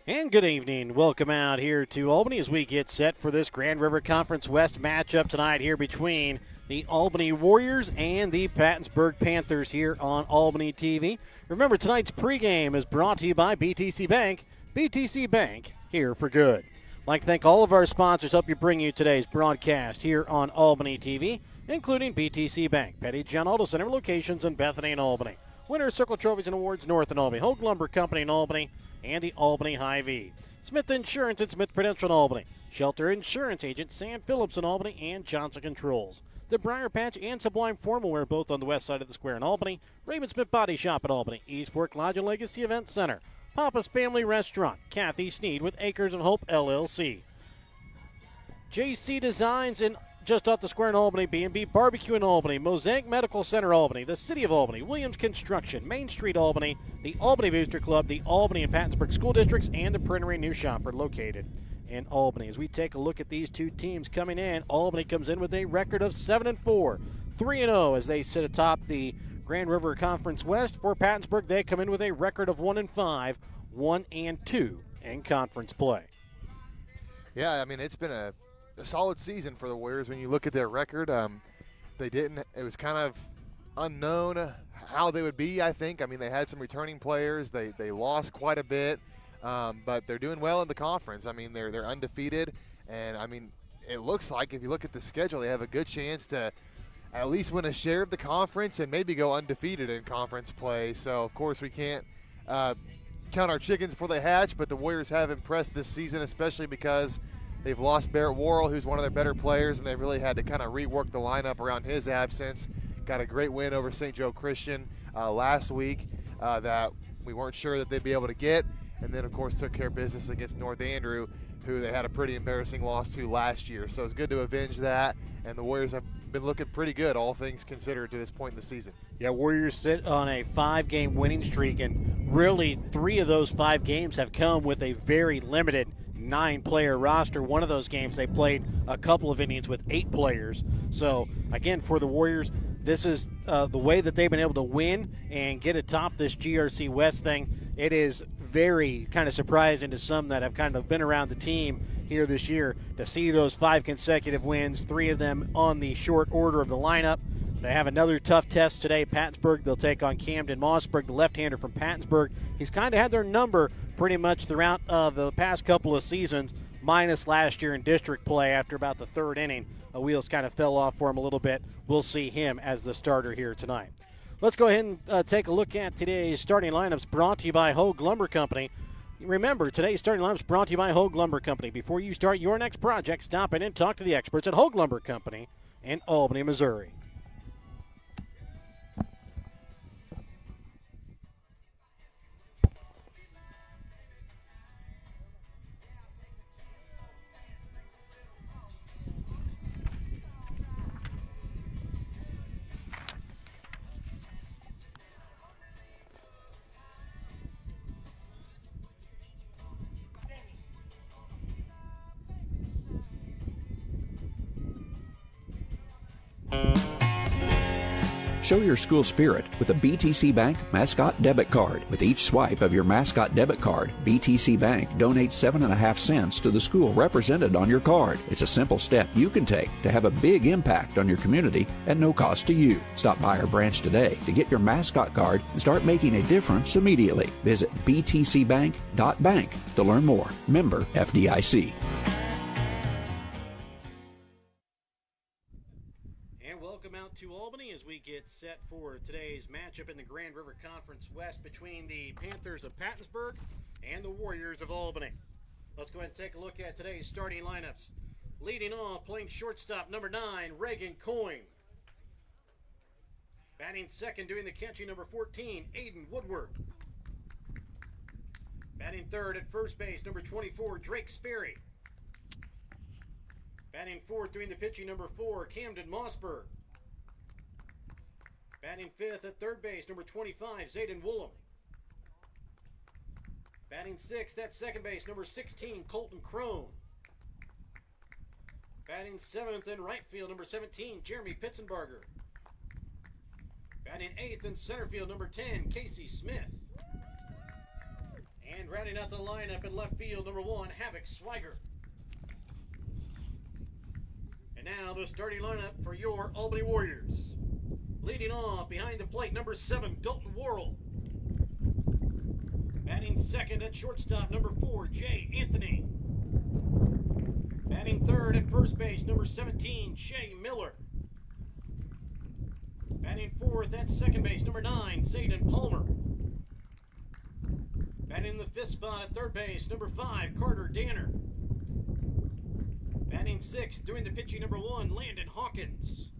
And good evening. Welcome out here to Albany as we get set for this Grand River Conference West matchup tonight here between the Albany Warriors and the Pattonsburg Panthers here on Albany TV. Remember, tonight's pregame is brought to you by BTC Bank. BTC Bank, here for good. I'd like to thank all of our sponsors help you bring you today's broadcast here on Albany TV, including BTC Bank, Petty John Auto Center locations in Bethany and Albany. Winner's Circle Trophies and Awards North in Albany. Hogue Lumber Company in Albany, and the Albany Hy-Vee. Smith Insurance and Smith Prudential in Albany. Shelter Insurance Agent Sam Phillips in Albany and Johnson Controls. The Briar Patch and Sublime Formal Wear both on the west side of the square in Albany. Raymond Smith Body Shop in Albany. East Fork Lodge and Legacy Event Center. Papa's Family Restaurant. Kathy Sneed with Acres of Hope LLC. JC Designs in just off the square in Albany, B&B Barbecue in Albany, Mosaic Medical Center Albany, the City of Albany, Williams Construction, Main Street Albany, the Albany Booster Club, the Albany and Pattonsburg School Districts, and the Printery New Shopper located in Albany. As we take a look at these two teams coming in, Albany comes in with a record of 7-4, 3-0 as they sit atop the Grand River Conference West. For Pattonsburg, they come in with a record of 1-5, 1-2 in conference play. Yeah, I mean, it's been a solid season for the Warriors when you look at their record. It was kind of unknown how they would be, I think. I mean, they had some returning players. They lost quite a bit, but they're doing well in the conference. I mean, they're undefeated, and I mean, it looks like if you look at the schedule, they have a good chance to at least win a share of the conference and maybe go undefeated in conference play. So, of course, we can't count our chickens before they hatch, but the Warriors have impressed this season, especially because they've lost Barrett Worrell, who's one of their better players, and they've really had to kind of rework the lineup around his absence. Got a great win over St. Joe Christian last week that we weren't sure that they'd be able to get. And then, of course, took care of business against North Andrew, who they had a pretty embarrassing loss to last year. So it's good to avenge that, and the Warriors have been looking pretty good, all things considered, to this point in the season. Yeah, Warriors sit on a 5-game winning streak, and really 3 of those 5 games have come with a very limited 9-player roster. One of those games they played a couple of innings with 8 players. So again, for the Warriors, this is the way that they've been able to win and get atop this GRC West thing. It is very kind of surprising to some that have kind of been around the team here this year to see those 5 consecutive wins, 3 of them on the short order of the lineup. They have another tough test today. Pattonsburg, they'll take on Camden Mossberg, the left-hander from Pattonsburg. He's kind of had their number pretty much throughout the past couple of seasons, minus last year in district play after about the 3rd inning. The wheels kind of fell off for him a little bit. We'll see him as the starter here tonight. Let's go ahead and take a look at today's starting lineups brought to you by Hogue Lumber Company. Remember, today's starting lineups brought to you by Hogue Lumber Company. Before you start your next project, stop in and talk to the experts at Hogue Lumber Company in Albany, Missouri. Show your school spirit with a BTC Bank Mascot Debit Card. With each swipe of your Mascot Debit Card, BTC Bank donates 7.5 cents to the school represented on your card. It's a simple step you can take to have a big impact on your community at no cost to you. Stop by our branch today to get your Mascot Card and start making a difference immediately. Visit btcbank.bank to learn more. Member FDIC. To Albany as we get set for today's matchup in the Grand River Conference West between the Panthers of Pattonsburg and the Warriors of Albany. Let's go ahead and take a look at today's starting lineups. Leading off, playing shortstop, number 9, Reagan Coyne. Batting second, doing the catching, number 14, Aiden Woodward. Batting third at first base, number 24, Drake Sperry. Batting fourth, doing the pitching, number 4, Camden Mossberg. Batting fifth at third base, number 25, Zayden Woolham. Batting sixth at second base, number 16, Colton Crone. Batting seventh in right field, number 17, Jeremy Pitzenbarger. Batting eighth in center field, number 10, Casey Smith. And rounding out the lineup in left field, number 1, Havoc Swiger. And now the starting lineup for your Albany Warriors. Leading off behind the plate, number 7, Dalton Worrell. Batting second at shortstop, number 4, Jay Anthony. Batting third at first base, number 17, Shay Miller. Batting fourth at second base, number 9, Zayden Palmer. Batting in the fifth spot at third base, number 5, Carter Danner. Batting sixth, doing the pitching, number 1, Landon Hawkins.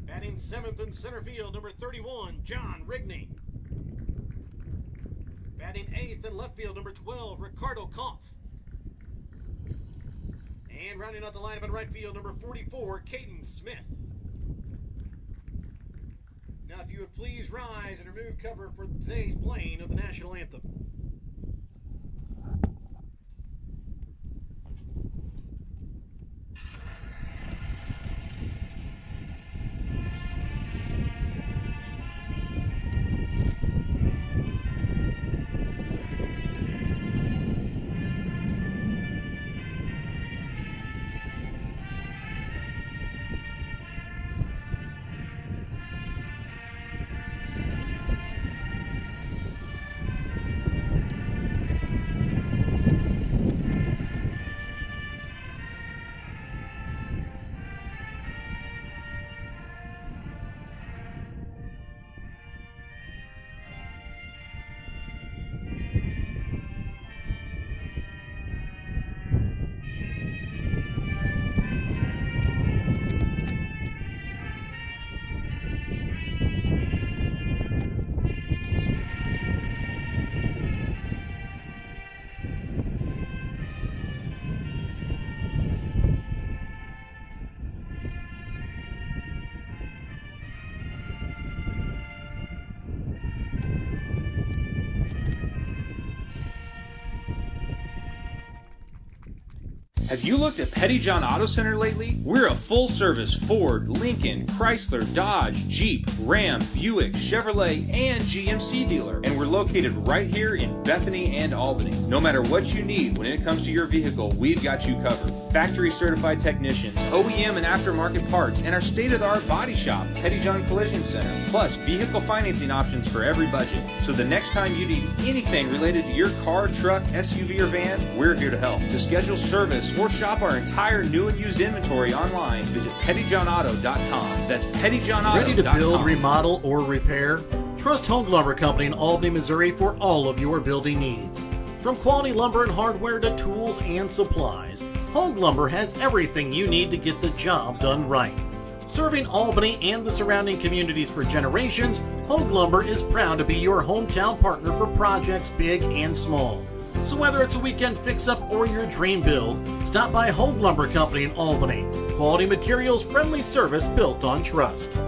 Batting seventh in center field, number 31, John Rigney. Batting eighth in left field, number 12, Ricardo Koff. And rounding out the lineup in right field, number 44, Caden Smith. Now, if you would please rise and remove cover for today's playing of the national anthem. Have you looked at Pettyjohn Auto Center lately? We're a full-service Ford, Lincoln, Chrysler, Dodge, Jeep, Ram, Buick, Chevrolet, and GMC dealer. And we're located right here in Bethany and Albany. No matter what you need when it comes to your vehicle, we've got you covered. Factory-certified technicians, OEM and aftermarket parts, and our state-of-the-art body shop, Pettyjohn Collision Center. Plus, vehicle financing options for every budget. So the next time you need anything related to your car, truck, SUV, or van, we're here to help. To schedule service or shop our entire new and used inventory online, visit PettyjohnAuto.com. That's PettyjohnAuto.com. Ready to build, remodel, or repair? Trust Home Lumber Company in Albany, Missouri for all of your building needs. From quality lumber and hardware to tools and supplies, Home Lumber has everything you need to get the job done right. Serving Albany and the surrounding communities for generations, Home Lumber is proud to be your hometown partner for projects big and small. So whether it's a weekend fix-up or your dream build, stop by Home Lumber Company in Albany. Quality materials, friendly service built on trust.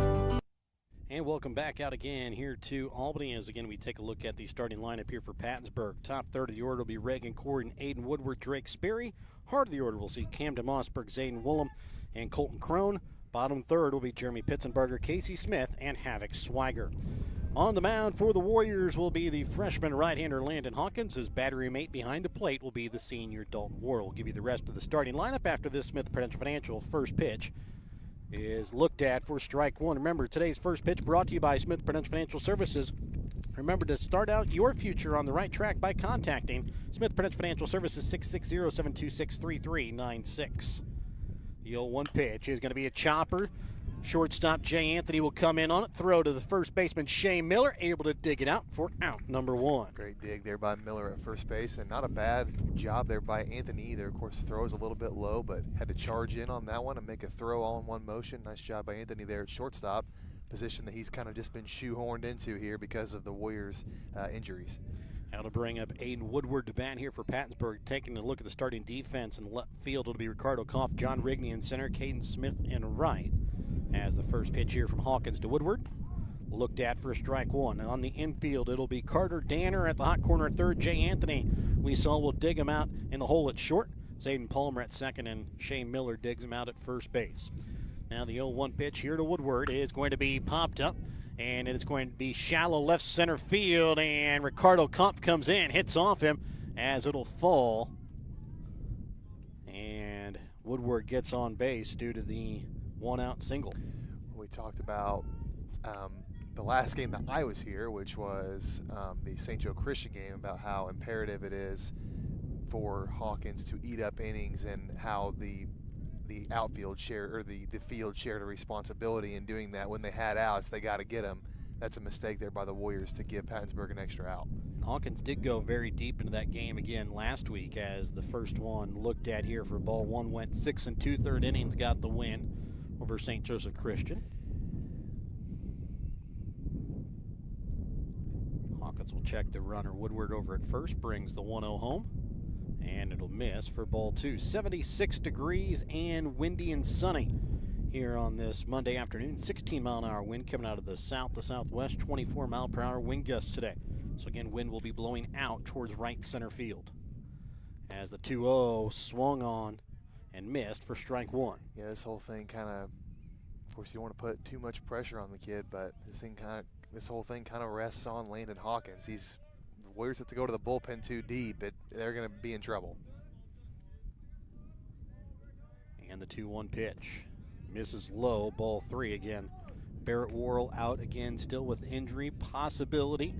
And welcome back out again here to Albany as again we take a look at the starting lineup here for Pattonsburg. Top third of the order will be Reagan Corden, Aiden Woodward, Drake Sperry. Heart of the order will see Camden Mossberg, Zayden Woolham, and Colton Crone. Bottom third will be Jeremy Pitzenberger, Casey Smith, and Havoc Swiger. On the mound for the Warriors will be the freshman right-hander Landon Hawkins. His battery mate behind the plate will be the senior Dalton Worrell. We'll give you the rest of the starting lineup after this Smith Prudential Financial first pitch is looked at for strike one. Remember, today's first pitch brought to you by Smith Prudential Financial Services. Remember to start out your future on the right track by contacting Smith Prudential Financial Services 660-726-3396. The 0-1 pitch is going to be a chopper. Shortstop Jay Anthony will come in on it. Throw to the first baseman Shay Miller, able to dig it out for out number one. Great dig there by Miller at first base, and not a bad job there by Anthony either. Of course, the throw is a little bit low, but had to charge in on that one and make a throw all in one motion. Nice job by Anthony there at shortstop, position that he's kind of just been shoehorned into here because of the Warriors' injuries. Now to bring up Aiden Woodward to bat here for Pattonsburg. Taking a look at the starting defense in the left field, it'll be Ricardo Koff, John Rigney in center, Caden Smith in right. As the first pitch here from Hawkins to Woodward, looked at for strike one. On the infield, it'll be Carter Danner at the hot corner at third. Jay Anthony, we saw, will dig him out in the hole at short. Zayden Palmer at second, and Shane Miller digs him out at first base. Now the 0-1 pitch here to Woodward is going to be popped up and it is going to be shallow left center field, and Ricardo Kampf comes in, hits off him as it'll fall. And Woodward gets on base due to the one-out single. We talked about the last game that I was here, which was the St. Joe Christian game, about how imperative it is for Hawkins to eat up innings and how the outfield share, or the field shared a responsibility in doing that. When they had outs, they got to get them. That's a mistake there by the Warriors to give Pattonsburg an extra out. Hawkins did go very deep into that game again last week, as the first one looked at here for ball one went 6 2/3 innings, got the win over St. Joseph Christian. Hawkins will check the runner. Woodward over at first brings the 1-0 home, and it'll miss for ball two. 76 degrees and windy and sunny here on this Monday afternoon. 16-mile-an-hour wind coming out of the south to southwest, 24-mile-per-hour wind gusts today. So again, wind will be blowing out towards right center field as the 2-0 swung on and missed for strike one. Yeah, this whole thing kind of course, you don't want to put too much pressure on the kid, but this whole thing kind of rests on Landon Hawkins. The Warriors have to go to the bullpen too deep. They're going to be in trouble. And the 2-1 pitch misses low, ball three again. Barrett Worrell out again, still with injury possibility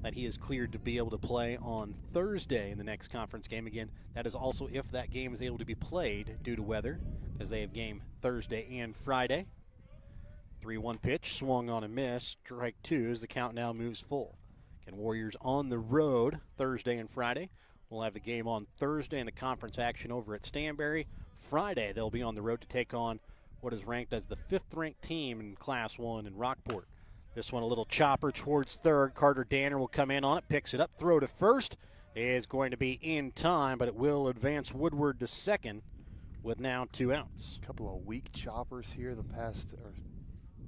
that he is cleared to be able to play on Thursday in the next conference game. Again, that is also if that game is able to be played due to weather, because they have game Thursday and Friday. 3-1 pitch, swung on and missed. Strike two as the count now moves full. Again, Warriors on the road Thursday and Friday. We'll have the game on Thursday and the conference action over at Stanberry. Friday, they'll be on the road to take on what is ranked as the 5th-ranked team in Class 1 in Rockport. This one a little chopper towards third. Carter Danner will come in on it, picks it up, throw to first. Is going to be in time, but it will advance Woodward to second with now 2 outs. A couple of weak choppers here.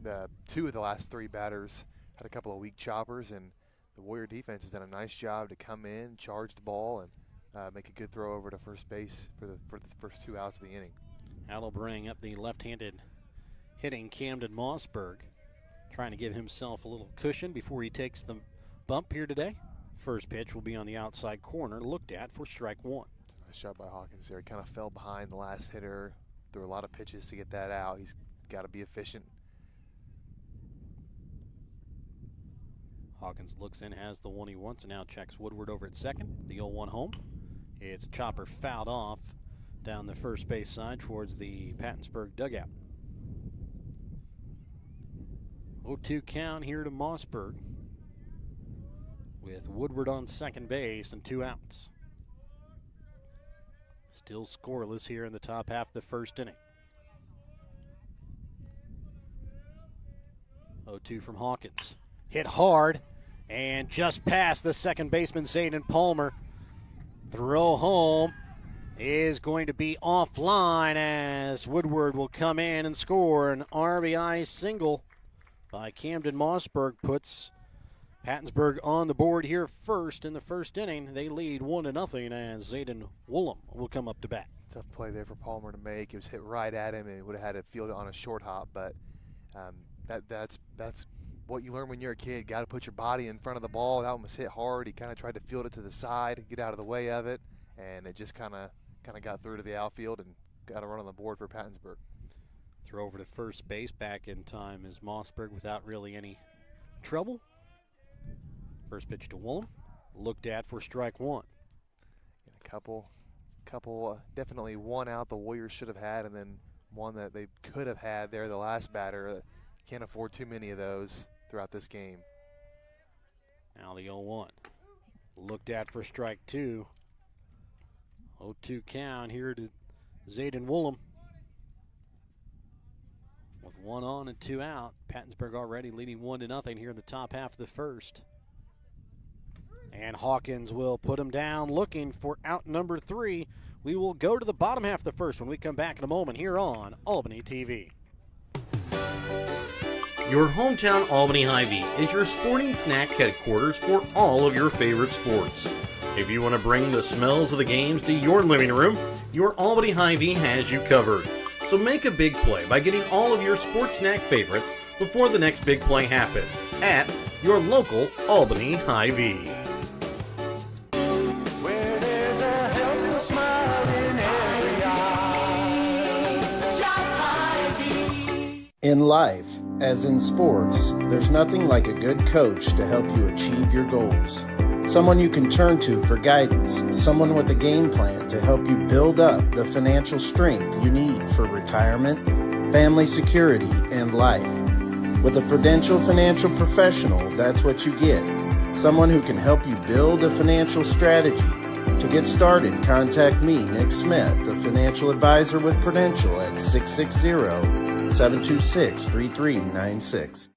The two of the last 3 batters had a couple of weak choppers, and the Warrior defense has done a nice job to come in, charge the ball, and make a good throw over to first base for the first 2 outs of the inning. That'll bring up the left-handed hitting Camden Mossberg, trying to give himself a little cushion before he takes the bump here today. First pitch will be on the outside corner, looked at for strike one. Nice shot by Hawkins there. He kind of fell behind the last hitter, threw a lot of pitches to get that out. He's got to be efficient. Hawkins looks in, has the one he wants, and now checks Woodward over at second. The 0-1 home. It's a chopper fouled off down the first base side towards the Pattonsburg dugout. 0-2 count here to Mossberg, with Woodward on second base and 2 outs. Still scoreless here in the top half of the first inning. 0-2 from Hawkins. Hit hard and just past the second baseman, Zayden Palmer. Throw home is going to be offline as Woodward will come in and score. An RBI single by Camden Mossberg puts Pattonsburg on the board here first in the first inning. They lead 1-0 as Zayden Woolham will come up to bat. Tough play there for Palmer to make. It was hit right at him, and he would have had to field it on a short hop, but that's what you learn when you're a kid. Got to put your body in front of the ball. That one was hit hard. He kind of tried to field it to the side, get out of the way of it, and it just kind of got through to the outfield and got a run on the board for Pattonsburg. Throw over to first base, back in time is Mossberg without really any trouble. First pitch to Woolham, looked at for strike one. And a couple, definitely one out the Warriors should have had, and then one that they could have had there, the last batter. Can't afford too many of those throughout this game. Now the 0-1. Looked at for strike two. 0-2 count here to Zayden Woolham. With 1 on and 2 out, Pattonsburg already leading 1-0 here in the top half of the first. And Hawkins will put him down, looking for out number 3. We will go to the bottom half of the first when we come back in a moment here on Albany TV. Your hometown Albany Hy-Vee is your sporting snack headquarters for all of your favorite sports. If you want to bring the smells of the games to your living room, your Albany Hy-Vee has you covered. So make a big play by getting all of your sports snack favorites before the next big play happens at your local Albany Hy-Vee. Where there's a helpful smile in every eye. Shop Hy-Vee. In life, as in sports, there's nothing like a good coach to help you achieve your goals. Someone you can turn to for guidance, someone with a game plan to help you build up the financial strength you need for retirement, family security, and life. With a Prudential financial professional, that's what you get. Someone who can help you build a financial strategy. To get started, contact me, Nick Smith, the financial advisor with Prudential at 660-726-3396.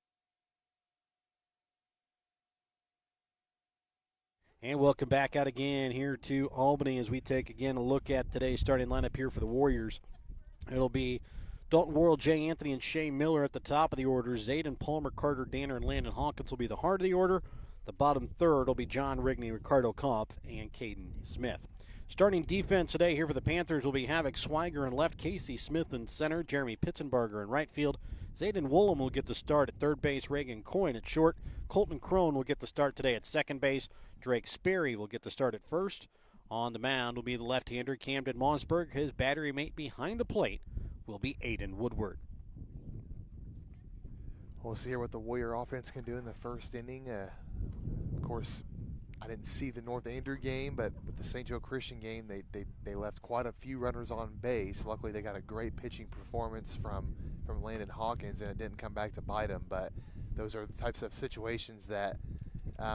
And welcome back out again here to Albany as we take again a look at today's starting lineup here for the Warriors. It'll be Dalton Worrell, Jay Anthony, and Shea Miller at the top of the order. Zayden, Palmer, Carter, Danner, and Landon Hawkins will be the heart of the order. The bottom third will be John Rigney, Ricardo Kampf, and Caden Smith. Starting defense today here for the Panthers will be Havoc Swiger in left, Casey Smith in center, Jeremy Pitzenbarger in right field. Zayden Woolham will get the start at third base, Reagan Coyne at short. Colton Crone will get the start today at second base. Drake Sperry will get the start at first. On the mound will be the left-hander Camden Mossberg. His battery mate behind the plate will be Aiden Woodward. We'll see here what the Warrior offense can do in the first inning. Of course, I didn't see the North Andrew game, but with the St. Joe Christian game, they left quite a few runners on base. Luckily, they got a great pitching performance from Landon Hawkins, and it didn't come back to bite them. But those are the types of situations that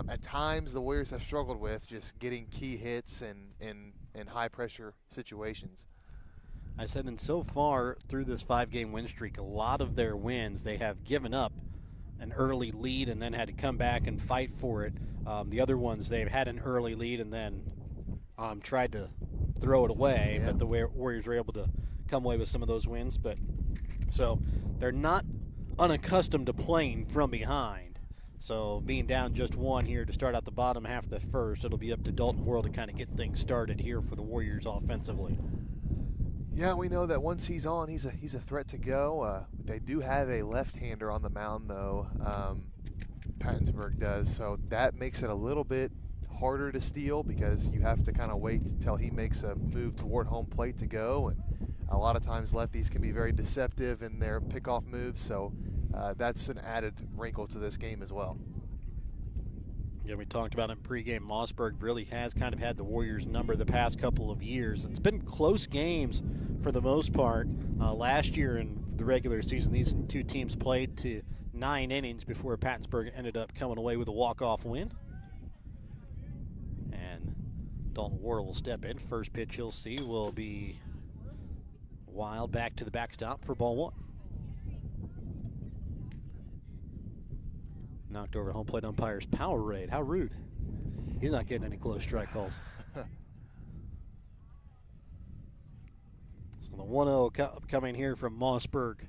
at times the Warriors have struggled with, just getting key hits in high-pressure situations. I said, and so far through this 5-game win streak, a lot of their wins, they have given up an early lead and then had to come back and fight for it. The other ones, they've had an early lead and then tried to throw it away, but the Warriors were able to come away with some of those wins. But so they're not unaccustomed to playing from behind. So being down just one here to start out the bottom half of the first, it'll be up to Dalton Worrell to kind of get things started here for the Warriors offensively. Yeah, we know that once he's on, he's a threat to go. They do have a left-hander on the mound, though. Pattonsburg does, so that makes it a little bit harder to steal because you have to kind of wait until he makes a move toward home plate to go. And a lot of times lefties can be very deceptive in their pickoff moves, so that's an added wrinkle to this game as well. Yeah, we talked about in pregame. Mossberg really has kind of had the Warriors' number the past couple of years. It's been close games for the most part. Last year in the regular season, these two teams played to 9 innings before Pattonsburg ended up coming away with a walk-off win. And Dalton Worrell will step in. First pitch he'll see will be wild back to the backstop for ball one. Knocked over home plate umpire's power raid. How rude. He's not getting any close strike calls. So the 1-0 coming here from Mossberg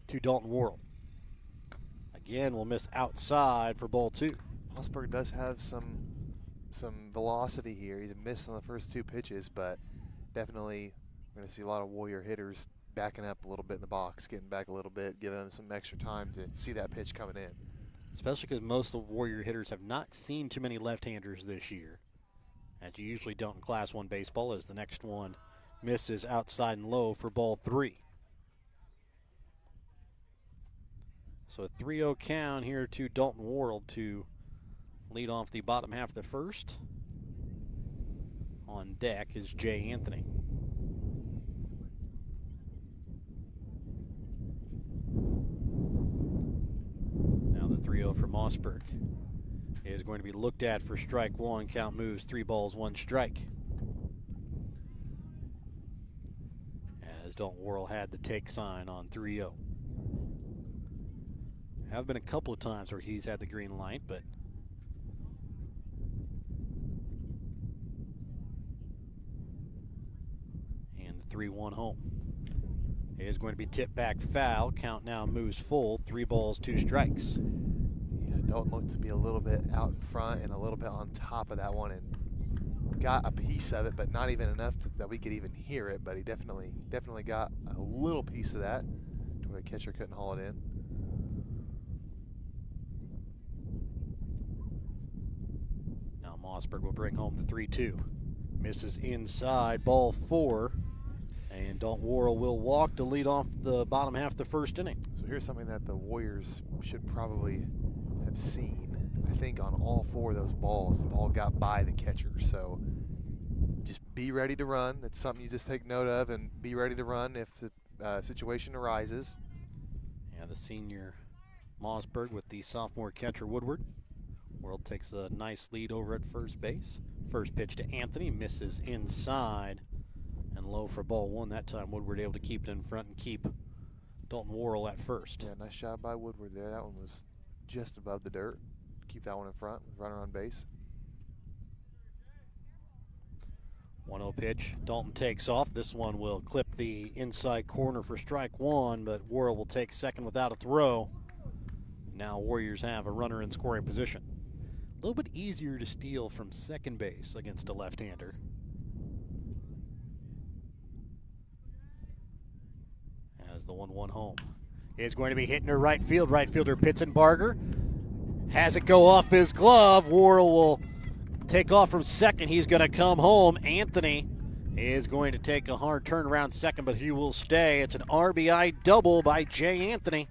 to Dalton Worrell. Again, we'll miss outside for ball two. Mossberg does have some velocity here. He's missed on the first two pitches, but definitely we're going to see a lot of Warrior hitters backing up a little bit in the box, getting back a little bit, giving them some extra time to see that pitch coming in. Especially because most of the Warrior hitters have not seen too many left-handers this year, as you usually don't in Class 1 baseball, as the next one misses outside and low for ball three. So a 3-0 count here to Dalton Worrell to lead off the bottom half of the first. On deck is Jay Anthony. Now the 3-0 for Mossberg is going to be looked at for strike one. Count moves 3 balls, 1 strike. As Dalton Worrell had the take sign on 3-0. Have been a couple of times where he's had the green light, but and the 3-1 home is going to be tipped back foul. Count now moves full. 3 balls, 2 strikes. Yeah, Dalton looked to be a little bit out in front and a little bit on top of that one, and got a piece of it, but not even enough that we could even hear it. But he definitely got a little piece of that to where the catcher couldn't haul it in. Now Mossberg will bring home the 3-2. Misses inside, ball 4. And Dalton Worrell will walk to lead off the bottom half of the first inning. So here's something that the Warriors should probably have seen. I think on all 4 of those balls, the ball got by the catcher. So just be ready to run. It's something you just take note of, and be ready to run if the situation arises. Yeah, the senior Mossberg with the sophomore catcher Woodward. Worrell takes a nice lead over at first base. First pitch to Anthony, misses inside and low for ball 1. That time Woodward able to keep it in front and keep Dalton Worrell at first. Yeah, nice job by Woodward there. That one was just above the dirt. Keep that one in front with runner on base. 1-0 pitch. Dalton takes off. This one will clip the inside corner for strike 1, but Worrell will take second without a throw. Now Warriors have a runner in scoring position. A little bit easier to steal from second base against a left-hander. As the 1-1 home is going to be hitting to right field. Right fielder Pitzenbarger has it go off his glove. Worrell will take off from second. He's going to come home. Anthony is going to take a hard turn around second, but he will stay. It's an RBI double by Jay Anthony.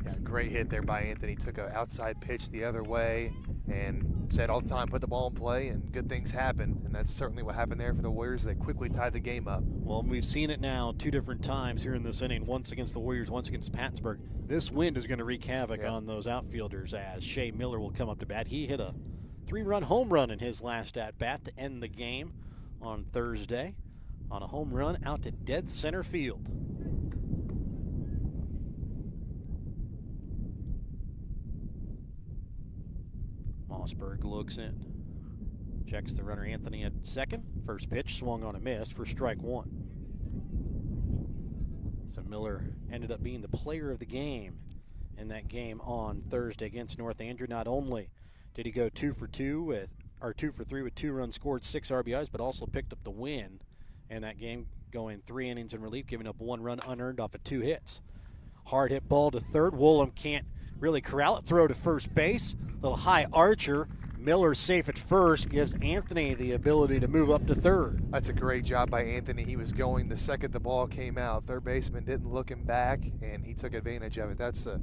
Yeah, great hit there by Anthony. Took an outside pitch the other way and said all the time, put the ball in play and good things happen. And that's certainly what happened there for the Warriors. They quickly tied the game up. Well, we've seen it now 2 different times here in this inning, once against the Warriors, once against Pattonsburg. This wind is going to wreak havoc on those outfielders as Shea Miller will come up to bat. He hit a 3-run home run in his last at-bat to end the game on Thursday on a home run out to dead center field. Mossberg looks in. Checks the runner Anthony at second. First pitch swung on a miss for strike 1. So Miller ended up being the player of the game in that game on Thursday against North Andrew. Not only did he go 2 for 3 with 2 runs scored, 6 RBIs, but also picked up the win in that game, going 3 innings in relief, giving up 1 run unearned off of 2 hits. Hard hit ball to third. Woolham can't really corral it. Throw to first base. Little high archer. Miller safe at first, gives Anthony the ability to move up to third. That's a great job by Anthony. He was going the second the ball came out. Third baseman didn't look him back, and he took advantage of it. That's the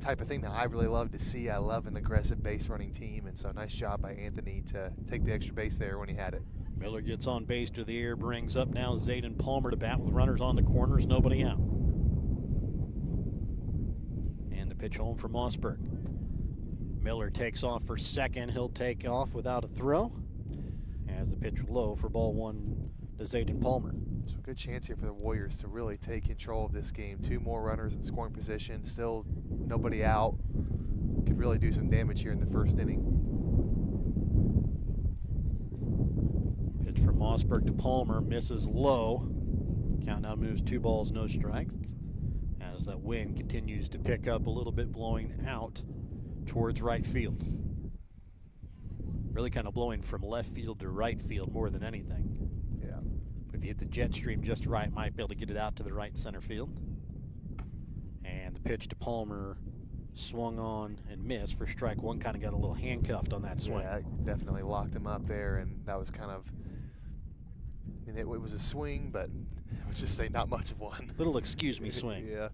type of thing that I really love to see. I love an aggressive base running team, and so nice job by Anthony to take the extra base there when he had it. Miller gets on base to the air, brings up now Zayden Palmer to bat with runners on the corners, nobody out. And the pitch home for Mossberg. Miller takes off for second. He'll take off without a throw as the pitch low for ball 1 to Zayden Palmer. So a good chance here for the Warriors to really take control of this game. 2 more runners in scoring position, still nobody out. Could really do some damage here in the first inning. Pitch from Mossberg to Palmer, misses low. Count now moves 2 balls, no strikes. As that wind continues to pick up a little bit, blowing out towards right field. Really kind of blowing from left field to right field more than anything. Yeah. But if you hit the jet stream just right, might be able to get it out to the right center field. And the pitch to Palmer swung on and missed for strike 1. Kind of got a little handcuffed on that swing. Yeah, definitely locked him up there, and that was kind of, I mean, it was a swing, but I would just say not much of one. Little excuse me swing. Yeah.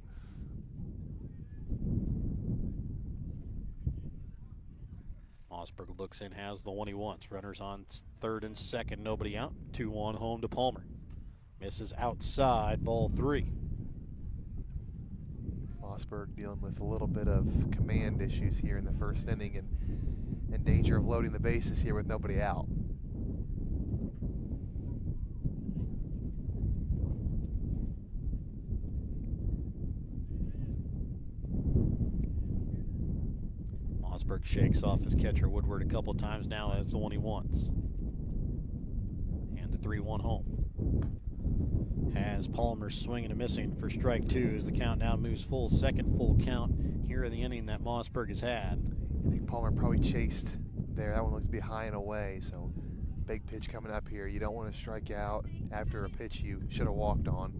Mossberg looks in, has the one he wants. Runners on third and second, nobody out. 2-1 home to Palmer. Misses outside, ball 3. Mossberg dealing with a little bit of command issues here in the first inning, and in danger of loading the bases here with nobody out. Mossberg shakes off his catcher Woodward a couple of times now as the one he wants. And the 3-1 home. Has Palmer swinging and missing for strike 2 as the count now moves full. Second full count here in the inning that Mossberg has had. I think Palmer probably chased there. That one looks to be high and away, so big pitch coming up here. You don't want to strike out after a pitch you should have walked on.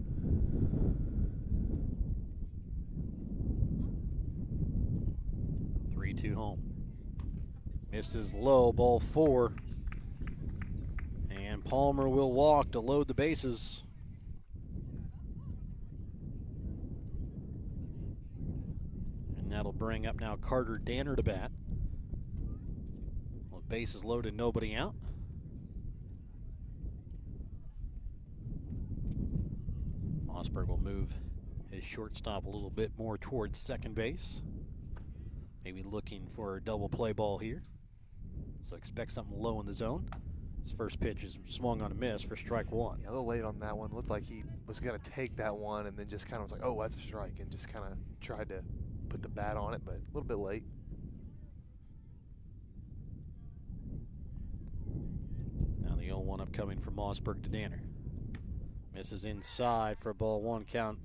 3-2 home. Misses low, ball 4. And Palmer will walk to load the bases. And that'll bring up now Carter Danner to bat. Well, bases loaded, nobody out. Mossberg will move his shortstop a little bit more towards second base. Maybe looking for a double play ball here. So expect something low in the zone. His first pitch is swung on a miss for strike 1. Yeah, a little late on that one. Looked like he was going to take that one and then just kind of was like, oh, that's a strike, and just kind of tried to put the bat on it, but a little bit late. Now the 0-1 upcoming from Mossberg to Danner. Misses inside for a ball 1 count.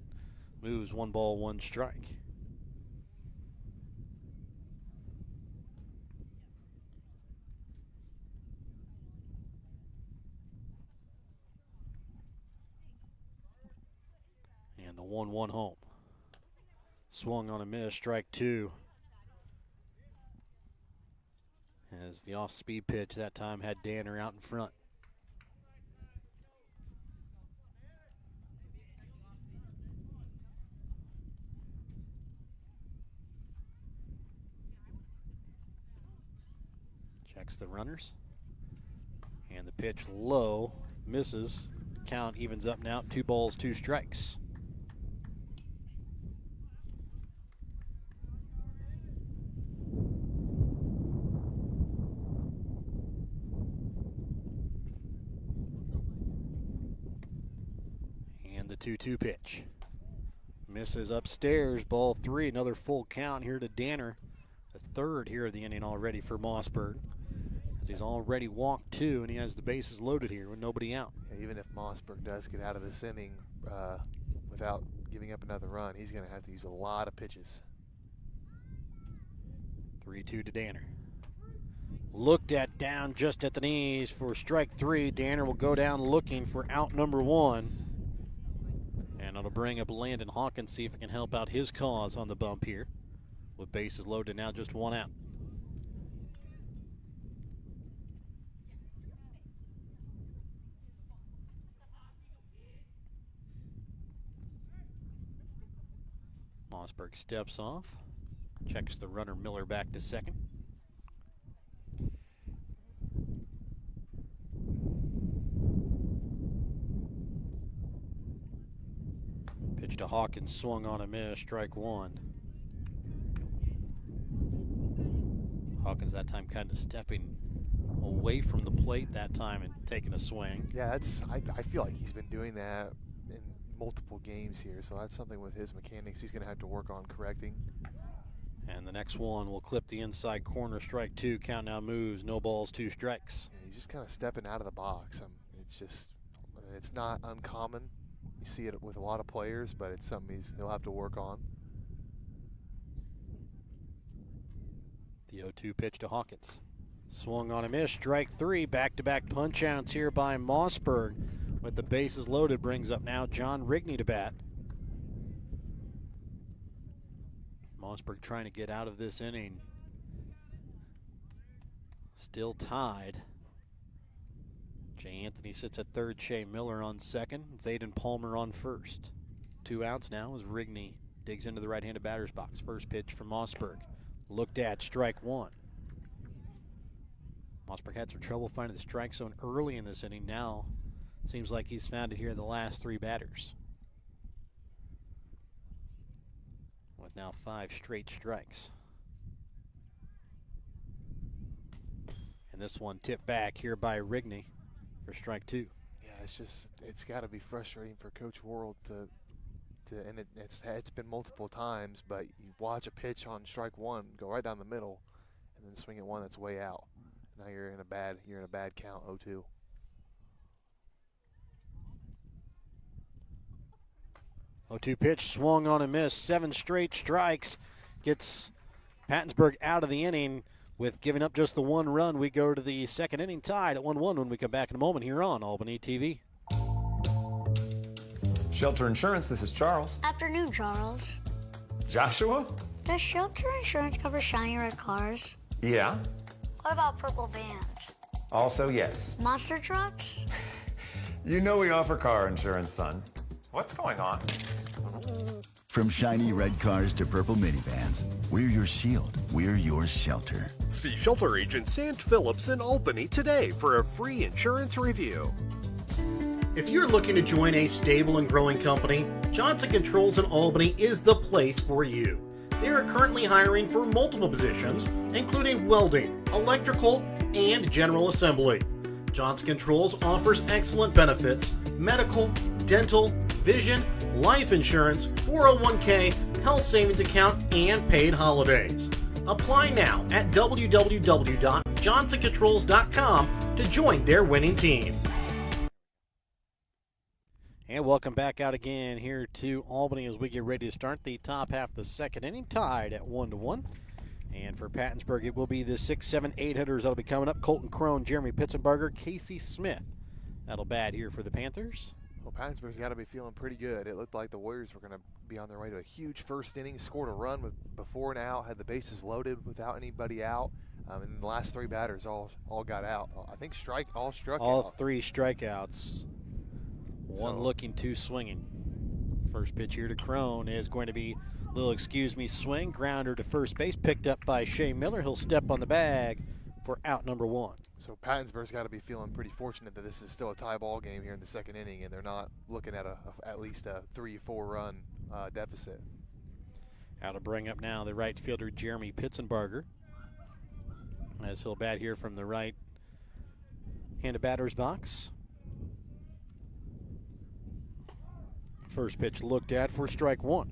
Moves 1 ball, 1 strike. And the 1-1 home. Swung on a miss, strike 2. As the off-speed pitch that time had Danner out in front. Checks the runners. And the pitch low, misses. Count evens up now, 2 balls, 2 strikes. And the 2-2 pitch. Misses upstairs, ball 3, another full count here to Danner. The third here of the inning already for Mossberg, as he's already walked 2 and he has the bases loaded here with nobody out. Yeah, even if Mossberg does get out of this inning without giving up another run, he's going to have to use a lot of pitches. 3-2 to Danner. Looked at down just at the knees for strike 3. Danner will go down looking for out number 1. And it'll bring up Landon Hawkins, see if it can help out his cause on the bump here. With bases loaded now, just 1 out. Mossberg steps off, checks the runner Miller back to second. Pitch to Hawkins, swung on a miss, strike 1. Hawkins that time kind of stepping away from the plate that time and taking a swing. Yeah, I feel like he's been doing that in multiple games here, so that's something with his mechanics he's going to have to work on correcting. And the next one will clip the inside corner, strike 2. Count now moves, no balls, 2 strikes. Yeah, he's just kind of stepping out of the box. It's not uncommon. You see it with a lot of players, but it's something he'll have to work on. The 0-2 pitch to Hawkins. Swung on a miss, strike 3. Back-to-back punch-outs here by Mossberg. With the bases loaded, brings up now John Rigney to bat. Mossberg trying to get out of this inning. Still tied. Jay Anthony sits at third, Shea Miller on second, Zayden Palmer on first. 2 outs now as Rigney digs into the right-handed batter's box. First pitch from Mossberg. Looked at, strike 1. Mossberg had some trouble finding the strike zone early in this inning. Now seems like he's found it here in the last 3 batters. With now 5 straight strikes. And this one tipped back here by Rigney for strike 2. Yeah, it's got to be frustrating for Coach Worrell and it's been multiple times, but you watch a pitch on strike 1 go right down the middle and then swing at one that's way out. Now you're in a bad count, 0-2. Oh, 2 pitch, swung on a miss, 7 straight strikes. Gets Pattonsburg out of the inning. With giving up just the one run, we go to the second inning tied at 1-1 when we come back in a moment here on Albany TV. Shelter Insurance, this is Charles. Afternoon, Charles. Joshua? Does Shelter Insurance cover shiny red cars? Yeah. What about purple vans? Also, yes. Monster trucks? You know we offer car insurance, son. What's going on? From shiny red cars to purple minivans, we're your shield. We're your shelter. See Shelter Agent Sand Phillips in Albany today for a free insurance review. If you're looking to join a stable and growing company, Johnson Controls in Albany is the place for you. They are currently hiring for multiple positions, including welding, electrical, and general assembly. Johnson Controls offers excellent benefits: medical, dental, vision, life insurance, 401k, health savings account, and paid holidays. Apply now at www.johnsoncontrols.com to join their winning team. And welcome back out again here to Albany as we get ready to start the top half of the second inning, tied at 1-1. And for Pattonsburg, it will be the 6, 7, 8 hitters that'll be coming up. Colton Crone, Jeremy Pitzenbarger, Casey Smith. That'll bat here for the Panthers. Well, Pattonsburg's got to be feeling pretty good. It looked like the Warriors were going to be on their way to a huge first inning, scored a run before and out, had the bases loaded without anybody out. And the last three batters all got out. I think all struck out. All three strikeouts. One looking, two swinging. First pitch here to Crone is going to be a little excuse me swing. Grounder to first base, picked up by Shea Miller. He'll step on the bag for out number one. So Pattonsburg's got to be feeling pretty fortunate that this is still a tie ball game here in the second inning, and they're not looking at at least a 3-4 run deficit. Out to bring up now the right fielder Jeremy Pitzenbarger, as he'll bat here from the right hand of batter's box. First pitch looked at for strike one.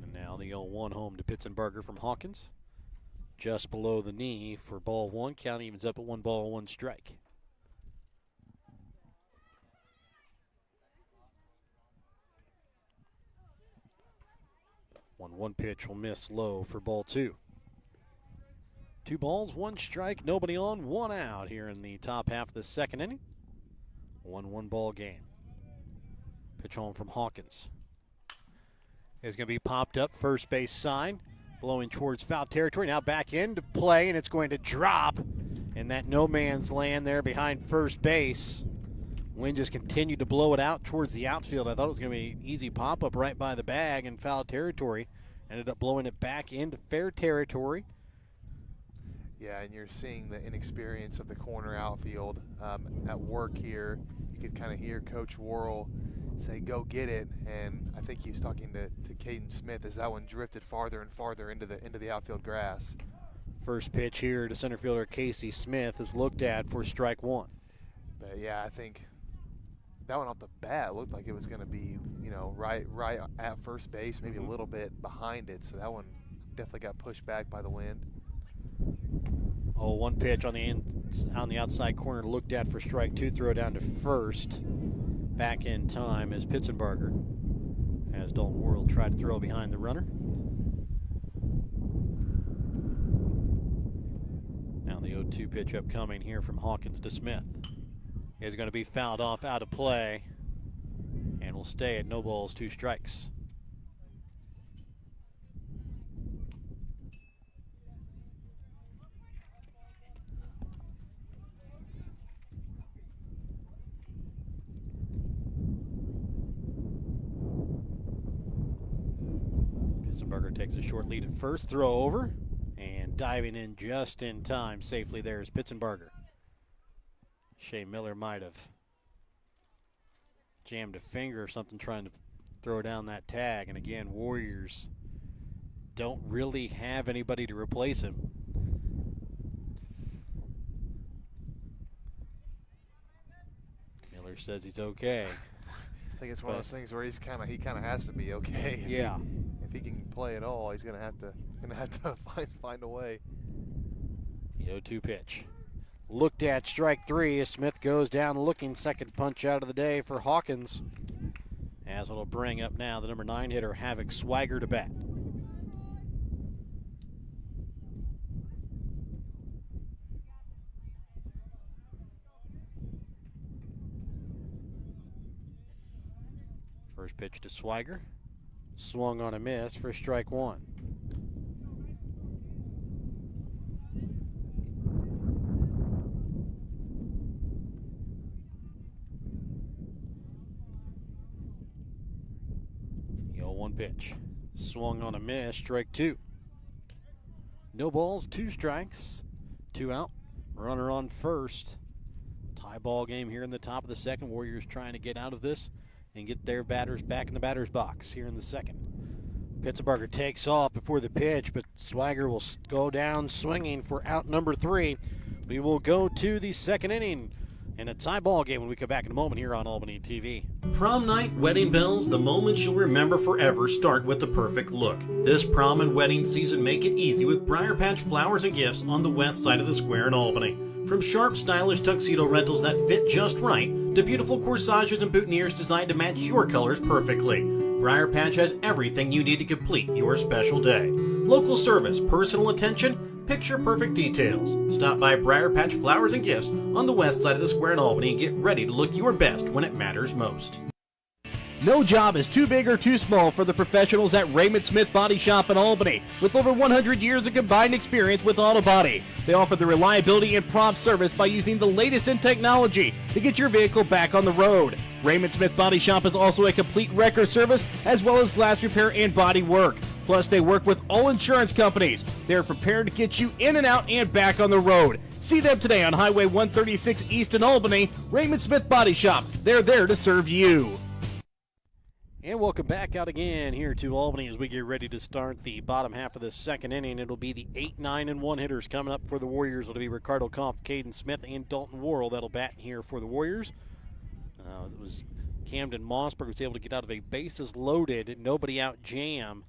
And now the 0-1 home to Pitzenbarger from Hawkins. Just below the knee for ball one. Count evens up at 1-1 strike. 1-1 pitch will miss low for ball two. 2 balls, 1 strike, nobody on, 1 out here in the top half of the second inning. 1-1 ball game. Pitch home from Hawkins. It's going to be popped up, first base side, blowing towards foul territory. Now back into play, and it's going to drop in that no man's land there behind first base. Wind just continued to blow it out towards the outfield. I thought it was going to be an easy pop-up right by the bag in foul territory. Ended up blowing it back into fair territory. Yeah, and you're seeing the inexperience of the corner outfield at work here. You could kind of hear Coach Worrell say, go get it, and I think he was talking to Caden Smith as that one drifted farther and farther into the outfield grass. First pitch here to center fielder Casey Smith is looked at for strike one. But yeah, I think that one off the bat looked like it was going to be, right at first base, maybe a little bit behind it. So that one definitely got pushed back by the wind. Oh, one pitch on the outside corner looked at for strike two. Throw down to first. Back in time as Pitzenbarger, as Dalton Worrell tried to throw behind the runner. Now the 0-2 pitch upcoming here from Hawkins to Smith. Is going to be fouled off out of play and will stay at no balls, 2 strikes. Pitzenbarger takes a short lead at first, throw over, and diving in just in time safely there is Pitzenbarger. Shea Miller might have jammed a finger or something trying to throw down that tag. And again, Warriors don't really have anybody to replace him. Miller says he's okay. I think it's one of those things where he kind of has to be okay. Yeah. If he can play at all, he's gonna have to find a way. The 0-2 pitch. looked at strike three as Smith goes down looking. Second punch out of the day for Hawkins. As it'll bring up now the number 9 hitter, Havoc Swagger, to bat. First pitch to Swagger. Swung on a miss for strike one. The 0-1 pitch. Swung on a miss, strike two. No balls, 2 strikes, 2 out. Runner on first. Tie ball game here in the top of the second. Warriors trying to get out of this and get their batters back in the batter's box here in the second. Pittsburgher takes off before the pitch, but Swagger will go down swinging for out number 3. We will go to the second inning in a tie ball game when we come back in a moment here on Albany TV. Prom night, wedding bells, the moments you'll remember forever start with the perfect look. This prom and wedding season, make it easy with Briar Patch Flowers and Gifts on the west side of the square in Albany. From sharp, stylish tuxedo rentals that fit just right to beautiful corsages and boutonnieres designed to match your colors perfectly, Briar Patch has everything you need to complete your special day. Local service, personal attention, picture-perfect details. Stop by Briar Patch Flowers and Gifts on the west side of the square in Albany and get ready to look your best when it matters most. No job is too big or too small for the professionals at Raymond Smith Body Shop in Albany. With over 100 years of combined experience with auto body, they offer the reliability and prompt service by using the latest in technology to get your vehicle back on the road. Raymond Smith Body Shop is also a complete wrecker service as well as glass repair and body work. Plus, they work with all insurance companies. They're prepared to get you in and out and back on the road. See them today on Highway 136 East in Albany. Raymond Smith Body Shop. They're there to serve you. And welcome back out again here to Albany as we get ready to start the bottom half of the second inning. It'll be the 8, 9, and 1 hitters coming up for the Warriors. It'll be Ricardo Kampf, Caden Smith, and Dalton Worrell that'll bat here for the Warriors. It was Camden Mossberg was able to get out of a bases loaded, nobody out jam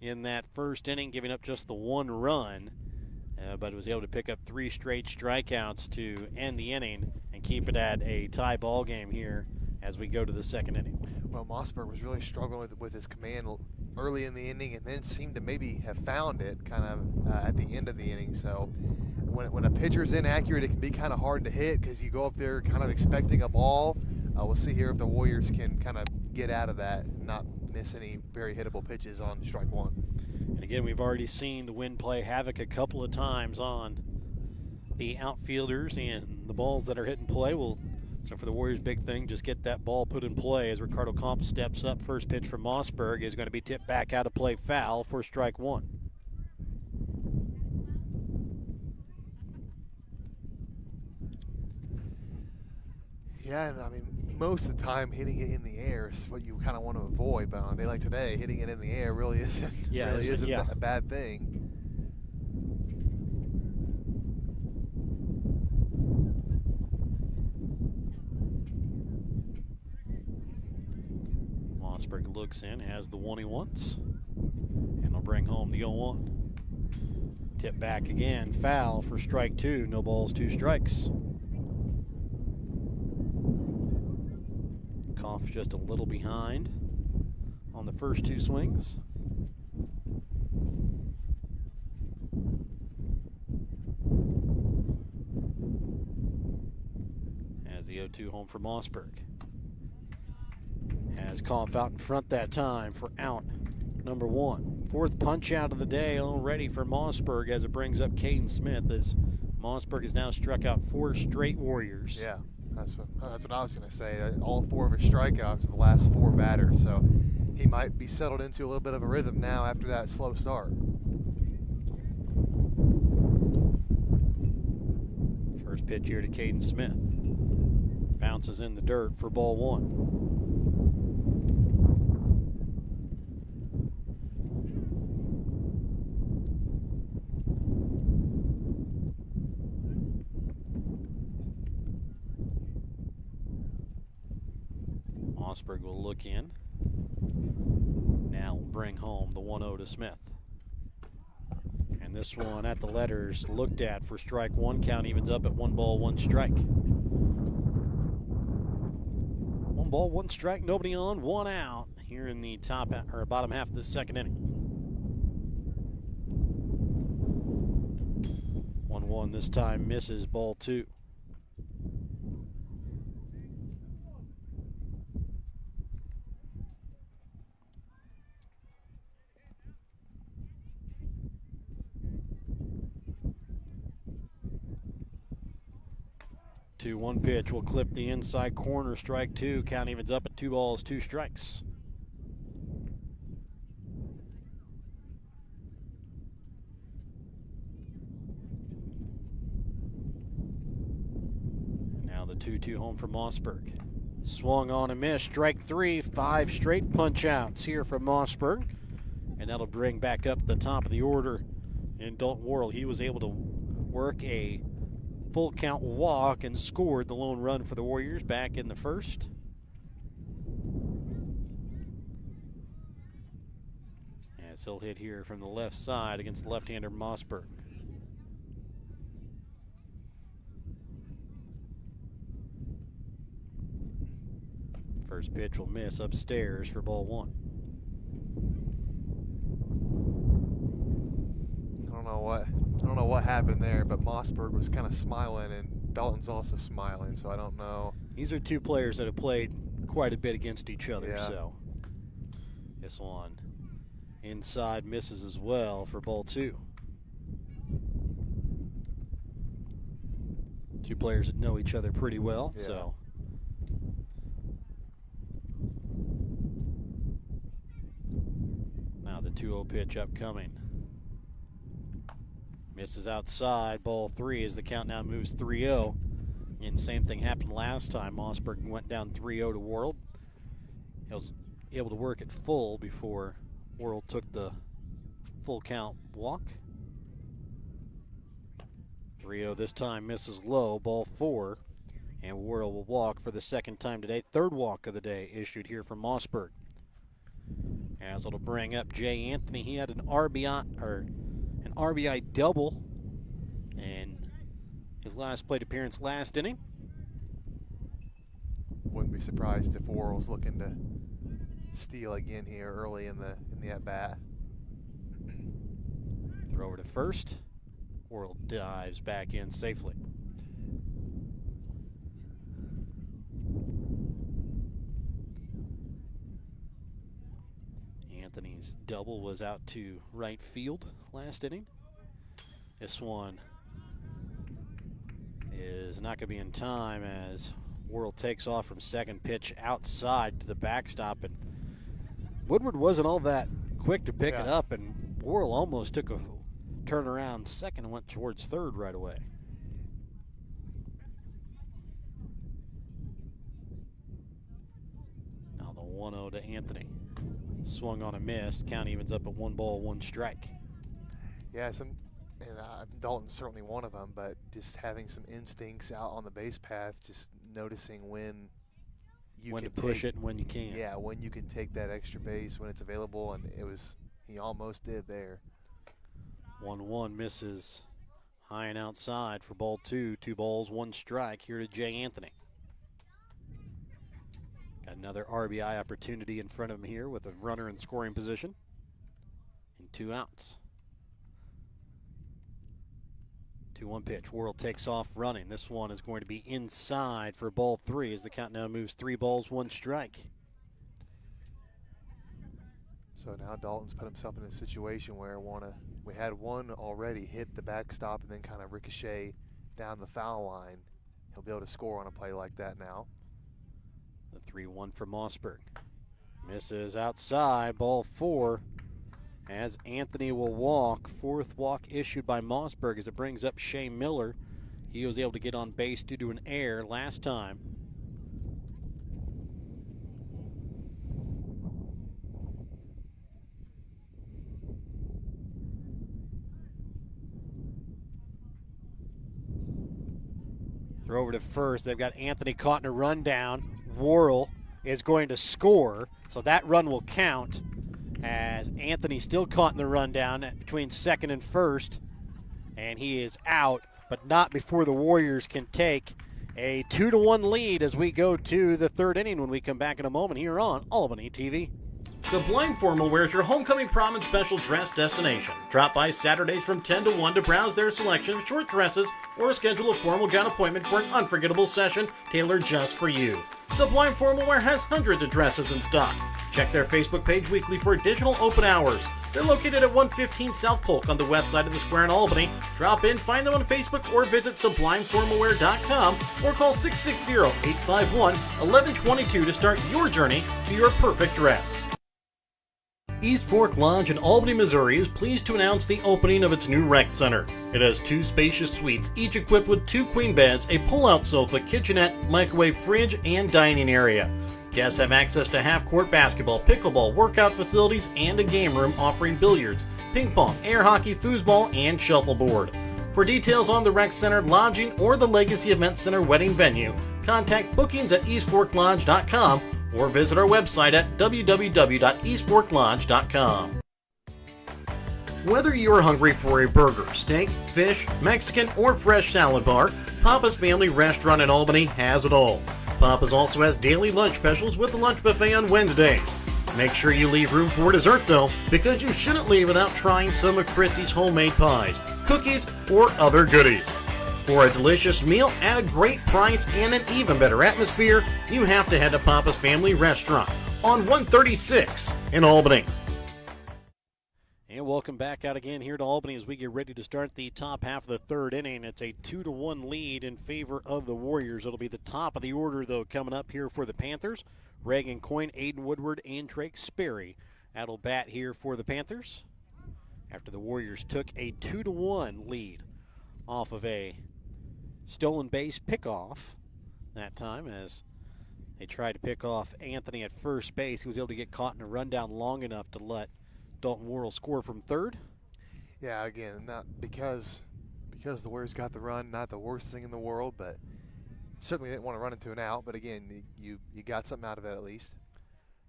in that first inning, giving up just the 1 run. But was able to pick up 3 straight strikeouts to end the inning and keep it at a tie ball game here as we go to the second inning. Well, Mossberg was really struggling with his command early in the inning and then seemed to maybe have found it kind of at the end of the inning. So when a pitcher's inaccurate, it can be kind of hard to hit because you go up there kind of expecting a ball. We'll see here if the Warriors can kind of get out of that and not miss any very hittable pitches on strike one. And again, we've already seen the wind play havoc a couple of times on the outfielders, and the balls that are hit in play will. So for the Warriors, big thing, just get that ball put in play as Ricardo Kampf steps up. First pitch from Mossberg is going to be tipped back out of play, foul for strike one. Yeah, and I mean, most of the time hitting it in the air is what you kind of want to avoid, but on a day like today, hitting it in the air really isn't a bad thing. Mossberg looks in, has the one he wants, and will bring home the 0-1. Tip back again, foul for strike two. No balls, 2 strikes. Kampf just a little behind on the first 2 swings. As the 0-2 home for Mossberg. Has Kampf out in front that time for out number 1. 4th punch out of the day already for Mossberg as it brings up Caden Smith as Mossberg has now struck out 4 straight Warriors. Yeah, that's what I was going to say. All 4 of his strikeouts are the last 4 batters, so he might be settled into a little bit of a rhythm now after that slow start. First pitch here to Caden Smith. Bounces in the dirt for ball 1. Mossberg will look in. Now will bring home the 1-0 to Smith. And And this one at the letters, looked at for strike one. Count evens up at 1 ball, 1 strike. 1 ball, 1 strike, nobody on, 1 out here in the bottom half of the second inning. 1-1 this time, misses, ball 2. Two, 1 pitch will clip the inside corner, strike 2. Count evens up at 2 balls, 2 strikes. And now the 2-2 home for Mossberg. Swung on and missed, strike 3, 5 straight punch outs here from Mossberg. And that'll bring back up the top of the order in Dalton Worrell. He was able to work a full count walk and scored the lone run for the Warriors back in the first. As he'll hit here from the left side against the left-hander Mossberg. First pitch will miss upstairs for ball 1. I don't know what happened there, but Mossberg was kind of smiling, and Dalton's also smiling, so I don't know. These are two players that have played quite a bit against each other, Yeah. so this one inside misses as well for ball 2. Two players that know each other pretty well, Yeah. so. Now the 2-0 pitch upcoming. Misses outside, ball 3 as the count now moves 3-0. And same thing happened last time. Mossberg went down 3-0 to Worrell. He was able to work it full before Worrell took the full count walk. 3-0 this time, misses low, ball 4. And Worrell will walk for the second time today. Third walk of the day issued here from Mossberg. As it'll bring up Jay Anthony. He had an RBI double in his last plate appearance last inning. Wouldn't be surprised if Worrell's looking to steal again here early in the at bat. Throw over to first. Worrell dives back in safely. Anthony's double was out to right field last inning. This one is not going to be in time as Worrell takes off from second, pitch outside to the backstop, and Woodward wasn't all that quick to pick it up, and Worrell almost took a turn around second and went towards third right away. Now the 1-0 to Anthony. Swung on a miss. Count evens up at 1 ball, 1 strike. Yeah, Dalton's certainly one of them, but just having some instincts out on the base path, just noticing when you when can to push it and when you can. Yeah, when you can take that extra base when it's available, and he almost did there. 1-1 misses high and outside for ball 2. 2 balls, 1 strike here to Jay Anthony. Got another RBI opportunity in front of him here with a runner in scoring position and 2 outs. 2-1 pitch. Worrell takes off running. This one is going to be inside for ball 3 as the count now moves 3 balls, 1 strike. So now Dalton's put himself in a situation where we had one already hit the backstop and then kind of ricochet down the foul line. He'll be able to score on a play like that now. The 3-1 for Mossberg. Misses outside, ball 4. As Anthony will walk. 4th walk issued by Mossberg as it brings up Shea Miller. He was able to get on base due to an error last time. Throw over to first. They've got Anthony caught in a rundown. Worrell is going to score, so that run will count as Anthony still caught in the rundown between second and first, and he is out, but not before the Warriors can take a 2-1 lead as we go to the third inning when we come back in a moment here on Albany TV. Sublime Formal Wear is your homecoming prom and special dress destination. Drop by Saturdays from 10 to 1 to browse their selection of short dresses or schedule a formal gown appointment for an unforgettable session tailored just for you. Sublime Formal Wear has hundreds of dresses in stock. Check their Facebook page weekly for additional open hours. They're located at 115 South Polk on the west side of the square in Albany. Drop in, find them on Facebook, or visit sublimeformalwear.com or call 660-851-1122 to start your journey to your perfect dress. East Fork Lodge in Albany, Missouri is pleased to announce the opening of its new rec center. It has 2 spacious suites, each equipped with 2 queen beds, a pull-out sofa, kitchenette, microwave fridge, and dining area. Guests have access to half-court basketball, pickleball, workout facilities, and a game room offering billiards, ping pong, air hockey, foosball, and shuffleboard. For details on the rec center, lodging, or the Legacy Event Center wedding venue, contact bookings at eastforklodge.com or visit our website at www.eastforklodge.com. Whether you are hungry for a burger, steak, fish, Mexican, or fresh salad bar, Papa's Family Restaurant in Albany has it all. Papa's also has daily lunch specials with the lunch buffet on Wednesdays. Make sure you leave room for dessert though, because you shouldn't leave without trying some of Christie's homemade pies, cookies, or other goodies. For a delicious meal at a great price and an even better atmosphere, you have to head to Papa's Family Restaurant on 136 in Albany. And welcome back out again here to Albany as we get ready to start the top half of the third inning. It's a 2-1 lead in favor of the Warriors. It'll be the top of the order, though, coming up here for the Panthers. Reagan Coyne, Aiden Woodward, and Drake Sperry. That'll bat here for the Panthers after the Warriors took a 2-1 lead off of a stolen base pickoff that time as they tried to pick off Anthony at first base. He was able to get caught in a rundown long enough to let Dalton Worrell score from third. Yeah, again, not because the Warriors got the run, not the worst thing in the world, but certainly didn't want to run into an out. But again, you got something out of it at least.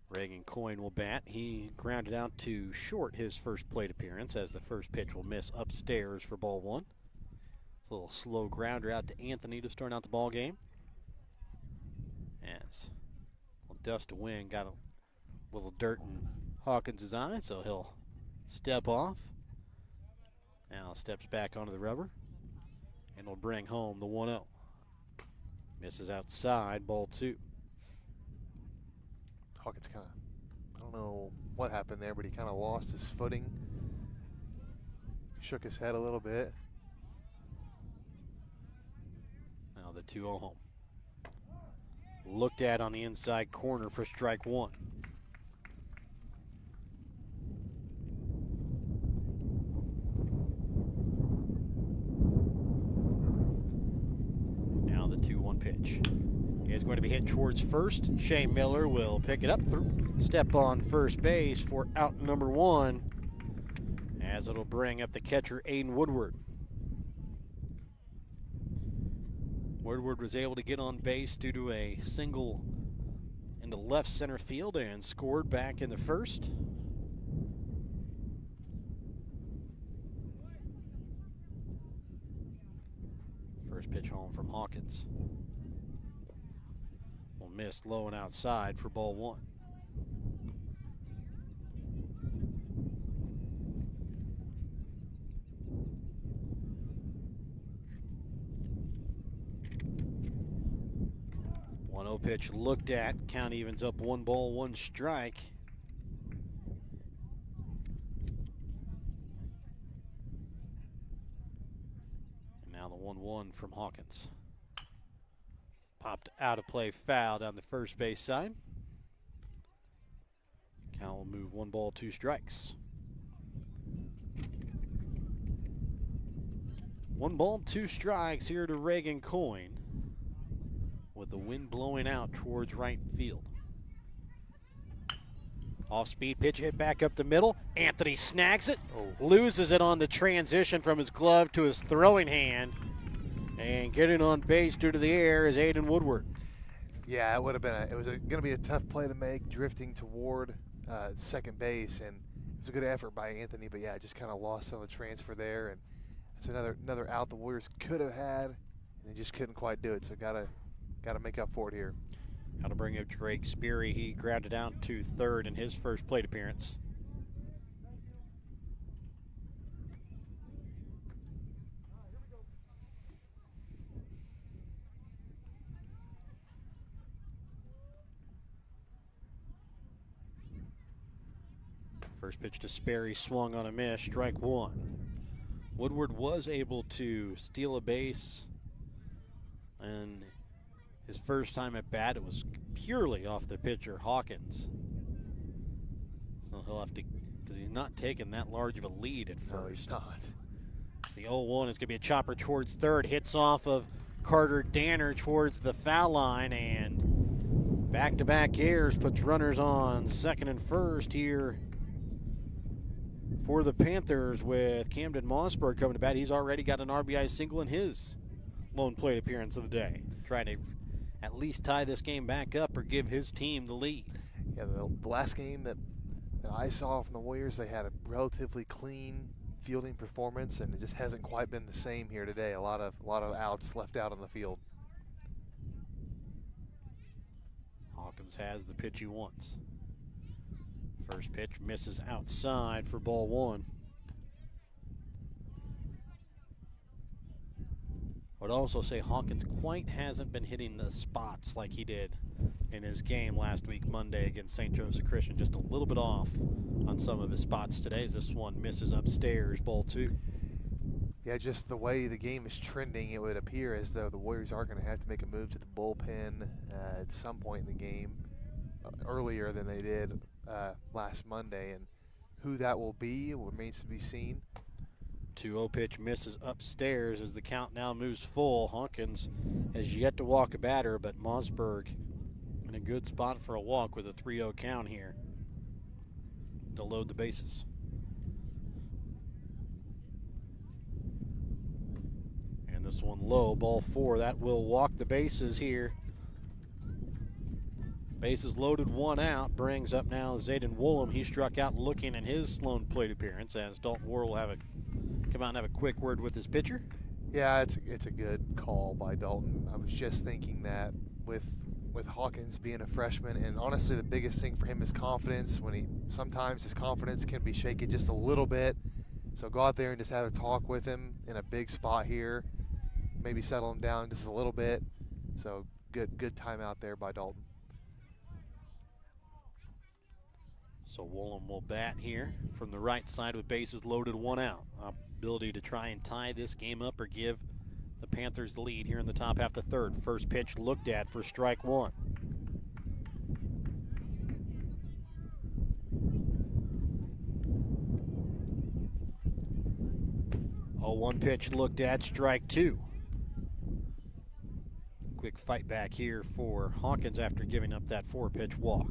Reagan Coyne will bat. He grounded out to short his first plate appearance as the first pitch will miss upstairs for ball one. It's a little slow grounder out to Anthony to start out the ball game. As a dust of wind got a little dirt in Hawkins' eye, so he'll step off. Now steps back onto the rubber and will bring home the 1-0. Misses outside, ball 2. Hawkins kind of, I don't know what happened there, but he kind of lost his footing. Shook his head a little bit. Now the 2-0 home. Looked at on the inside corner for strike 1. Now the 2-1 pitch. Is going to be hit towards first. Shea Miller will pick it up, step on first base for out number 1, as it'll bring up the catcher Aiden Woodward. Woodward was able to get on base due to a single in the left center field and scored back in the first. First pitch home from Hawkins. Will miss low and outside for ball 1. Pitch looked at. Count evens up 1 ball, 1 strike. And now the 1-1 from Hawkins. Popped out of play, foul down the first base side. Count will move 1 ball, 2 strikes. 1 ball, 2 strikes here to Reagan Coyne, with the wind blowing out towards right field. Off-speed pitch hit back up the middle. Anthony snags it, loses it on the transition from his glove to his throwing hand, and getting on base due to the air is Aiden Woodward. Yeah, it would have been. It was going to be a tough play to make, drifting toward second base, and it was a good effort by Anthony, but yeah, just kind of lost on the transfer there, and it's another out the Warriors could have had, and they just couldn't quite do it. So gotta make up for it here. Got to bring up Drake Sperry. He grounded out to third in his first plate appearance. First pitch to Sperry, swung on a miss, strike one. Woodward was able to steal a base, and his first time at bat, it was purely off the pitcher, Hawkins. So he'll have to, because he's not taking that large of a lead at first. No, he's not. The 0-1 is going to be a chopper towards third, hits off of Carter Danner towards the foul line, and back-to-back errors puts runners on second and first here for the Panthers with Camden Mossberg coming to bat. He's already got an RBI single in his lone plate appearance of the day, trying to at least tie this game back up or give his team the lead. Yeah, the last game that I saw from the Warriors, they had a relatively clean fielding performance, and it just hasn't quite been the same here today. A lot of outs left out on the field. Hawkins has the pitch he wants. First pitch misses outside for ball one. I would also say Hawkins quite hasn't been hitting the spots like he did in his game last week, Monday, against St. Joseph Christian. Just a little bit off on some of his spots today. This one misses upstairs, ball two. Yeah, just the way the game is trending, it would appear as though the Warriors are going to have to make a move to the bullpen at some point in the game, earlier than they did last Monday, and who that will be remains to be seen. 2-0 pitch misses upstairs as the count now moves full. Hawkins has yet to walk a batter, but Mossberg in a good spot for a walk with a 3-0 count here to load the bases. And this one low, ball four. That will walk the bases here. Bases loaded, one out. Brings up now Zayden Woolham. He struck out looking in his lone plate appearance, as Dalton Worrell will have a come out and have a quick word with his pitcher. Yeah, it's a good call by Dalton. I was just thinking that with Hawkins being a freshman, and honestly the biggest thing for him is confidence. Sometimes his confidence can be shaken just a little bit. So go out there and just have a talk with him in a big spot here. Maybe settle him down just a little bit. So good time out there by Dalton. So Woolham will bat here from the right side with bases loaded, one out. Ability to try and tie this game up or give the Panthers the lead here in the top half of the third. First pitch looked at for strike one. One pitch looked at, strike two. Quick fight back here for Hawkins after giving up that 4-pitch walk.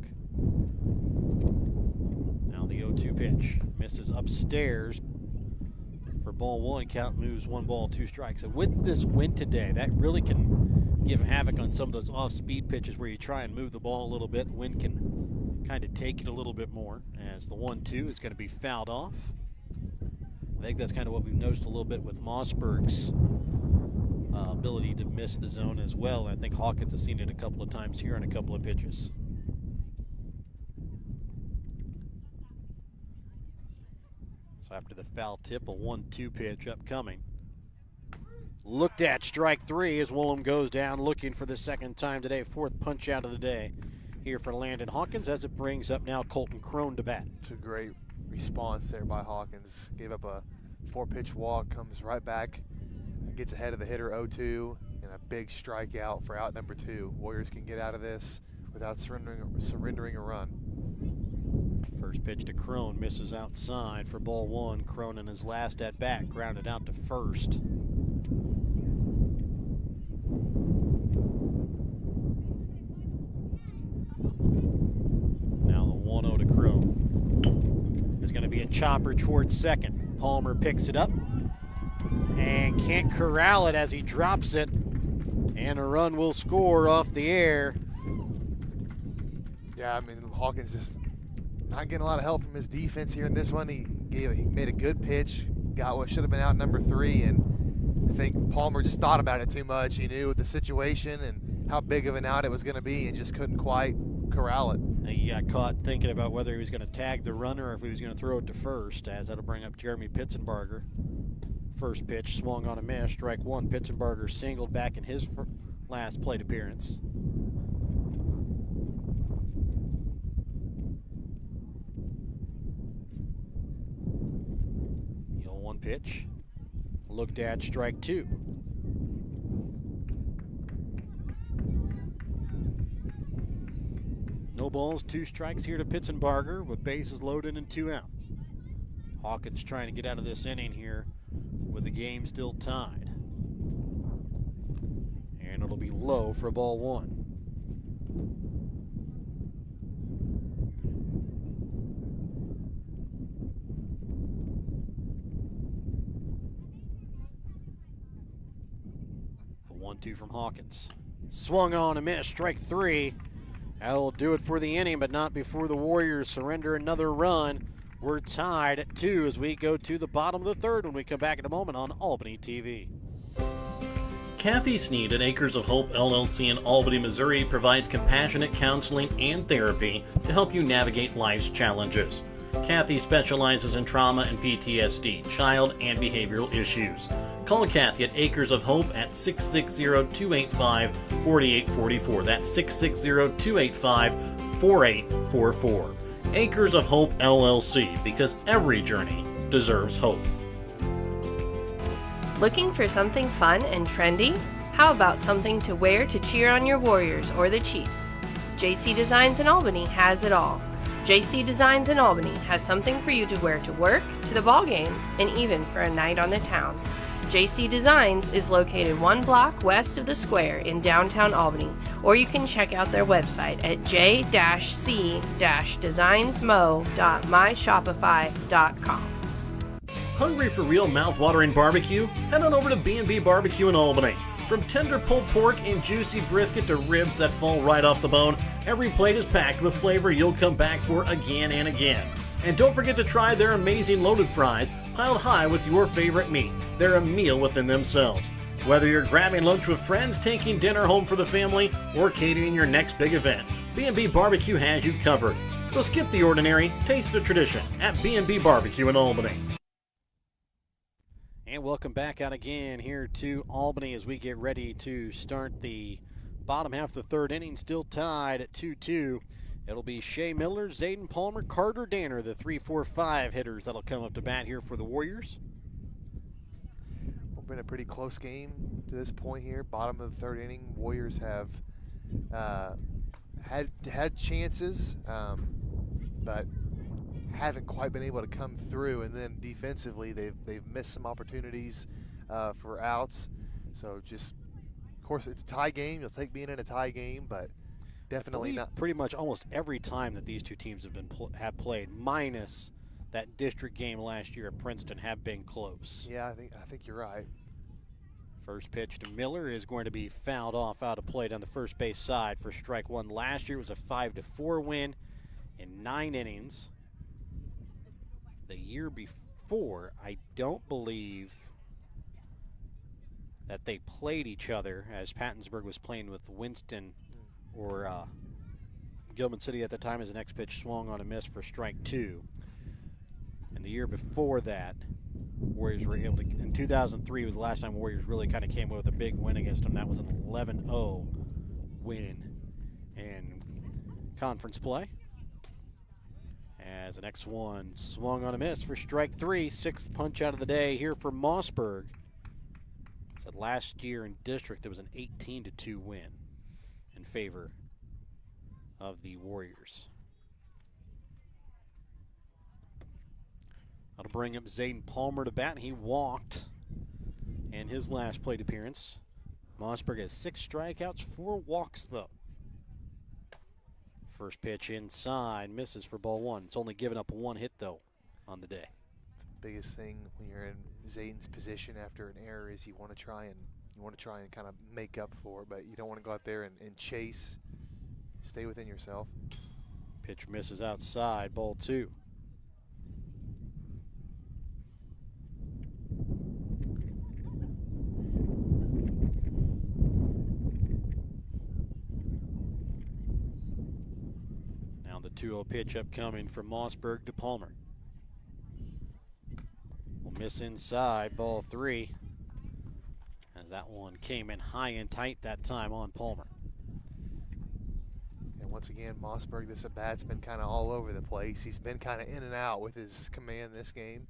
Now the 0-2 pitch misses upstairs for ball one. Count moves 1 ball, 2 strikes. And with this wind today, that really can give havoc on some of those off-speed pitches where you try and move the ball a little bit. The wind can kind of take it a little bit more, as the 1-2 is going to be fouled off. I think that's kind of what we've noticed a little bit with Mossberg's ability to miss the zone as well. I think Hawkins has seen it a couple of times here on a couple of pitches. So after the foul tip, a 1-2 pitch upcoming. Looked at, strike three, as Woolham goes down looking for the second time today. 4th punch out of the day here for Landon Hawkins, as it brings up now Colton Crone to bat. It's a great response there by Hawkins. Gave up a 4-pitch walk, comes right back, gets ahead of the hitter 0-2, and a big strikeout for out number 2. Warriors can get out of this without surrendering a run. First pitch to Crone misses outside for ball one. Crone in his last at bat grounded out to first. Now the 1-0 to Crone. There's going to be a chopper towards second. Palmer picks it up and can't corral it as he drops it, and a run will score off the air. Yeah, I mean, Hawkins just not getting a lot of help from his defense here in this one. He made a good pitch, got what should have been out number 3, and I think Palmer just thought about it too much. He knew the situation and how big of an out it was going to be and just couldn't quite corral it. He got caught thinking about whether he was going to tag the runner or if he was going to throw it to first, as that'll bring up Jeremy Pitzenbarger. First pitch swung on a miss, strike 1. Pitzenbarger singled back in his last plate appearance. The 0-1 pitch. Looked at, strike 2. No balls, 2 strikes here to Pitzenbarger with bases loaded and 2 out. Hawkins trying to get out of this inning here with the game still tied. And it'll be low for ball 1. The 1-2 from Hawkins. Swung on a miss, strike 3. That'll do it for the inning, but not before the Warriors surrender another run. We're tied at 2 as we go to the bottom of the 3rd when we come back in a moment on Albany TV. Kathy Sneed at Acres of Hope LLC in Albany, Missouri provides compassionate counseling and therapy to help you navigate life's challenges. Kathy specializes in trauma and PTSD, child and behavioral issues. Call Kathy at Acres of Hope at 660-285-4844. That's 660-285-4844. Acres of Hope LLC, because every journey deserves hope. Looking for something fun and trendy? How about something to wear to cheer on your Warriors or the Chiefs? JC Designs in Albany has it all. JC Designs in Albany has something for you to wear to work, to the ball game, and even for a night on the town. JC Designs is located 1 block west of the square in downtown Albany, or you can check out their website at j-c-designsmo.myshopify.com. Hungry for real mouth-watering barbecue? Head on over to B&B Barbecue in Albany. From tender pulled pork and juicy brisket to ribs that fall right off the bone, every plate is packed with flavor you'll come back for again and again. And don't forget to try their amazing loaded fries, piled high with your favorite meat. They're a meal within themselves. Whether you're grabbing lunch with friends, taking dinner home for the family, or catering your next big event, B&B Barbecue has you covered. So skip the ordinary, taste the tradition at B&B Barbecue in Albany. And welcome back out again here to Albany as we get ready to start the bottom half of the 3rd inning, still tied at 2-2. It'll be Shea Miller, Zayden Palmer, Carter Danner, the 3-4-5 hitters that'll come up to bat here for the Warriors. It's been a pretty close game to this point here. Bottom of the 3rd inning, Warriors have had chances, but haven't quite been able to come through. And then defensively, they've missed some opportunities for outs. So just, of course, it's a tie game. You'll take being in a tie game, but definitely not. Pretty much almost every time that these two teams have played, minus that district game last year at Princeton, have been close. Yeah, I think you're right. First pitch to Miller is going to be fouled off out of play on the first base side for strike 1. Last year was a 5-4 win in 9 innings. The year before, I don't believe that they played each other, as Pattonsburg was playing with Winston or Gilman City at the time, as the next pitch swung on a miss for strike 2. And the year before that, Warriors were able to, in 2003 was the last time Warriors really kind of came away with a big win against them. That was an 11-0 win in conference play. As the next one swung on a miss for strike 3, 6th punch out of the day here for Mossberg. Said last year in district it was an 18-2 win in favor of the Warriors. That'll bring up Zayden Palmer to bat. He walked in his last plate appearance. Mossberg has 6 strikeouts, 4 walks though. First pitch inside, misses for ball 1. It's only given up 1 hit though on the day. The biggest thing when you're in Zayden's position after an error is you want to try and kind of make up for it, but you don't want to go out there and chase. Stay within yourself. Pitch misses outside, ball 2. Now the 2-0 pitch upcoming from Mossberg to Palmer. Will miss inside, ball 3. As that one came in high and tight that time on Palmer. And once again, Mossberg, this at-bat's been kind of all over the place. He's been kind of in and out with his command this game.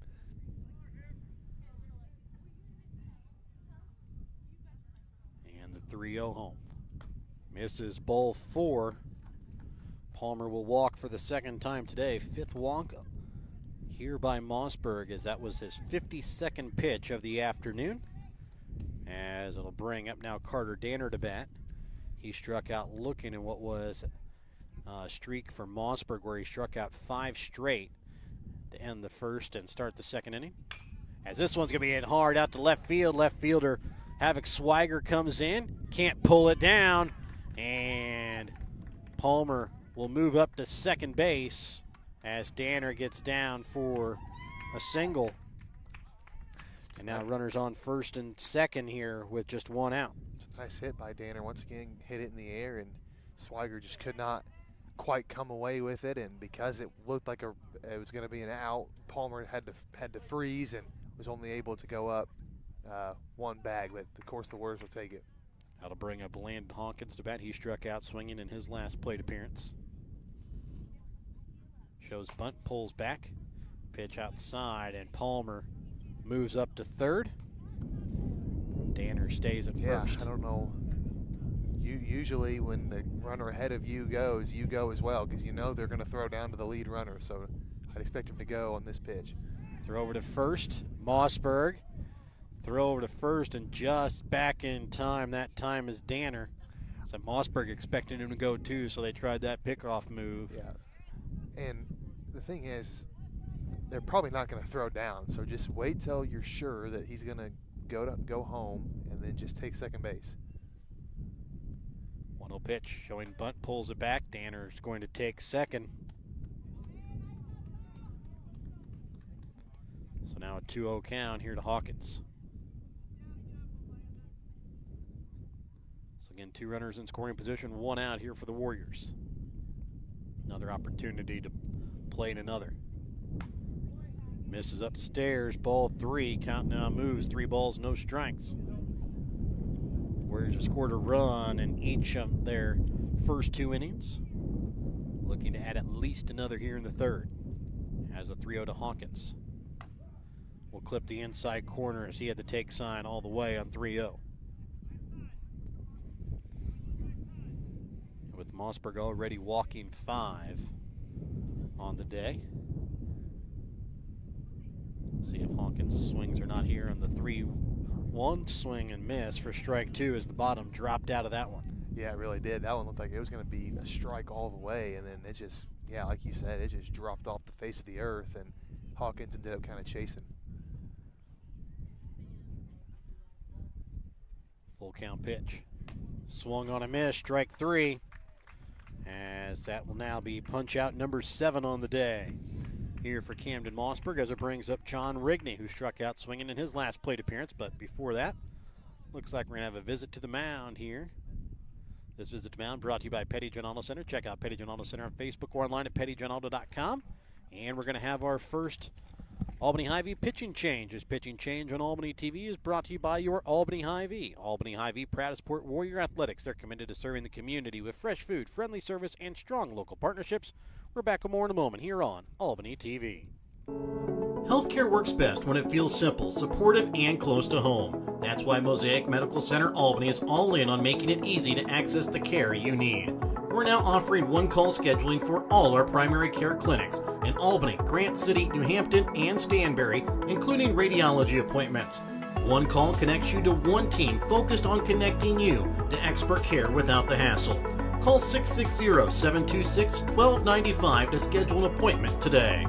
And the 3-0 home. Misses ball 4. Palmer will walk for the second time today. 5th walk here by Mossberg, as that was his 52nd pitch of the afternoon. As it'll bring up now Carter Danner to bat. He struck out looking in what was a streak for Mossberg, where he struck out 5 straight to end the first and start the second inning. As this one's going to be hit hard out to left field. Left fielder Havoc Swiger comes in, can't pull it down, and Palmer will move up to second base as Danner gets down for a single. And now runners on first and second here with just 1 out. It's a nice hit by Danner. Once again, hit it in the air, and Swiger just could not quite come away with it. And because it looked like it was going to be an out, Palmer had to freeze and was only able to go up 1 bag. But of course, the Warriors will take it. That'll bring up Landon Hawkins to bat. He struck out swinging in his last plate appearance. Shows bunt, pulls back, pitch outside, and Palmer moves up to third. Danner stays at first. I don't know. Usually when the runner ahead of you goes, you go as well, because you know they're going to throw down to the lead runner. So I'd expect him to go on this pitch. Throw over to first, Mossberg. Throw over to first, and just back in time. That time is Danner. So Mossberg expecting him to go too, so they tried that pickoff move. Yeah. And the thing is, they're probably not going to throw down. So just wait till you're sure that he's going to go home and then just take second base. 1-0 pitch showing bunt, pulls it back. Danner's going to take second. So now a 2-0 count here to Hawkins. So again, 2 runners in scoring position, 1 out here for the Warriors. Another opportunity to play in another. Misses upstairs, ball 3. Count now moves, 3 balls, no strikes. Warriors have scored a run in each of their first 2 innings. Looking to add at least another here in the third. As a 3-0 to Hawkins. Will clip the inside corner as he had the take sign all the way on 3-0. With Mossberg already walking 5 on the day. See if Hawkins swings or not here on the 3-1 swing and miss for strike 2 as the bottom dropped out of that one. Yeah, it really did. That one looked like it was going to be a strike all the way, and then it just, like you said, it just dropped off the face of the earth, and Hawkins ended up kind of chasing. Full count pitch. Swung on a miss, strike 3. As that will now be punch out number 7 on the day here for Camden Mossberg, as it brings up John Rigney, who struck out swinging in his last plate appearance. But before that, looks like we're going to have a visit to the mound here. This visit to mound brought to you by Petty John Auto Center. Check out Petty John Auto Center on Facebook or online at pettyjohnauto.com. And we're going to have our first Albany Hy-Vee pitching change. This pitching change on Albany TV is brought to you by your Albany Hy-Vee. Albany Hy-Vee, proud to support Warrior Athletics. They're committed to serving the community with fresh food, friendly service, and strong local partnerships. We're back with more in a moment here on Albany TV. Healthcare works best when it feels simple, supportive, and close to home. That's why Mosaic Medical Center Albany is all in on making it easy to access the care you need. We're now offering one-call scheduling for all our primary care clinics in Albany, Grant City, New Hampton, and Stanberry, including radiology appointments. One call connects you to one team focused on connecting you to expert care without the hassle. Call 660-726-1295 to schedule an appointment today.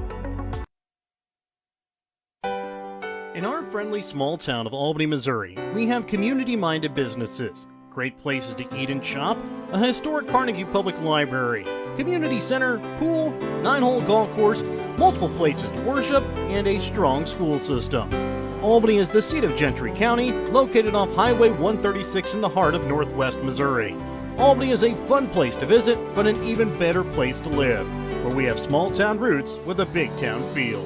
In our friendly small town of Albany, Missouri, we have community-minded businesses, great places to eat and shop, a historic Carnegie Public Library, community center, pool, 9-hole golf course, multiple places to worship, and a strong school system. Albany is the seat of Gentry County, located off Highway 136 in the heart of northwest Missouri. Albany is a fun place to visit, but an even better place to live, where we have small town roots with a big town feel.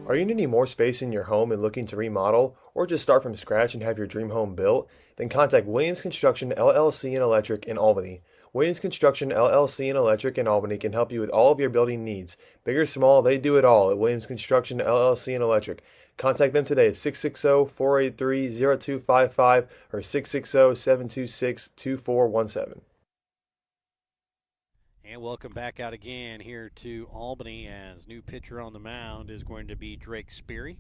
Are you needing more space in your home and looking to remodel, or just start from scratch and have your dream home built? Then contact Williams Construction LLC and Electric in Albany. Williams Construction LLC and Electric in Albany can help you with all of your building needs. Big or small, they do it all at Williams Construction LLC and Electric. Contact them today at 660-483-0255 or 660-726-2417. And welcome back out again here to Albany, as new pitcher on the mound is going to be Drake Sperry,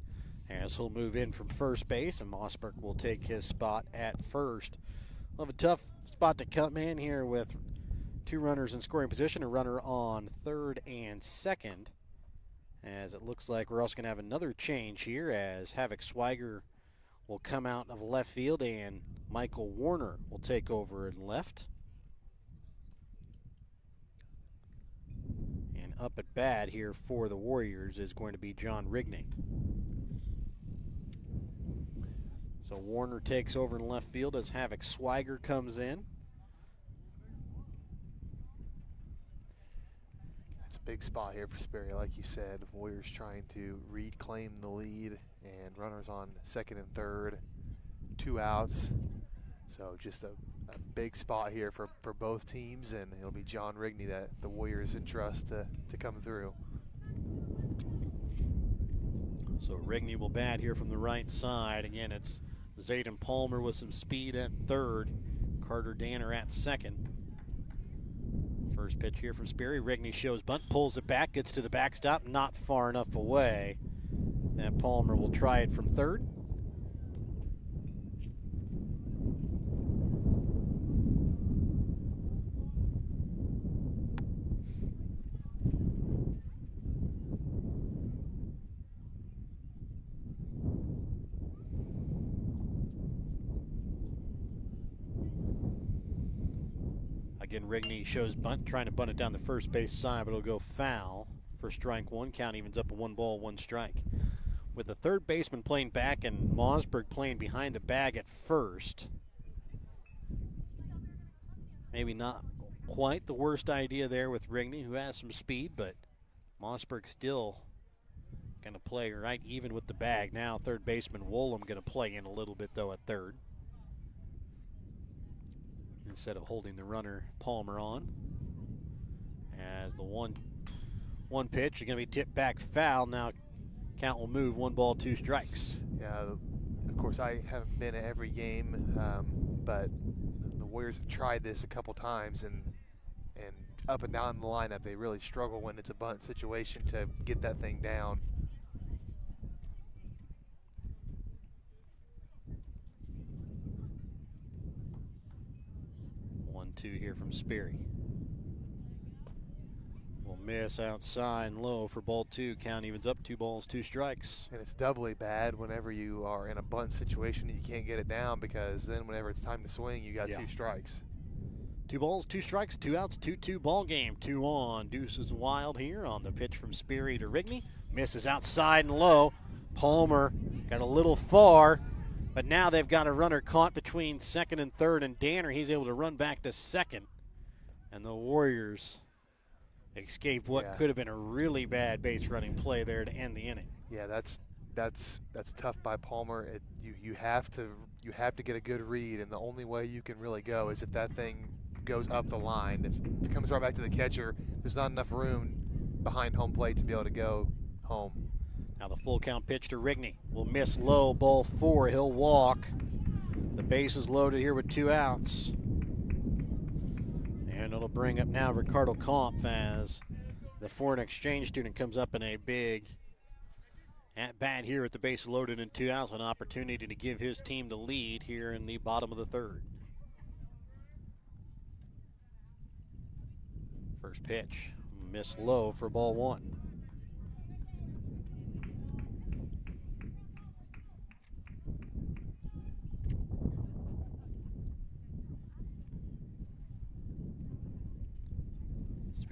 as he'll move in from first base, and Mossberg will take his spot at first. We'll have a tough spot to come in here with 2 runners in scoring position, a runner on third and second, as it looks like we're also going to have another change here, as Havoc Swiger will come out of left field and Michael Warner will take over in left. And up at bat here for the Warriors is going to be John Rigney. So Warner takes over in left field as Havoc Swiger comes in. That's a big spot here for Sperry, like you said. Warriors trying to reclaim the lead, and runners on second and third, 2 outs. So just a big spot here for both teams, and it'll be John Rigney that the Warriors entrust to come through. So Rigney will bat here from the right side. Again, it's Zayden Palmer with some speed at third, Carter Danner at second. First pitch here from Sperry. Rigney shows bunt, pulls it back, gets to the backstop, not far enough away. Then Palmer will try it from third. Again, Rigney shows bunt, trying to bunt it down the first base side, but it'll go foul for strike one. Count evens up a 1-1 strike. With the third baseman playing back and Mossberg playing behind the bag at first, maybe not quite the worst idea there with Rigney, who has some speed, but Mossberg still going to play right even with the bag. Now third baseman Woolham going to play in a little bit, though, at third, instead of holding the runner Palmer on. As the one pitch is going to be tipped back foul. Now count will move, 1-2 strikes. Yeah, of course I haven't been at every game, but the Warriors have tried this a couple times, and up and down the lineup they really struggle when it's a bunt situation to get that thing down. 1-2 here from Sperry. Will miss outside and low for ball 2. Count evens up, 2-2 strikes. And it's doubly bad whenever you are in a bunt situation and you can't get it down, because then whenever it's time to swing, you got 2 strikes. 2 strikes, 2 outs, 2-2 ball game. 2 on. Deuces wild here on the pitch from Sperry to Rigney. Misses outside and low. Palmer got a little far, but now they've got a runner caught between second and third, and Danner, he's able to run back to second. And the Warriors escaped what could have been a really bad base running play there to end the inning. Yeah, that's tough by Palmer. You have to get a good read, and the only way you can really go is if that thing goes up the line. If it comes right back to the catcher, there's not enough room behind home plate to be able to go home. Now the full count pitch to Rigney. Will miss low, ball 4. He'll walk. The base is loaded here with 2 outs. And it'll bring up now Ricardo Kampf as the foreign exchange student comes up in a big at bat here with the base loaded and 2 outs. An opportunity to give his team the lead here in the bottom of the third. First pitch, missed low for ball 1.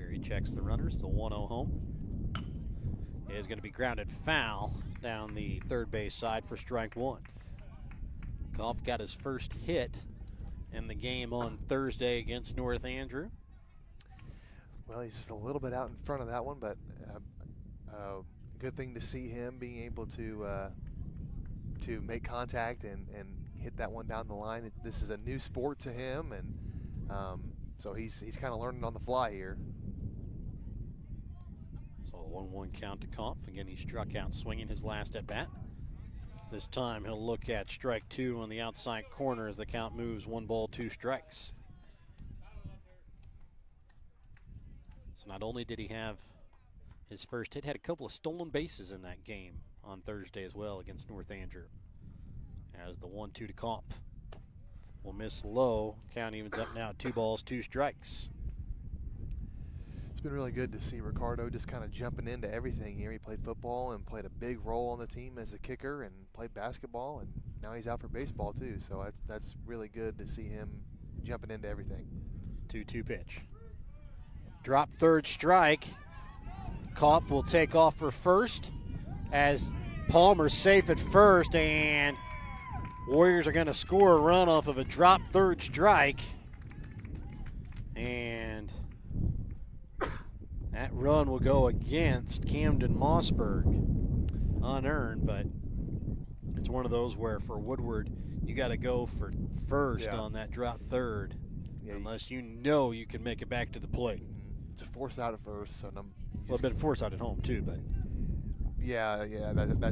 Here he checks the runners. The 1-0 home is going to be grounded foul down the third base side for strike one. Goff got his first hit in the game on Thursday against North Andrew. Well, he's just a little bit out in front of that one, but good thing to see him being able to make contact and hit that one down the line. This is a new sport to him, and so he's kind of learning on the fly here. So a 1-1 count to Kampf. Again, he struck out swinging his last at bat. This time he'll look at strike two on the outside corner as the count moves 1 ball, 2 strikes. So not only did he have his first hit, had a couple of stolen bases in that game on Thursday as well against North Andrew. As the 1-2 to Kampf will miss low. Count evens up now, 2 balls, 2 strikes. It's been really good to see Ricardo just kind of jumping into everything here. He played football and played a big role on the team as a kicker and played basketball, and now he's out for baseball too. So that's really good to see him jumping into everything. 2-2 pitch. Drop third strike. Kampf will take off for first as Palmer's safe at first, and Warriors are going to score a run off of a drop third strike. And that run will go against Camden Mossberg. Unearned, but it's one of those where for Woodward, you got to go for first on that drop third, unless you know you can make it back to the plate. It's a force out at first, so well, it's been force out at home too, but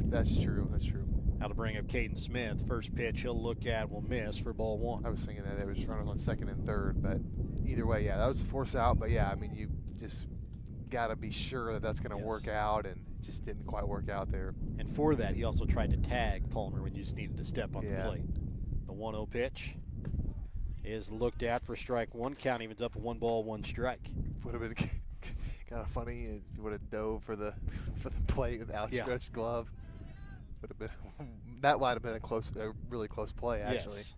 that's true. That's true. Now to bring up Caden Smith, first pitch he'll look at will miss for ball 1. I was thinking that it was runners on second and third, but either way, that was a force out. But I mean, you just got to be sure that that's going to work out, and it just didn't quite work out there. And for that, he also tried to tag Palmer when you just needed to step on the plate. The 1-0 pitch is looked at for strike 1. Count evens up 1 ball, 1 strike. Would have been kind of funny if you would have dove for the plate with outstretched glove. Would have been that might have been a really close play actually. Yes.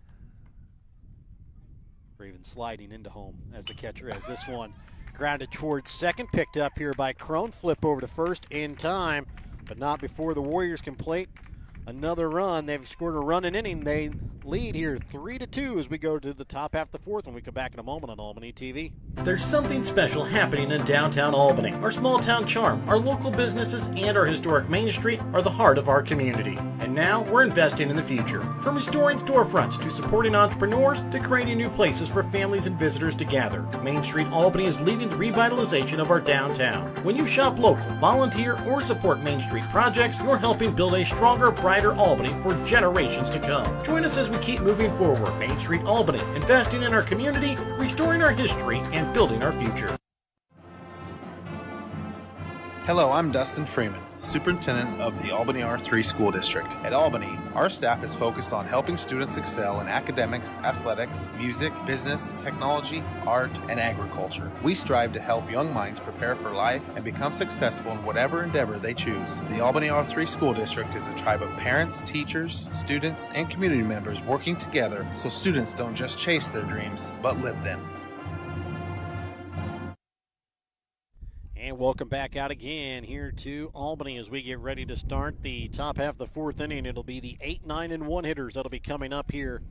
Or even sliding into home as the catcher has this one grounded towards second, picked up here by Crone. Flip over to first in time, but not before the Warriors complete another run. They've scored a run an inning. They lead here 3-2 as we go to the top half of the fourth when we come back in a moment on Albany TV. There's something special happening in downtown Albany. Our small town charm, our local businesses, and our historic Main Street are the heart of our community. And now we're investing in the future. From restoring storefronts to supporting entrepreneurs to creating new places for families and visitors to gather, Main Street Albany is leading the revitalization of our downtown. When you shop local, volunteer, or support Main Street projects, you're helping build a stronger, brighter Albany for generations to come. Join us as we keep moving forward. Main Street Albany, investing in our community, restoring our history, and building our future. Hello, I'm Dustin Freeman, Superintendent of the Albany R3 School District. At Albany, our staff is focused on helping students excel in academics, athletics, music, business, technology, art, and agriculture. We strive to help young minds prepare for life and become successful in whatever endeavor they choose. The Albany R3 School District is a tribe of parents, teachers, students, and community members working together so students don't just chase their dreams, but live them. And welcome back out again here to Albany as we get ready to start the top half of the fourth inning. It'll be the 8, 9, and 1 hitters that'll be coming up here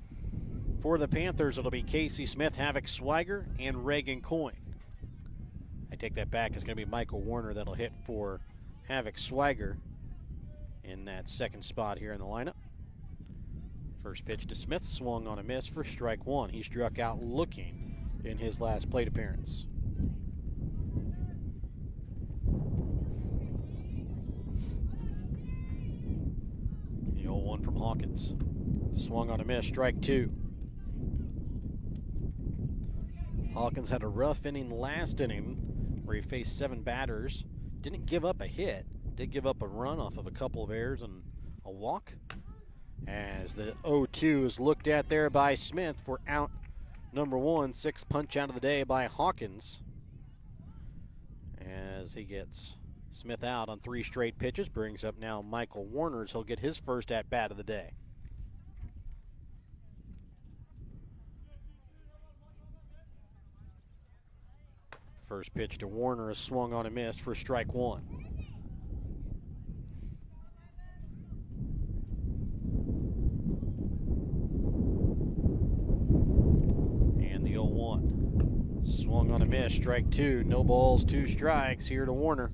for the Panthers. It'll be Casey Smith, Havoc Swiger, and Reagan Coyne. I take that back. It's going to be Michael Warner that'll hit for Havoc Swiger in that second spot here in the lineup. First pitch to Smith, swung on a miss for strike 1. He struck out looking in his last plate appearance. The 0-1 from Hawkins. Swung on a miss, strike 2. Hawkins had a rough inning last inning where he faced 7 batters. Didn't give up a hit. Did give up a run off of a couple of errors and a walk. As the 0-2 is looked at there by Smith for out number 1. 6th punch out of the day by Hawkins. As he gets Smith out on 3 straight pitches, brings up now Michael Warner as he'll get his first at-bat of the day. First pitch to Warner is swung on and missed for strike one. And the 0-1. Swung on a miss, strike two. No balls, 2 strikes here to Warner.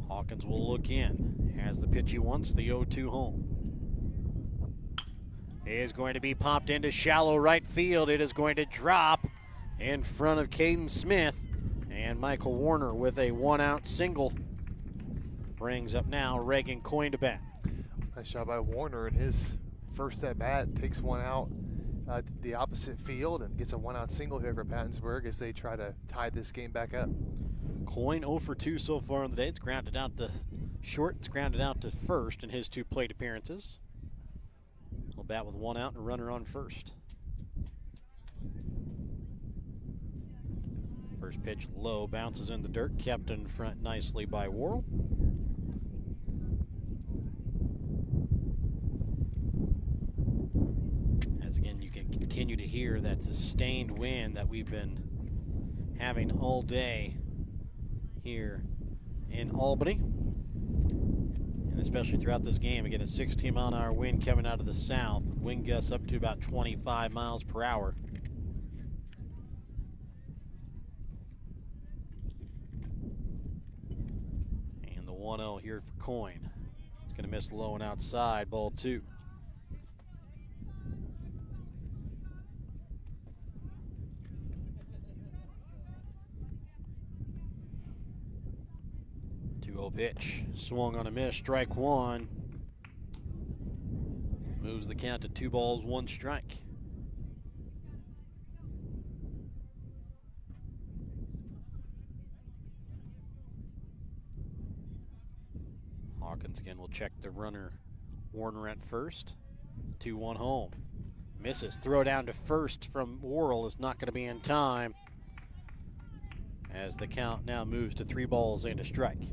Hawkins will look in. Has the pitch he wants, the 0-2 home. It is going to be popped into shallow right field. It is going to drop in front of Caden Smith. And Michael Warner with a 1-out single. Brings up now Reagan Coyne to bat. Nice job by Warner in his first at bat. Takes one out to the opposite field and gets a 1-out single here for Pattonsburg as they try to tie this game back up. Coyne 0 for 2 so far on the day. It's grounded out to short. It's grounded out to first in his 2 plate appearances. He'll bat with 1 out and a runner on first. First pitch low, bounces in the dirt, kept in front nicely by Worrell. As again, you can continue to hear that sustained wind that we've been having all day here in Albany. And especially throughout this game, again, a 16-mile-an-hour wind coming out of the south. Wind gusts up to about 25 miles per hour. And the 1-0 here for Coyne. It's going to miss low and outside, ball 2. Pitch swung on a miss, strike one. Moves the count to 2 balls, 1 strike. Hawkins again will check the runner. Warner at first. 2-1 home. Misses. Throw down to first from Worrell is not going to be in time, as the count now moves to 3 balls and a strike.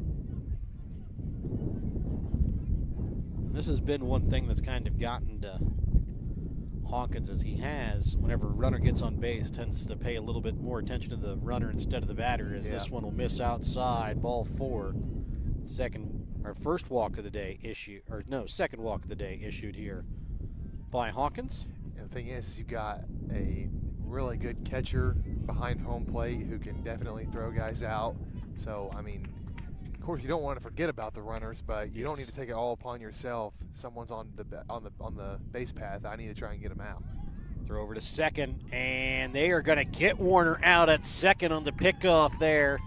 This has been one thing that's kind of gotten to Hawkins, as he has, whenever a runner gets on base, tends to pay a little bit more attention to the runner instead of the batter, as this one will miss outside, ball 4. First walk of the day issued, second walk of the day issued here by Hawkins. And the thing is, you got a really good catcher behind home plate who can definitely throw guys out. So, I mean, of course, you don't want to forget about the runners, but you don't need to take it all upon yourself. Someone's on the base path. I need to try and get them out. Throw over to second, and they are going to get Warner out at second on the pickoff there.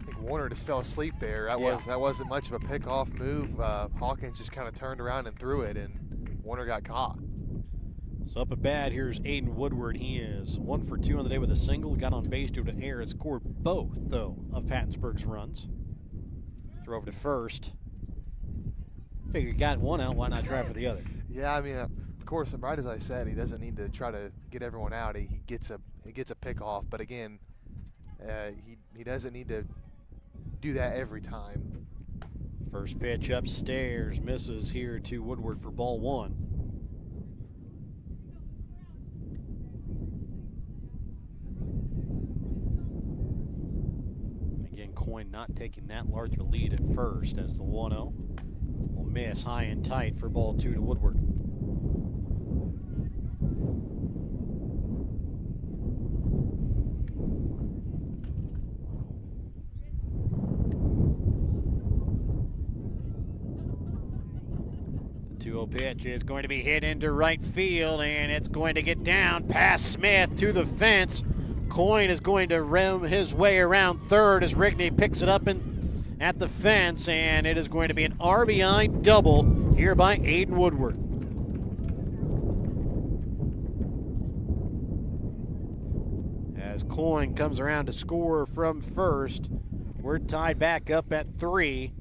I think Warner just fell asleep there. That wasn't much of a pickoff move. Hawkins just kind of turned around and threw it, and Warner got caught. So up at bat, here's Aiden Woodward. He is 1 for 2 on the day with a single. Got on base due to error. Scored both, though, of Pattonsburg's runs. Throw over to first. Figure you got 1 out. Why not try for the other? Yeah, I mean, of course, right as I said, he doesn't need to try to get everyone out. He gets a pickoff, but again, he doesn't need to do that every time. First pitch upstairs, misses here to Woodward for ball 1. Coyne not taking that large of a lead at first, as the 1-0 will miss high and tight for ball 2 to Woodward. The 2-0 pitch is going to be hit into right field, and it's going to get down past Smith to the fence. Coyne is going to rim his way around third as Rigney picks it up at the fence, and it is going to be an RBI double here by Aiden Woodward. As Coyne comes around to score from first, we're tied back up at 3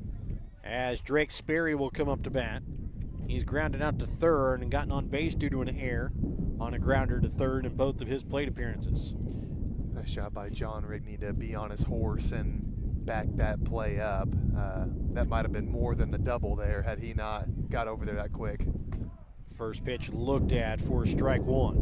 as Drake Sperry will come up to bat. He's grounded out to third and gotten on base due to an error on a grounder to third in both of his plate appearances. Nice job by John Rigney to be on his horse and back that play up. That might have been more than a double there had he not got over there that quick. First pitch looked at for strike one.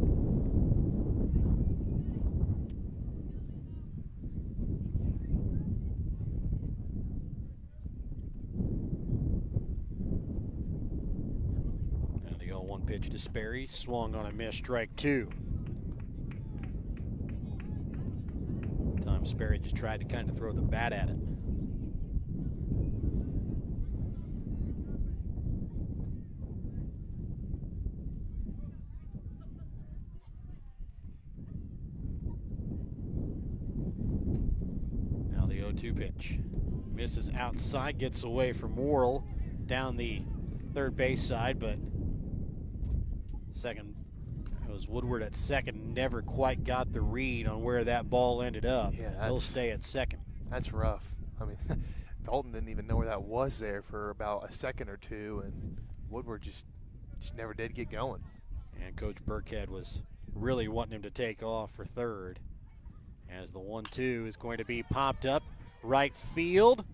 And the 0-1 pitch to Sperry, swung on a miss, strike two. Tom Sperry just tried to kind of throw the bat at it. Now the 0-2 pitch. Misses outside, gets away from Worrell down the third base side, but second, it was Woodward at second, never quite got the read on where that ball ended up. Yeah, he'll stay at second. That's rough. I mean, Dalton didn't even know where that was there for about a second or two, and Woodward just never did get going. And Coach Burkhead was really wanting him to take off for third. As the 1-2 is going to be popped up right field.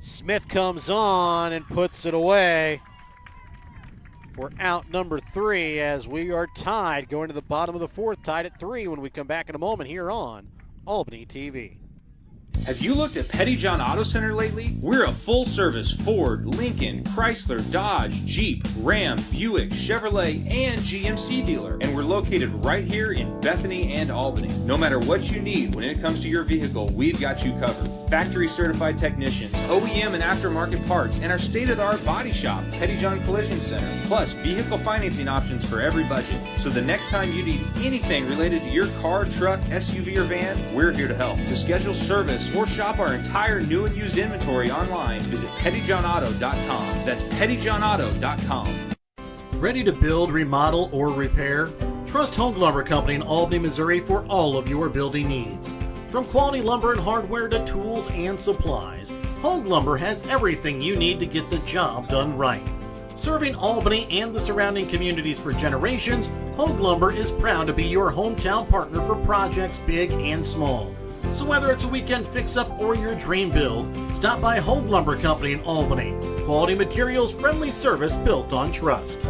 Smith comes on and puts it away for out number 3, as we are tied going to the bottom of the fourth, tied at 3 when we come back in a moment here on Albany TV. Have you looked at Petty John Auto Center lately? We're a full-service Ford, Lincoln, Chrysler, Dodge, Jeep, Ram, Buick, Chevrolet, and GMC dealer. And we're located right here in Bethany and Albany. No matter what you need when it comes to your vehicle, we've got you covered. Factory-certified technicians, OEM and aftermarket parts, and our state-of-the-art body shop, Petty John Collision Center. Plus, vehicle financing options for every budget. So the next time you need anything related to your car, truck, SUV, or van, we're here to help. To schedule service or shop our entire new and used inventory online, visit pettyjohnauto.com. That's pettyjohnauto.com. Ready to build, remodel, or repair? Trust Home Lumber Company in Albany, Missouri for all of your building needs. From quality lumber and hardware to tools and supplies, Home Lumber has everything you need to get the job done right. Serving Albany and the surrounding communities for generations, Home Lumber is proud to be your hometown partner for projects big and small. So whether it's a weekend fix-up or your dream build, stop by Home Lumber Company in Albany. Quality materials, friendly service built on trust.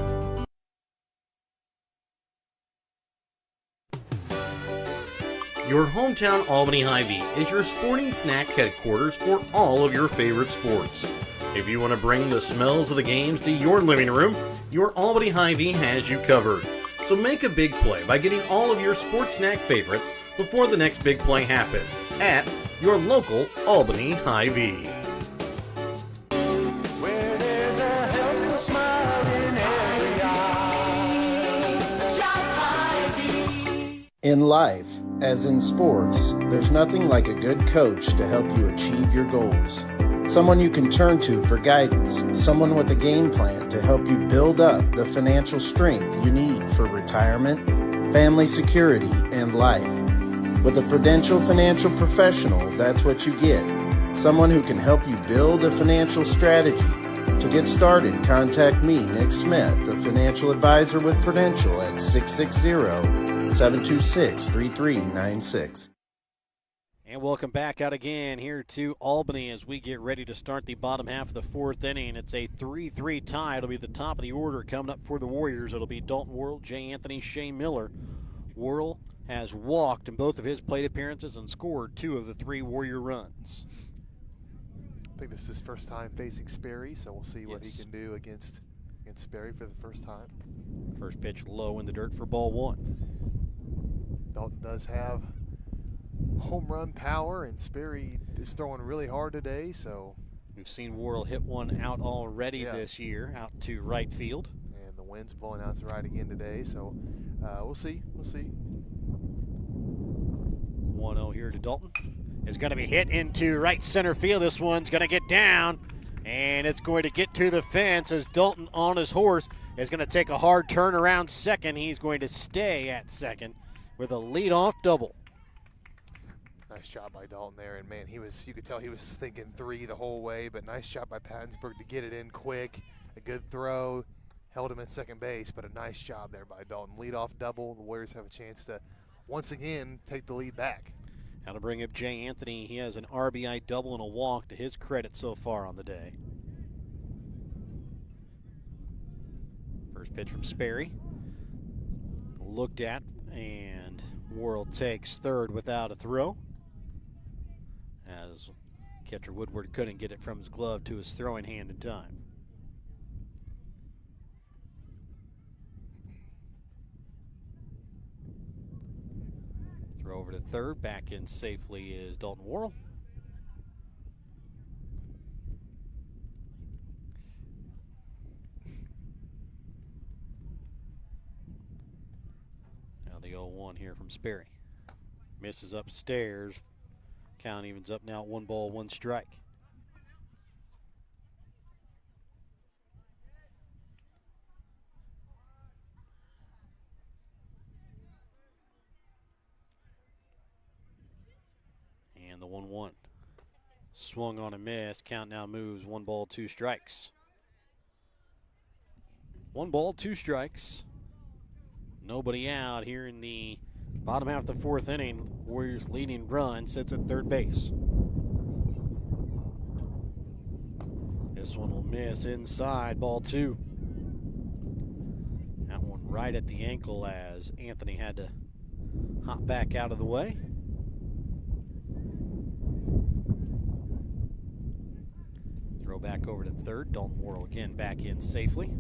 Your hometown Albany Hy-Vee is your sporting snack headquarters for all of your favorite sports. If you want to bring the smells of the games to your living room, your Albany Hy-Vee has you covered. So make a big play by getting all of your sports snack favorites before the next big play happens at your local Albany Hy-Vee. Where there's a helpless smile in every eye. Shop Hy-Vee. In life, as in sports, there's nothing like a good coach to help you achieve your goals. Someone you can turn to for guidance, someone with a game plan to help you build up the financial strength you need for retirement, family security, and life. With a Prudential financial professional, that's what you get. Someone who can help you build a financial strategy. To get started, contact me, Nick Smith, the financial advisor with Prudential at 660-726-3396. And welcome back out again here to Albany as we get ready to start the bottom half of the fourth inning. It's a 3-3 tie. It'll be the top of the order coming up for the Warriors. It'll be Dalton Worrell, Jay Anthony, Shea Miller. Worrell has walked in both of his plate appearances and scored 2 of the 3 Warrior runs. I think this is his first time facing Sperry, so we'll see what he can do against Sperry for the first time. First pitch low in the dirt for ball 1. Dalton does have home run power, and Sperry is throwing really hard today, so we've seen Worrell hit one out already this year, out to right field. And the wind's blowing out to right again today, so we'll see. 1-0 here to Dalton. Is going to be hit into right center field. This one's going to get down, and it's going to get to the fence as Dalton on his horse is going to take a hard turn around second. He's going to stay at second with a leadoff double. Nice job by Dalton there, and man, you could tell he was thinking 3 the whole way, but nice job by Pattonsburg to get it in quick. A good throw, held him at second base, but a nice job there by Dalton. Leadoff double. The Warriors have a chance to once again take the lead back. Now to bring up Jay Anthony. He has an RBI double and a walk to his credit so far on the day. First pitch from Sperry. Looked at, and Worrell takes third without a throw, as catcher Woodward couldn't get it from his glove to his throwing hand in time. Throw over to third. Back in safely is Dalton Worrell. Now the 0-1 here from Sperry. Misses upstairs. Count evens up now at 1 ball, 1 strike. And the 1-1. Swung on a miss. Count now moves 1 ball, 2 strikes. 1 ball, 2 strikes. Nobody out here in the bottom half of the 4th inning. Warriors leading run sits at third base. This one will miss inside, ball 2. That one right at the ankle as Anthony had to hop back out of the way. Throw back over to third. Dalton Worrell again back in safely.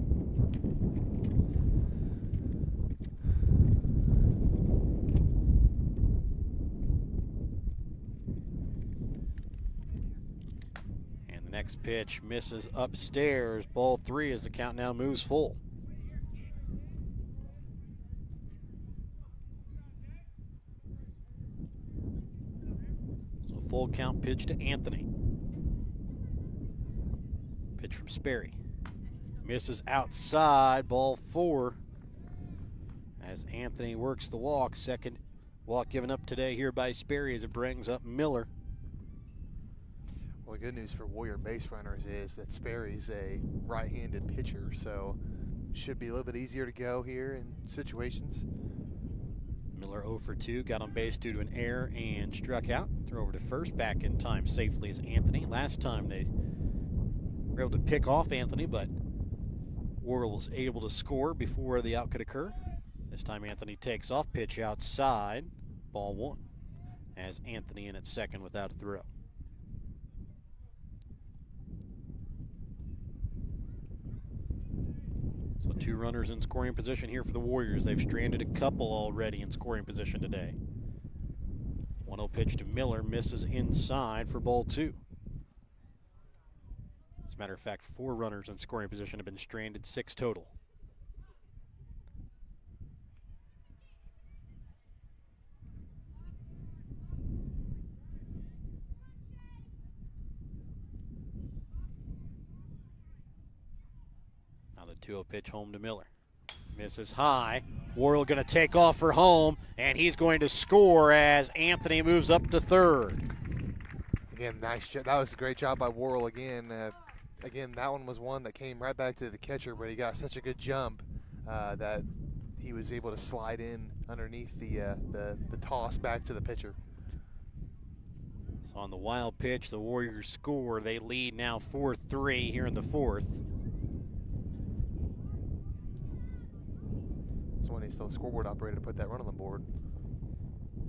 And the next pitch misses upstairs. Ball 3 as the count now moves full. So full count pitch to Anthony. Pitch from Sperry. Misses outside, ball 4. As Anthony works the walk. Second walk given up today here by Sperry as it brings up Miller. Well, the good news for Warrior base runners is that Sperry's a right-handed pitcher, so should be a little bit easier to go here in situations. Miller 0 for 2, got on base due to an error and struck out. Throw over to first, back in time safely as Anthony. Last time they were able to pick off Anthony, but Worrell was able to score before the out could occur. This time Anthony takes off, pitch outside, ball 1. As Anthony in at second without a throw. So 2 runners in scoring position here for the Warriors. They've stranded a couple already in scoring position today. 1-0 pitch to Miller, misses inside for ball 2. As a matter of fact, 4 runners in scoring position have been stranded, 6 total. Now the 2-0 pitch home to Miller. Misses high. Worrell going to take off for home, and he's going to score as Anthony moves up to third. Again, nice job. That was a great job by Worrell again. Again, that one was one that came right back to the catcher, but he got such a good jump that he was able to slide in underneath the toss back to the pitcher. So on the wild pitch, the Warriors score. They lead now 4-3 here in the 4th. So when he's still a scoreboard operator to put that run on the board.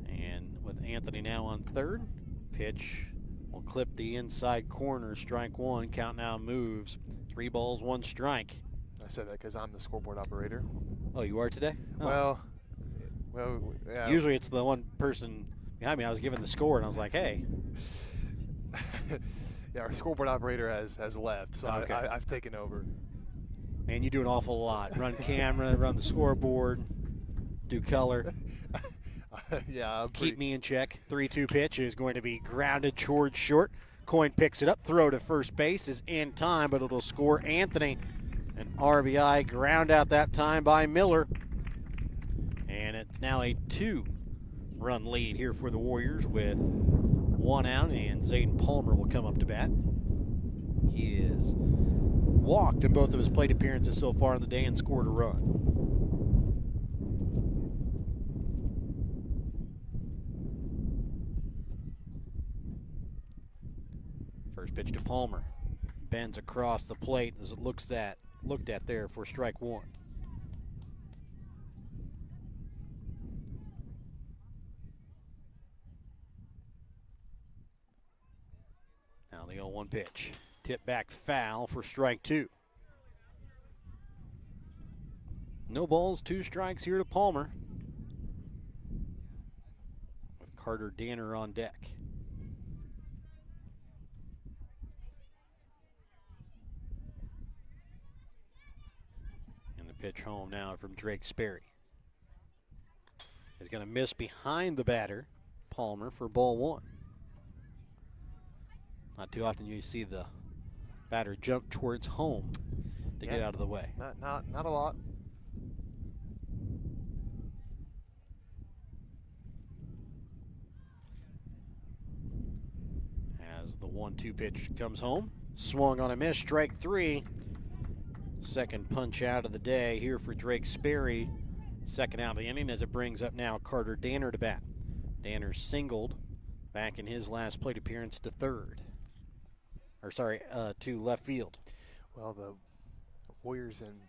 And with Anthony now on third, pitch will clip the inside corner, strike 1. Count now moves. 3 balls, 1 strike. I said that because I'm the scoreboard operator. Oh, you are today? Oh. Well, yeah. Usually it's the one person behind me. I was given the score, and I was like, hey. Yeah, our scoreboard operator has left, so okay. I've taken over. Man, you do an awful lot. Run camera, run the scoreboard, do color. Yeah. Keep me in check. 3-2 pitch is going to be grounded towards short. Coyne picks it up. Throw to first base is in time, but it'll score Anthony. An RBI ground out that time by Miller. And it's now a 2-run lead here for the Warriors with 1 out, and Zayden Palmer will come up to bat. He is walked in both of his plate appearances so far in the day and scored a run. First pitch to Palmer. Bends across the plate as it looked at there for strike 1. the 0-1 pitch. Tip back foul for strike 2. No balls, 2 strikes here to Palmer. With Carter Danner on deck. And the pitch home now from Drake Sperry. He's going to miss behind the batter, Palmer, for ball 1. Not too often you see the batter jump towards home to get out of the way. Not a lot. As the 1-2 pitch comes home, swung on a miss, strike 3. Second punch out of the day here for Drake Sperry. Second out of the inning as it brings up now Carter Danner to bat. Danner singled back in his last plate appearance to to left field. Well, the Warriors and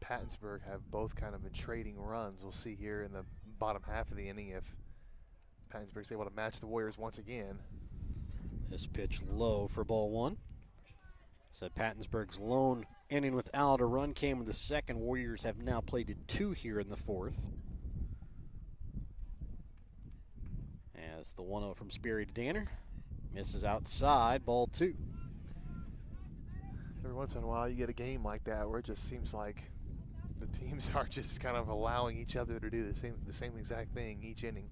Pattonsburg have both kind of been trading runs. We'll see here in the bottom half of the inning if Pattonsburg's able to match the Warriors once again. This pitch low for ball 1. Said Pattonsburg's lone inning without a run came in the second. Warriors have now played to 2 here in the 4th. As the 1-0 from Sperry to Danner. Misses outside, ball 2. Every once in a while you get a game like that where it just seems like the teams are just kind of allowing each other to do the same exact thing each inning.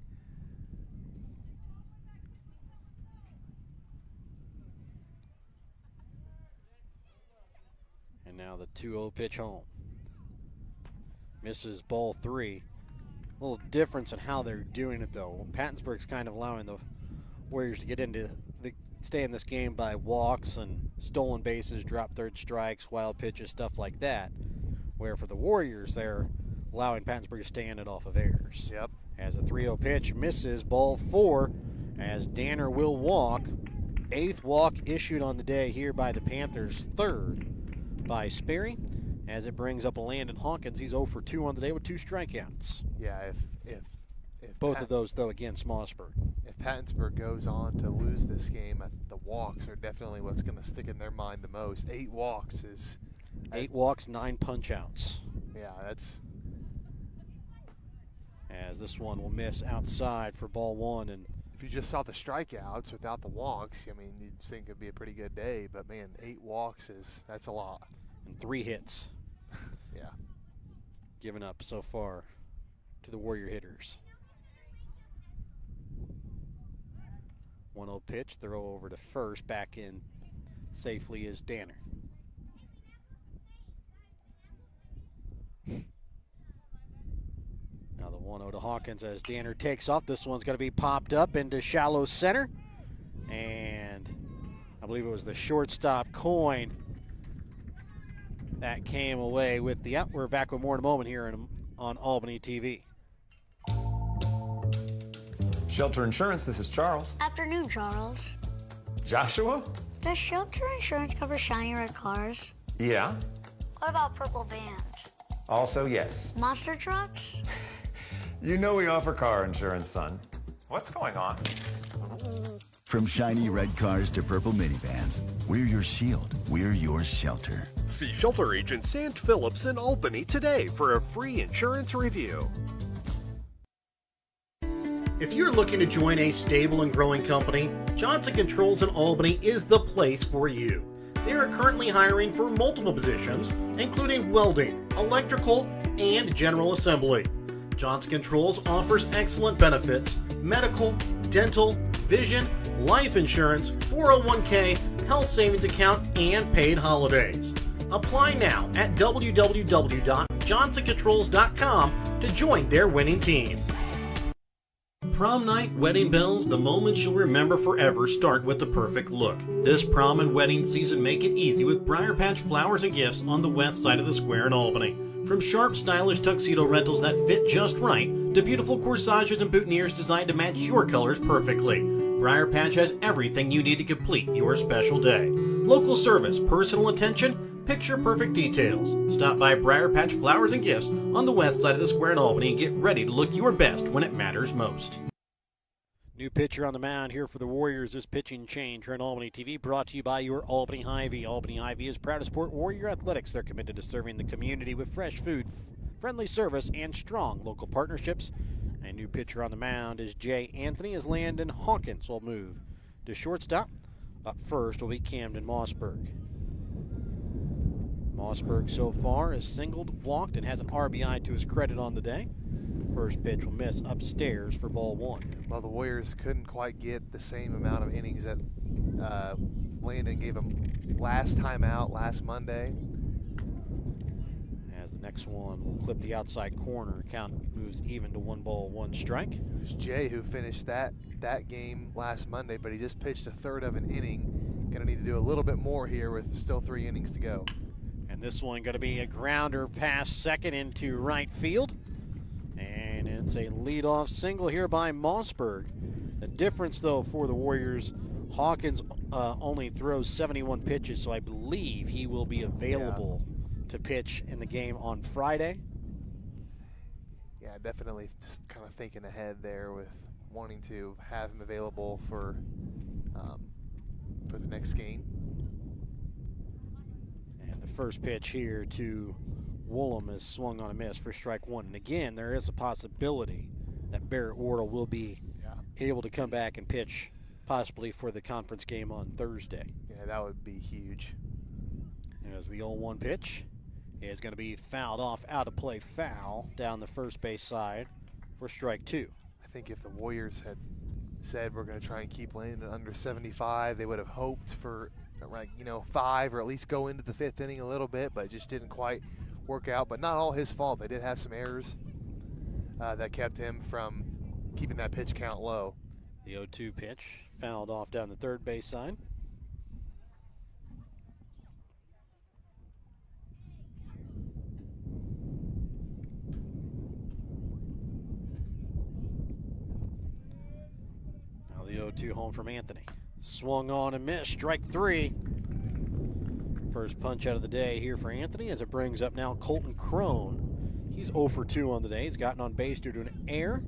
And now the 2-0 pitch home. Misses ball 3. A little difference in how they're doing it though. Pattonsburg's kind of allowing the Warriors to get into stay in this game by walks and stolen bases, drop third strikes, wild pitches, stuff like that. Where for the Warriors, they're allowing Pattonsburg to stay in it off of errors. Yep. As a 3-0 pitch misses ball 4, as Danner will walk. 8th walk issued on the day here by the Panthers, 3rd by Sperry. As it brings up Landon Hawkins, he's 0 for 2 on the day with 2 strikeouts. Yeah, if both of those though against Mossburg. If Pattonsburg goes on to lose this game, the walks are definitely what's going to stick in their mind the most. 8 walks is 8 walks, 9 punch outs. Yeah, that's. As this one will miss outside for ball 1, and if you just saw the strikeouts without the walks, I mean, you'd think it'd be a pretty good day. But man, 8 walks that's a lot. And 3 hits. Yeah. Given up so far to the Warrior hitters. 1-0 pitch, throw over to first, back in safely is Danner. Now the 1-0 to Hawkins as Danner takes off. This one's going to be popped up into shallow center. And I believe it was the shortstop Coyne that came away with the out. We're back with more in a moment here on Albany TV. Shelter Insurance, this is Charles. Afternoon, Charles. Joshua? Does Shelter Insurance cover shiny red cars? Yeah. What about purple vans? Also, yes. Monster trucks? You know we offer car insurance, son. What's going on? From shiny red cars to purple minivans, we're your shield, we're your shelter. See Shelter Agent Sant Phillips in Albany today for a free insurance review. If you're looking to join a stable and growing company, Johnson Controls in Albany is the place for you. They are currently hiring for multiple positions, including welding, electrical, and general assembly. Johnson Controls offers excellent benefits: medical, dental, vision, life insurance, 401k, health savings account, and paid holidays. Apply now at www.johnsoncontrols.com to join their winning team. Prom night, wedding bells, the moments you'll remember forever start with the perfect look. This prom and wedding season make it easy with Briar Patch Flowers and Gifts on the west side of the square in Albany. From sharp, stylish tuxedo rentals that fit just right, to beautiful corsages and boutonnieres designed to match your colors perfectly, Briar Patch has everything you need to complete your special day. Local service, personal attention, picture-perfect details. Stop by Briar Patch Flowers and Gifts on the west side of the square in Albany and get ready to look your best when it matters most. New pitcher on the mound here for the Warriors. This pitching change here on Albany TV, brought to you by your Albany Hy-Vee. Albany Hy-Vee is proud to support Warrior Athletics. They're committed to serving the community with fresh food, friendly service, and strong local partnerships. A new pitcher on the mound is Jay Anthony, as Landon Hawkins will move to shortstop. Up first will be Camden Mossberg. Mossberg so far has singled, walked, and has an RBI to his credit on the day. First pitch will miss upstairs for ball one. Well, the Warriors couldn't quite get the same amount of innings that Landon gave them last time out, last Monday. As the next one will clip the outside corner. Count moves even to 1 strike. It's Jay who finished that game last Monday, but he just pitched a third of an inning. Going to need to do a little bit more here with still 3 innings to go. And this one going to be a grounder past second into right field. And it's a leadoff single here by Mossberg. The difference, though, for the Warriors, Hawkins only throws 71 pitches, so I believe he will be available to pitch in the game on Friday. Yeah, definitely just kind of thinking ahead there with wanting to have him available for the next game. And the first pitch here to Woolham is swung on a miss for strike one. And again, there is a possibility that Barrett Wardle will be able to come back and pitch possibly for the conference game on Thursday. Yeah, that would be huge. As the 0-1 pitch is going to be fouled off, out of play foul down the first base side for strike two. I think if the Warriors had said we're going to try and keep Landon under 75, they would have hoped for 5, or at least go into the 5th inning a little bit, but it just didn't quite work out. But not all his fault. They did have some errors that kept him from keeping that pitch count low. The 0-2 pitch fouled off down the third base side. Now the 0-2 home from Anthony. Swung on and missed, strike three. First punch out of the day here for Anthony, as it brings up now Colton Crone. He's 0 for 2 on the day. He's gotten on base due to an error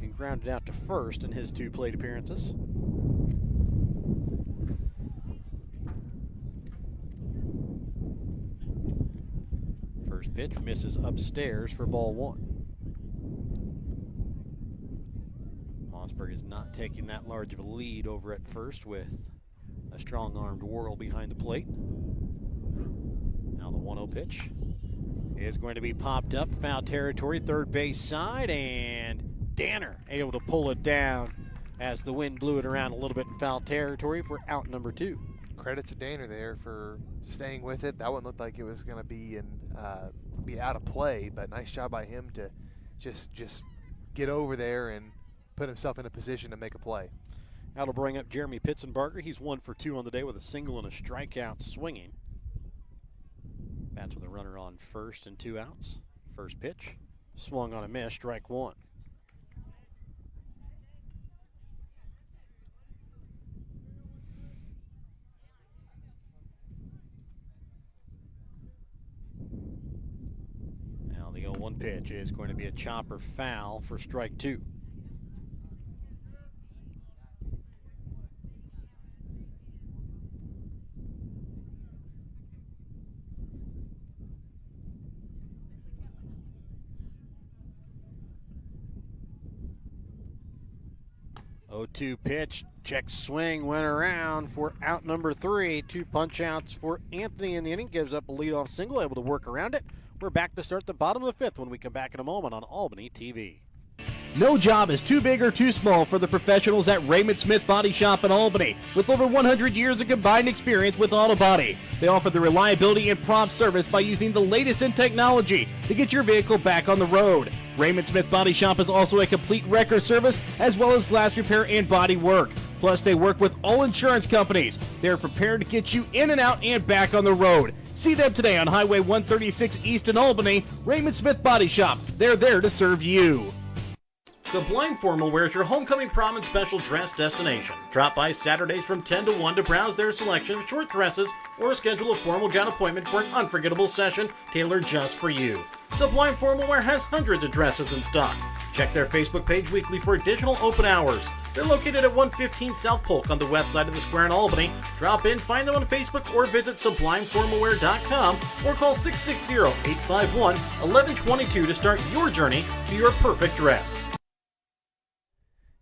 and grounded out to first in his 2 plate appearances. First pitch misses upstairs for ball one. Mossberg is not taking that large of a lead over at first with a strong-armed whirl behind the plate. Now the 1-0 pitch is going to be popped up, foul territory, third base side, and Danner able to pull it down as the wind blew it around a little bit in foul territory for out number 2. Credit to Danner there for staying with it. That one looked like it was going to be out of play, but nice job by him to just get over there and put himself in a position to make a play. That'll bring up Jeremy Pitzenbarger. He's 1 for 2 on the day with a single and a strikeout swinging. Bats with a runner on first and 2 outs. First pitch, swung on a miss, strike one. Now the 0-1 pitch is going to be a chopper foul for strike two. Oh-2 pitch, check swing, went around for out number 3. 2 punch outs for Anthony in the inning. Gives up a leadoff single, able to work around it. We're back to start the bottom of the 5th when we come back in a moment on Albany TV. No job is too big or too small for the professionals at Raymond Smith Body Shop in Albany. With over 100 years of combined experience with auto body, they offer the reliability and prompt service by using the latest in technology to get your vehicle back on the road. Raymond Smith Body Shop is also a complete wrecker service as well as glass repair and body work. Plus, they work with all insurance companies. They're prepared to get you in and out and back on the road. See them today on Highway 136 East in Albany. Raymond Smith Body Shop. They're there to serve you. Sublime Formal Wear is your homecoming prom and special dress destination. Drop by Saturdays from 10 to 1 to browse their selection of short dresses or schedule a formal gown appointment for an unforgettable session tailored just for you. Sublime Formal Wear has hundreds of dresses in stock. Check their Facebook page weekly for additional open hours. They're located at 115 South Polk on the west side of the square in Albany. Drop in, find them on Facebook, or visit sublimeformalwear.com or call 660-851-1122 to start your journey to your perfect dress.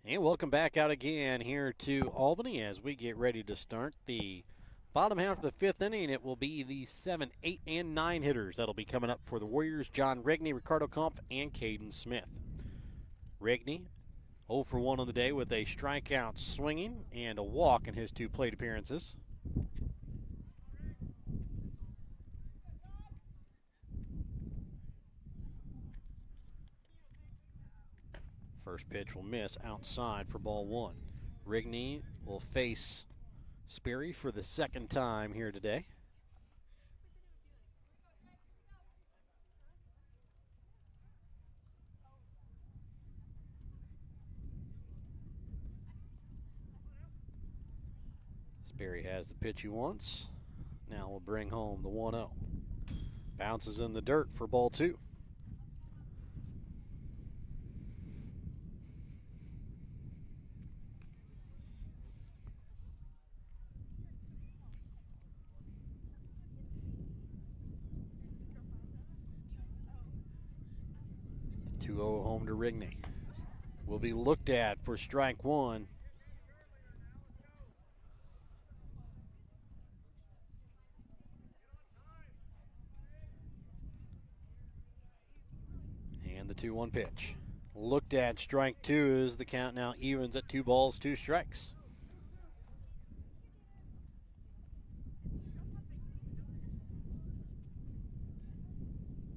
And welcome back out again here to Albany as we get ready to start the bottom half of the fifth inning. It will be the 7, 8, and 9 hitters that'll be coming up for the Warriors: John Rigney, Ricardo Kampf, and Caden Smith. Rigney 0 for 1 on the day with a strikeout swinging and a walk in his 2 plate appearances. First pitch will miss outside for ball 1. Rigney will face Sperry for the second time here today. Sperry has the pitch he wants. Now we'll bring home the 1-0. Bounces in the dirt for ball 2. The 2-0 home to Rigney. Will be looked at for strike 1. And the 2-1 pitch. Looked at, strike 2 as the count now evens at 2 balls, 2 strikes.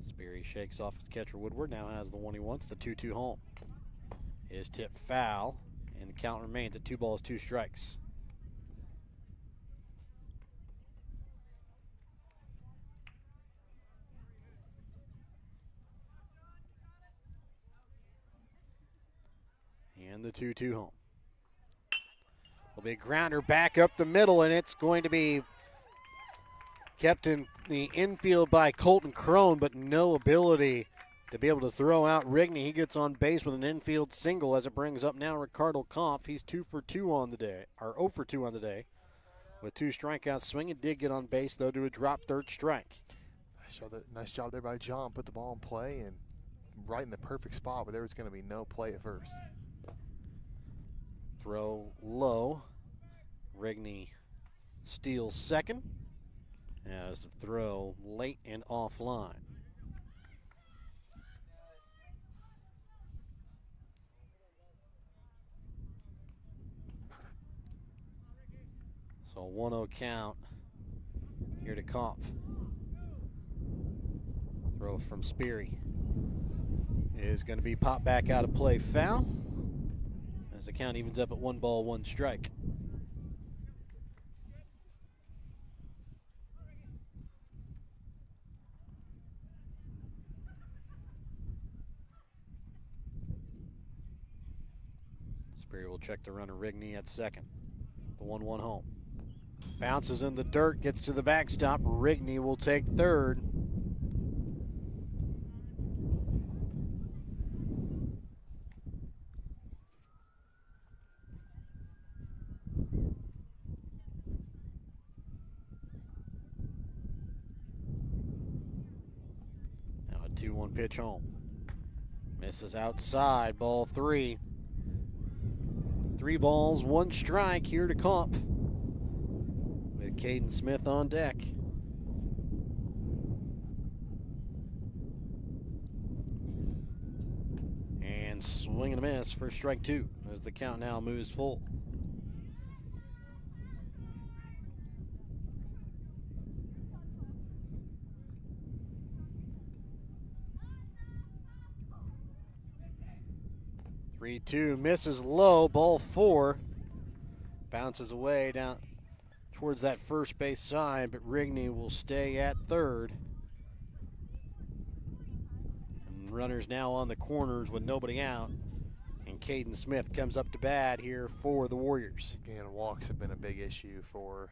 Sperry shakes off his catcher Woodward, now has the one he wants, the 2-2 home. Is tipped foul, and the count remains at 2 balls, 2 strikes. And the 2-2 home. Will be a grounder back up the middle, and it's going to be kept in the infield by Colton Crone, but no ability to be able to throw out Rigney. He gets on base with an infield single as it brings up now Ricardo Kampf. He's 2 for 2 on the day, or 0 for 2 on the day, with 2 strikeouts swinging. Did get on base, though, to a drop third strike. Nice job there by John. Put the ball in play and right in the perfect spot where there was going to be no play at first. Throw low. Rigney steals second as the throw late and offline. So 1-0 count here to Kampf. Throw from Sperry is going to be popped back out of play, foul, as the count evens up at 1 ball, 1 strike. Sperry will check the runner Rigney at second. The 1-1 home. Bounces in the dirt, gets to the backstop. Rigney will take third. Now a 2-1 pitch home. Misses outside, ball 3. 3 balls, 1 strike here to Kampf, with Caden Smith on deck. And swing and a miss for strike 2 as the count now moves full. Three-two misses low, ball 4. Bounces away down towards that first base side, but Rigney will stay at third. And runners now on the corners with nobody out. And Caden Smith comes up to bat here for the Warriors. Again, walks have been a big issue for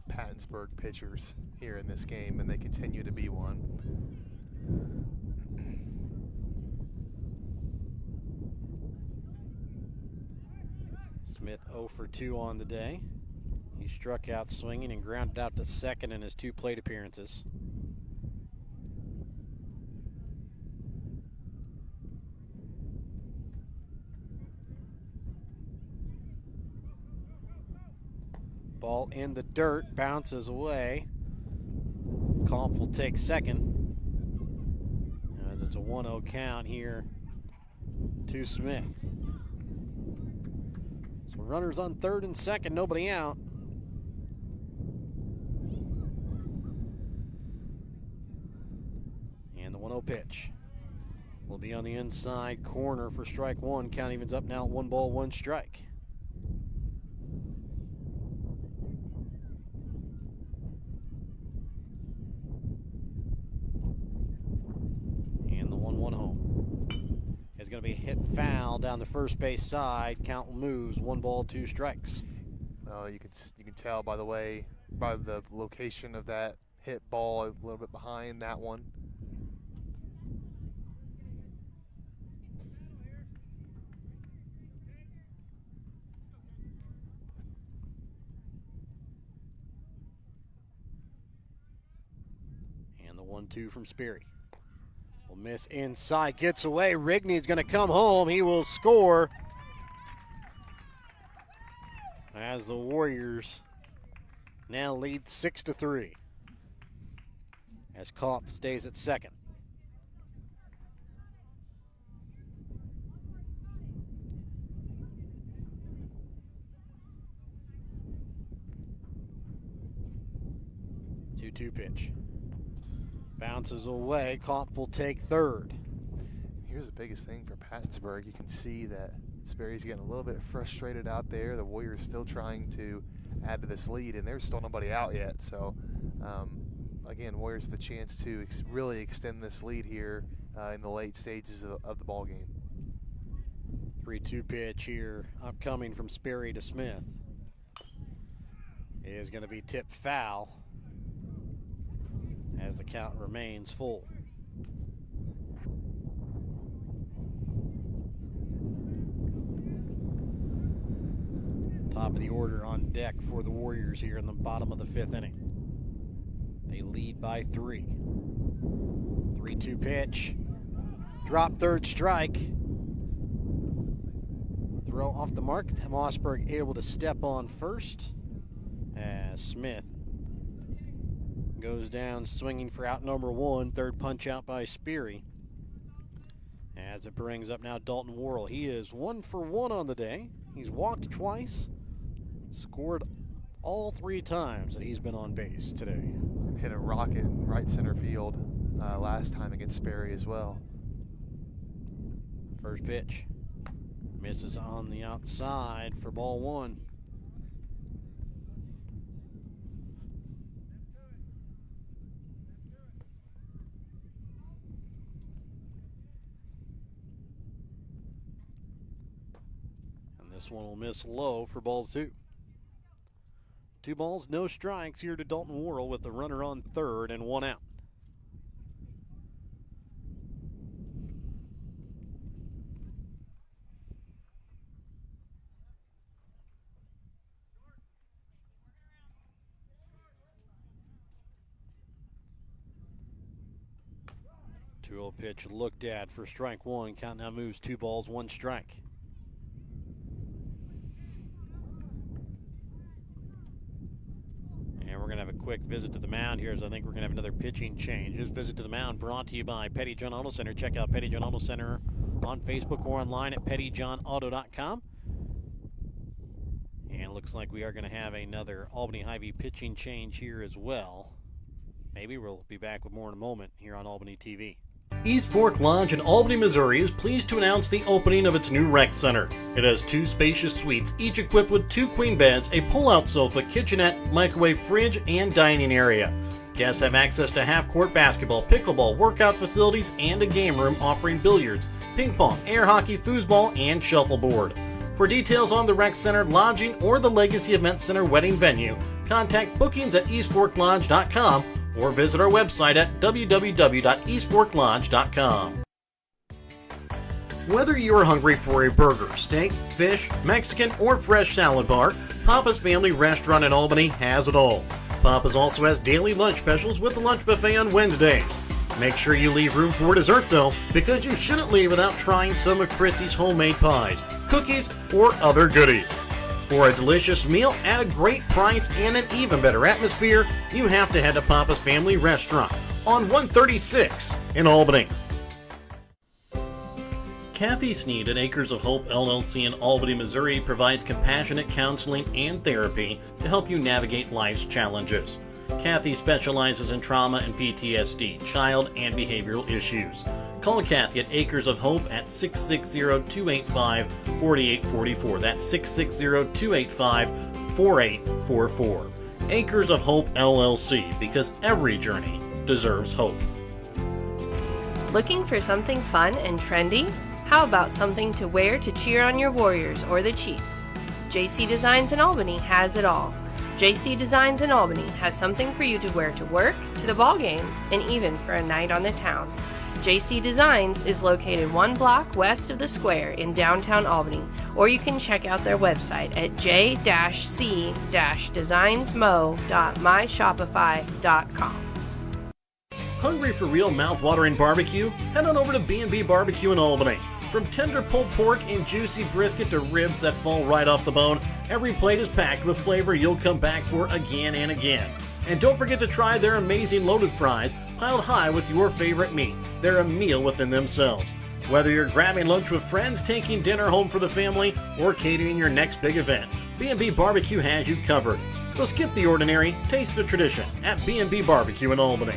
Pattonsburg pitchers here in this game, and they continue to be one. Smith 0 for 2 on the day. He struck out swinging and grounded out to second in his 2 plate appearances. Ball in the dirt, bounces away. Kampf will take second. As it's a 1-0 count here to Smith. So runners on third and second, nobody out. And the 1-0 pitch will be on the inside corner for strike one. Count evens up now, 1 ball, 1 strike. And the 1-1 home is going to be hit foul down the first base side. Count moves, 1 ball, 2 strikes. Well, you can tell by the location of that hit ball, a little bit behind that one. And the 1-2 from Sperry. Will miss inside, gets away. Rigney's going to come home. He will score as the Warriors now lead 6-3 as Kampf stays at second. Two pitch. Bounces away. Kampf will take third. Here's the biggest thing for Pattonsburg. You can see that Sperry's getting a little bit frustrated out there. The Warriors still trying to add to this lead, and there's still nobody out yet. So, again, Warriors have the chance to really extend this lead here in the late stages of the ball game. 3-2 pitch here, upcoming from Sperry to Smith. It is going to be tipped foul as the count remains full. Top of the order on deck for the Warriors here in the bottom of the 5th inning. They lead by 3. 3-2 pitch. Drop, third strike. Throw off the mark. Mossberg able to step on first as Smith goes down swinging for out number 1. Third punch out by Sperry. As it brings up now Dalton Worrell. He is 1 for 1 on the day. He's walked twice, scored all 3 times that he's been on base today. Hit a rocket in right center field last time against Sperry as well. First pitch. Misses on the outside for ball 1. This one will miss low for ball 2. 2 balls, no strikes here to Dalton Worrell with the runner on third and 1 out. Two-0 pitch looked at for strike 1. Count now moves 2 balls, 1 strike. And we're going to have a quick visit to the mound here, as I think we're going to have another pitching change. This visit to the mound brought to you by Petty John Auto Center. Check out Petty John Auto Center on Facebook or online at pettyjohnauto.com. And it looks like we are going to have another Albany Hy-Vee pitching change here as well. Maybe we'll be back with more in a moment here on Albany TV. East Fork Lodge in Albany, Missouri is pleased to announce the opening of its new rec center. It has 2 spacious suites, each equipped with 2 queen beds, a pull-out sofa, kitchenette, microwave, fridge, and dining area. Guests have access to half-court basketball, pickleball, workout facilities, and a game room offering billiards, ping pong, air hockey, foosball, and shuffleboard. For details on the rec center, lodging, or the Legacy Event Center wedding venue, contact bookings at eastforklodge.com or visit our website at www.eastforklodge.com. Whether you are hungry for a burger, steak, fish, Mexican, or fresh salad bar, Papa's Family Restaurant in Albany has it all. Papa's also has daily lunch specials with the lunch buffet on Wednesdays. Make sure you leave room for dessert though, because you shouldn't leave without trying some of Christie's homemade pies, cookies, or other goodies. For a delicious meal at a great price and an even better atmosphere, you have to head to Papa's Family Restaurant on 136 in Albany. Kathy Sneed at Acres of Hope LLC in Albany, Missouri provides compassionate counseling and therapy to help you navigate life's challenges. Kathy specializes in trauma and PTSD, child and behavioral issues. Call Kathy at Acres of Hope at 660-285-4844. That's 660-285-4844. Acres of Hope LLC, because every journey deserves hope. Looking for something fun and trendy? How about something to wear to cheer on your Warriors or the Chiefs? JC Designs in Albany has it all. JC Designs in Albany has something for you to wear to work, to the ball game, and even for a night on the town. JC Designs is located 1 block west of the square in downtown Albany, or you can check out their website at j-c-designsmo.myshopify.com. Hungry for real mouth-watering barbecue? Head on over to B&B Barbecue in Albany. From tender pulled pork and juicy brisket to ribs that fall right off the bone, every plate is packed with flavor you'll come back for again and again. And don't forget to try their amazing loaded fries, piled high with your favorite meat. They're a meal within themselves. Whether you're grabbing lunch with friends, taking dinner home for the family, or catering your next big event, B&B Barbecue has you covered. So skip the ordinary, taste the tradition at B&B Barbecue in Albany.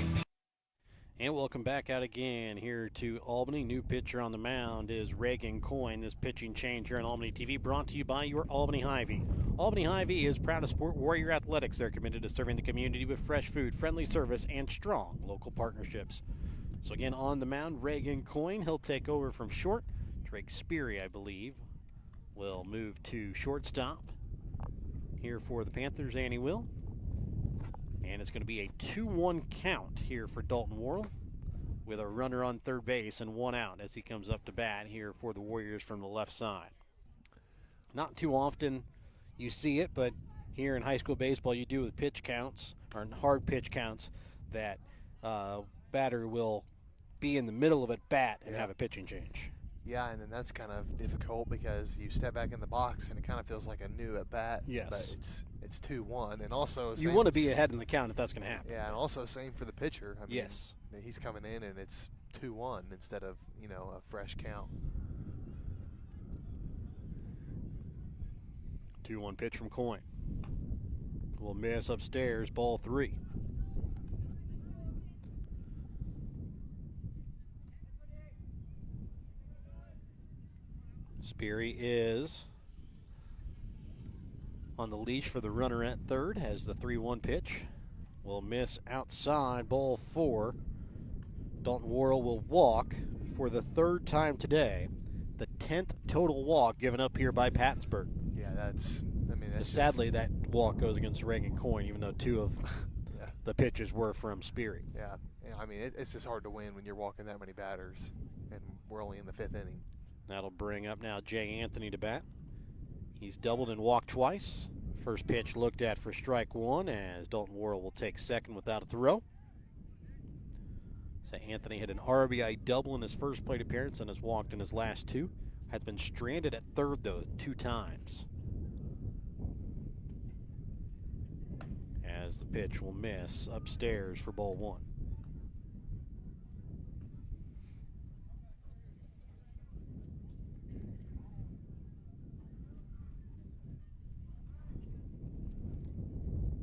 And welcome back out again here to Albany. New pitcher on the mound is Reagan Coyne. This pitching change here on Albany TV brought to you by your Albany Hy-Vee. Albany Hy-Vee is proud to support Warrior Athletics. They're committed to serving the community with fresh food, friendly service, and strong local partnerships. So again, on the mound, Reagan Coyne. He'll take over from short. Drake Speary, I believe, will move to shortstop. Here for the Panthers, Annie Will. And it's going to be a 2-1 count here for Dalton Worrell with a runner on third base and 1 out as he comes up to bat here for the Warriors from the left side. Not too often you see it, but here in high school baseball you do with pitch counts, or hard pitch counts, that batter will be in the middle of at bat and have a pitching change. Yeah, and then that's kind of difficult because you step back in the box and it kind of feels like a new at bat. Yes. But it's 2-1, and also you want to be ahead in the count if that's going to happen. Yeah, and also same for the pitcher. I mean, yes. He's coming in and it's 2-1 instead of a fresh count. 2-1 pitch from Coyne. Will miss upstairs, ball 3. Speary is on the leash for the runner at third, has the 3-1 pitch. Will miss outside, ball 4. Dalton Worrell will walk for the 3rd time today. The 10th total walk given up here by Pattonsburg. Yeah, that's sadly, that walk goes against Reagan Coyne, even though 2 of the pitches were from Speary. Yeah, I mean, it's just hard to win when you're walking that many batters, and we're only in the 5th inning. That'll bring up now Jay Anthony to bat. He's doubled and walked twice. First pitch looked at for strike 1 as Dalton Worrell will take second without a throw. So Anthony had an RBI double in his first plate appearance and has walked in his last 2. Has been stranded at third, though, 2 times. As the pitch will miss upstairs for ball 1.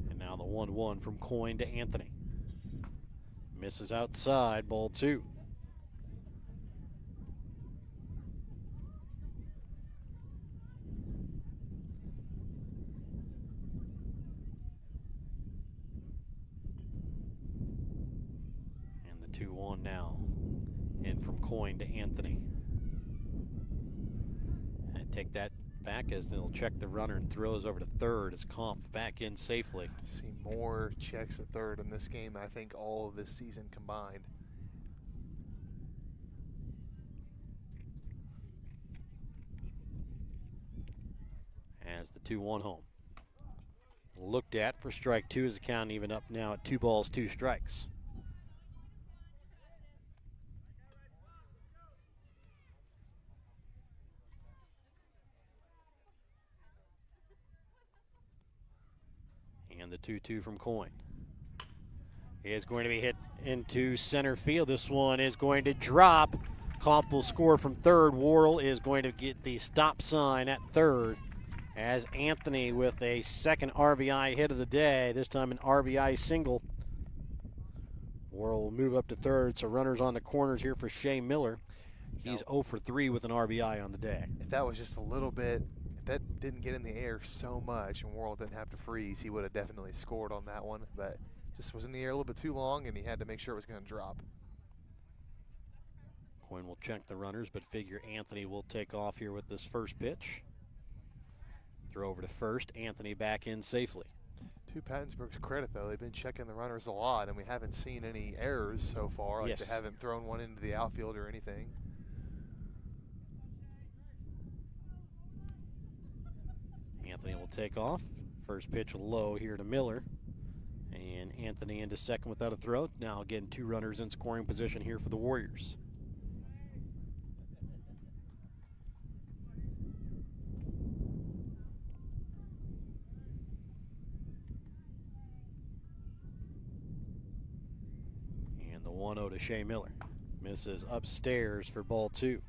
And now the 1-1 from Coyne to Anthony. Misses outside, ball 2. And the 2-1 now in from Coyne to Anthony. And take that back as they'll check the runner and throws over to third as Kampf back in safely. I've seen more checks at third in this game, I think, all of this season combined. As the 2-1 home. Looked at for strike two as the count even up now at 2 balls, 2 strikes. And the 2-2 from Coyne is going to be hit into center field. This one is going to drop. Komp will score from third. Worrell is going to get the stop sign at third as Anthony with a second RBI hit of the day, this time an RBI single. Worrell will move up to third, so runners on the corners here for Shea Miller. He's 0 for 3 with an RBI on the day. If that was just a little bit, if that didn't get in the air so much and Worrell didn't have to freeze, he would have definitely scored on that one. But just was in the air a little bit too long, and he had to make sure it was going to drop. Coyne will check the runners, but figure Anthony will take off here with this first pitch. Throw over to first. Anthony back in safely. To Pattonsburg's credit, though, they've been checking the runners a lot, and we haven't seen any errors so far. Like, yes. They haven't thrown one into the outfield or anything. Anthony will take off. First pitch low here to Miller. And Anthony into second without a throw. Now again, 2 runners in scoring position here for the Warriors. And the 1-0 to Shea Miller. Misses upstairs for ball 2.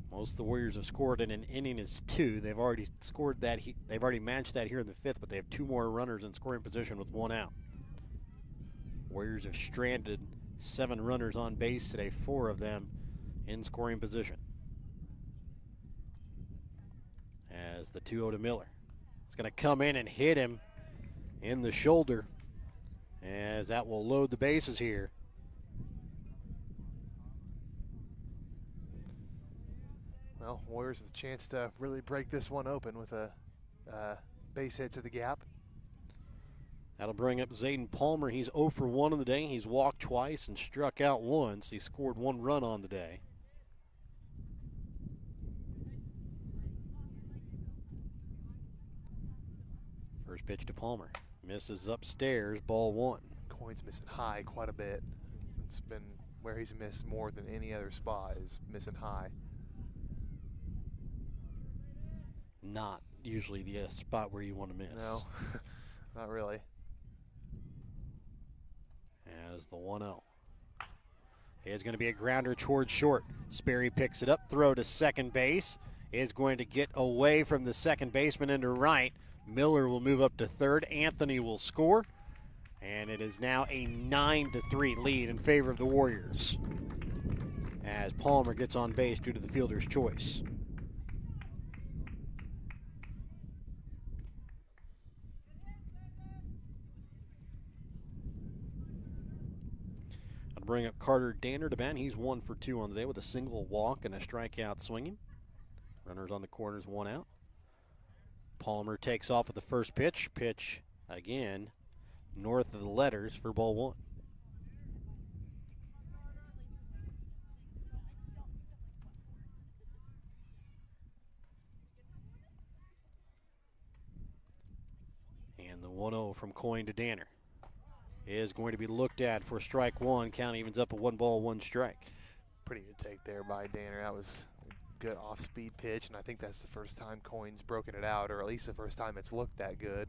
Most of the Warriors have scored in an inning is 2. They've already scored that. They've already matched that here in the 5th, but they have 2 more runners in scoring position with 1 out. Warriors have stranded 7 runners on base today, 4 of them in scoring position. As the 2-0 to Miller. It's going to come in and hit him in the shoulder, as that will load the bases here. Well, Warriors have a chance to really break this one open with a base hit to the gap. That'll bring up Zayden Palmer. He's 0 for 1 on the day. He's walked twice and struck out once. He scored 1 run on the day. First pitch to Palmer. Misses upstairs, ball 1. Coyne's missing high quite a bit. It's been where he's missed more than any other spot, is missing high. Not usually the spot where you want to miss. No, not really. As the 1-0. It's going to be a grounder towards short. Sperry picks it up, throw to second base. Is going to get away from the second baseman into right. Miller will move up to third. Anthony will score. And it is now a 9-3 lead in favor of the Warriors, as Palmer gets on base due to the fielder's choice. I'll bring up Carter Danner to bat. He's 1 for 2 on the day with a single walk and a strikeout swinging. Runners on the corners, 1 out. Palmer takes off with the first pitch. Pitch again north of the letters for ball 1. And the 1-0 from Coyne to Danner is going to be looked at for strike 1. Count evens up at 1 ball, 1 strike. Pretty good take there by Danner. That was a good off-speed pitch, and I think that's the first time Coyne's broken it out, or at least the first time it's looked that good.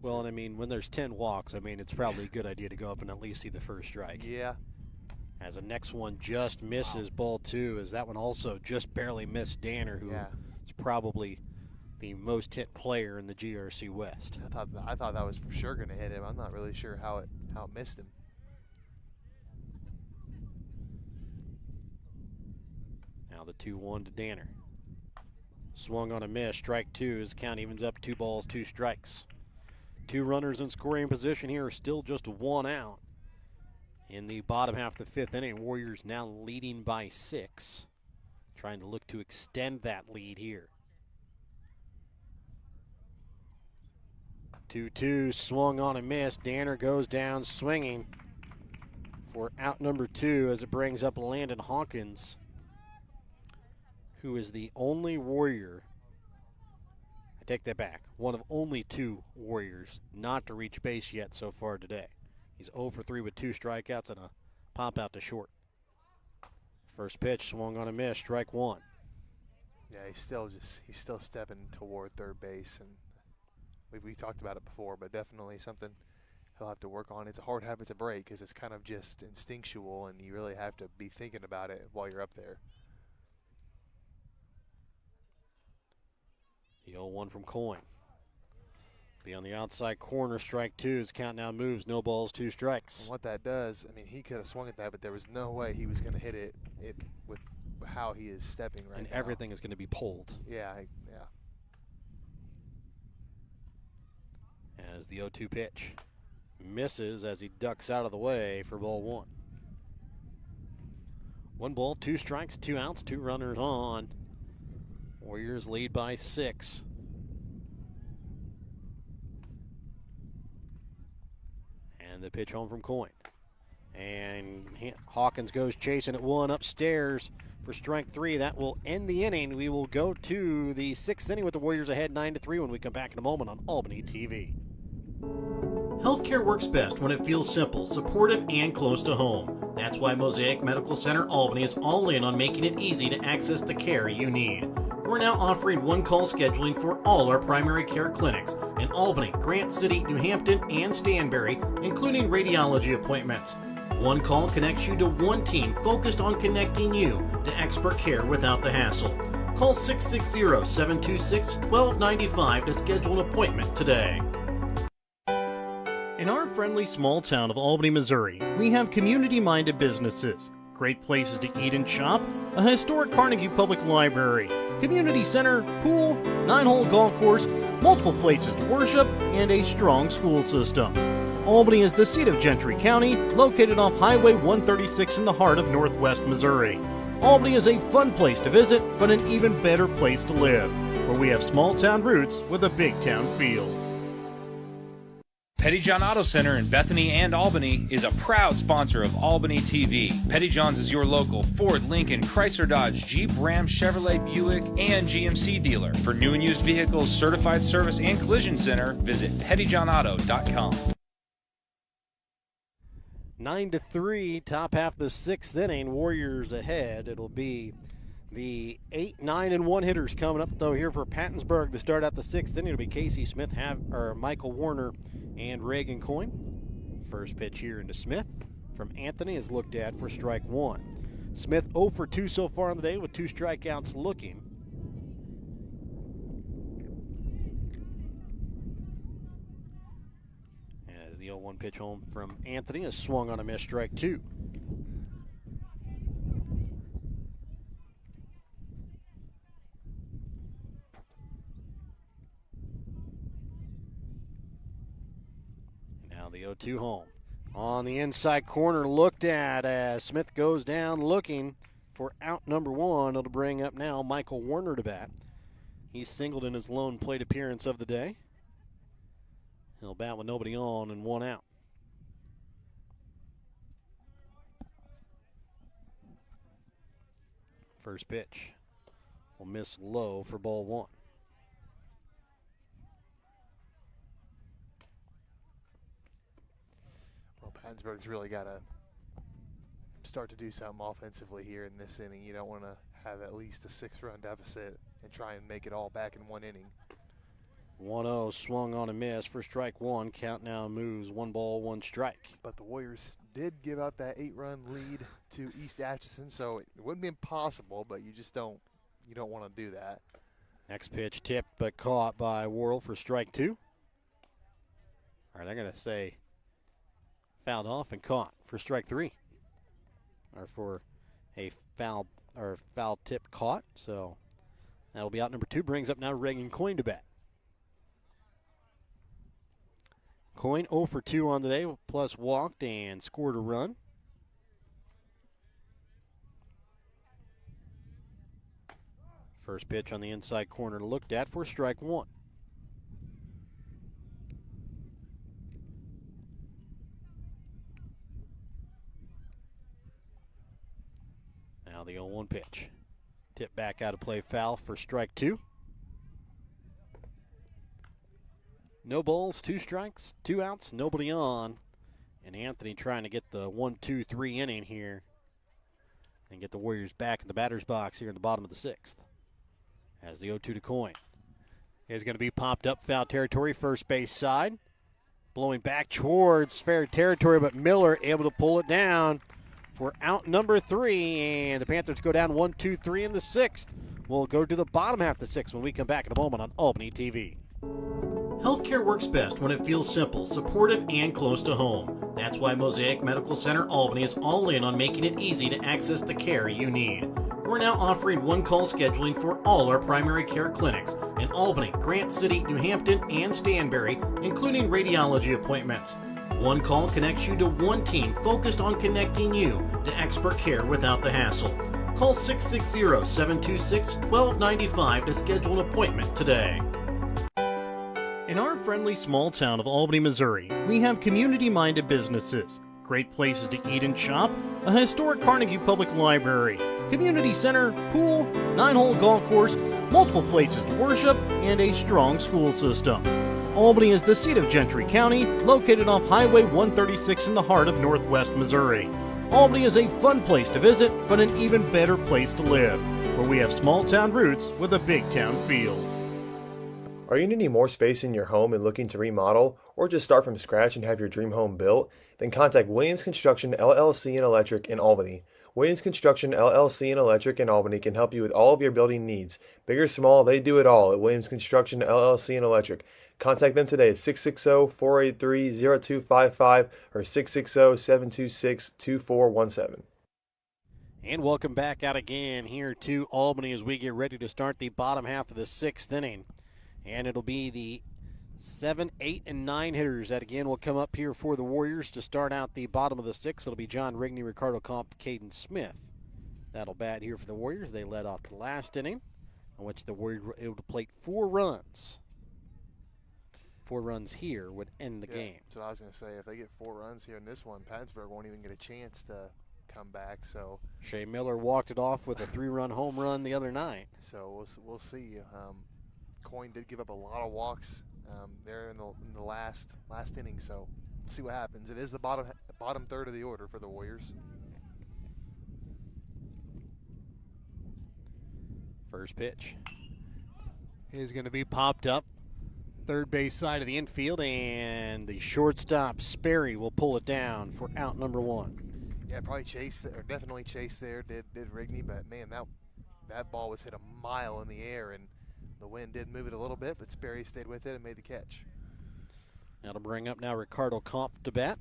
Well, and I mean, when there's 10 walks, I mean, it's probably a good idea to go up and at least see the first strike. Yeah. As the next one just misses ball 2, as that one also just barely missed Danner, who is probably the most hit player in the GRC West. I thought that was for sure going to hit him. I'm not really sure how it missed him. Now the 2-1 to Danner. Swung on a miss, strike 2 as the count evens up 2 balls, 2 strikes. 2 runners in scoring position here, still just 1 out. In the bottom half of the 5th inning, Warriors now leading by 6. Trying to look to extend that lead here. 2-2 swung on a miss. Danner goes down swinging for out number 2 as it brings up Landon Hawkins, who is the only Warrior I take that back. One of only 2 Warriors not to reach base yet so far today. He's 0 for 3 with 2 strikeouts and a pop out to short. First pitch swung on a miss, strike 1. Yeah, he's still stepping toward third base, and we talked about it before, but definitely something he'll have to work on. It's a hard habit to break because it's kind of just instinctual, and you really have to be thinking about it while you're up there. The 0-1 from Coyne. Be on the outside corner, strike 2. His count now moves, no balls, 2 strikes. And what that does, I mean, he could have swung at that, but there was no way he was going to hit it with how he is stepping right now. And everything is going to be pulled. Yeah. As the 0-2 pitch misses as he ducks out of the way for ball 1. 1 ball, 2 strikes, 2 outs, 2 runners on. Warriors lead by 6. And the pitch home from Coyne. And Hawkins goes chasing at 1 upstairs for strike 3. That will end the inning. We will go to the 6th inning with the Warriors ahead 9-3 when we come back in a moment on Albany TV. Healthcare works best when it feels simple, supportive, and close to home. That's why Mosaic Medical Center Albany is all in on making it easy to access the care you need. We're now offering one-call scheduling for all our primary care clinics in Albany, Grant City, New Hampton, and Stanberry, including radiology appointments. One call connects you to one team focused on connecting you to expert care without the hassle. Call 660-726-1295 to schedule an appointment today. In our friendly small town of Albany, Missouri, we have community-minded businesses, great places to eat and shop, a historic Carnegie Public Library, community center, pool, 9-hole golf course, multiple places to worship, and a strong school system. Albany is the seat of Gentry County, located off Highway 136 in the heart of northwest Missouri. Albany is a fun place to visit, but an even better place to live, where we have small town roots with a big town feel. Pettyjohn Auto Center in Bethany and Albany is a proud sponsor of Albany TV. Pettyjohn's is your local Ford, Lincoln, Chrysler, Dodge, Jeep, Ram, Chevrolet, Buick, and GMC dealer. For new and used vehicles, certified service, and collision center, visit pettyjohnauto.com. 9-3, top half of the 6th inning. Warriors ahead. It'll be the 8, 9, and 1 hitters coming up, though, here for Pattonsburg to start out the 6th inning. It'll be Casey Smith, Michael Warner, and Reagan Coyne. First pitch here into Smith from Anthony is looked at for strike 1. Smith 0 for 2 so far on the day with 2 strikeouts looking. As the 0-1 pitch home from Anthony is swung on a miss, strike 2. The 0-2 home. On the inside corner, looked at as Smith goes down looking for out number 1. It'll bring up now Michael Warner to bat. He's singled in his lone plate appearance of the day. He'll bat with nobody on and 1 out. First pitch will miss low for ball 1. Pattonsburg's really got to start to do something offensively here in this inning. You don't want to have at least a 6-run deficit and try and make it all back in 1 inning. 1-0 swung on a miss for strike 1. Count now moves 1 ball, 1 strike. But the Warriors did give up that 8-run lead to East Atchison, so it wouldn't be impossible, but you just don't want to do that. Next pitch tipped but caught by Worrell for strike 2. All right, they're going to say fouled off and caught for strike 3, or for a foul tip caught. So that'll be out number 2. Brings up now Reagan Coyne to bat. Coyne 0 for 2 on the day, plus walked and scored a run. First pitch on the inside corner looked at for strike 1. Now the 0-1 pitch. Tip back out of play, foul for strike 2. No balls, 2 strikes, 2 outs, nobody on. And Anthony trying to get the 1-2-3 inning here and get the Warriors back in the batter's box here in the bottom of the 6th. As the 0-2 to Coyne is going to be popped up foul territory, first base side. Blowing back towards fair territory, but Miller able to pull it down for out number 3. And the Panthers go down 1-2-3 in the 6th. We'll go to the bottom half of the 6th when we come back in a moment on Albany TV. Healthcare works best when it feels simple, supportive, and close to home. That's why Mosaic Medical Center Albany is all in on making it easy to access the care you need. We're now offering one-call scheduling for all our primary care clinics in Albany, Grant City, New Hampton, and Stanberry, including radiology appointments. One call connects you to one team focused on connecting you to expert care without the hassle. Call 660-726-1295 to schedule an appointment today. In our friendly small town of Albany, Missouri, we have community-minded businesses, great places to eat and shop, a historic Carnegie Public Library, community center, pool, 9-hole golf course, multiple places to worship, and a strong school system. Albany is the seat of Gentry County, located off Highway 136 in the heart of northwest Missouri. Albany is a fun place to visit, but an even better place to live, where we have small town roots with a big town feel. Are you needing more space in your home and looking to remodel, or just start from scratch and have your dream home built? Then contact Williams Construction LLC and Electric in Albany. Williams Construction LLC and Electric in Albany can help you with all of your building needs. Big or small, they do it all at Williams Construction LLC and Electric. Contact them today at 660-483-0255 or 660-726-2417. And welcome back out again here to Albany as we get ready to start the bottom half of the 6th inning. And it'll be the 7, 8, and 9 hitters that again will come up here for the Warriors to start out the bottom of the 6th. It'll be John Rigney, Ricardo Comp, Caden Smith. That'll bat here for the Warriors. They led off the last inning, in which the Warriors were able to plate 4 runs. 4 runs here would end the game. So I was going to say, if they get 4 runs here in this one, Pattonsburg won't even get a chance to come back. So Shea Miller walked it off with a 3-run home run the other night. So we'll see. Coyne did give up a lot of walks there in the last inning, so we'll see what happens. It is the bottom third of the order for the Warriors. First pitch is going to be popped up third base side of the infield, and the shortstop Sperry will pull it down for out number 1. Yeah, probably definitely chase there did Rigney, but man, that ball was hit a mile in the air, and the wind did move it a little bit, but Sperry stayed with it and made the catch. That'll bring up now Ricardo Comp to bat.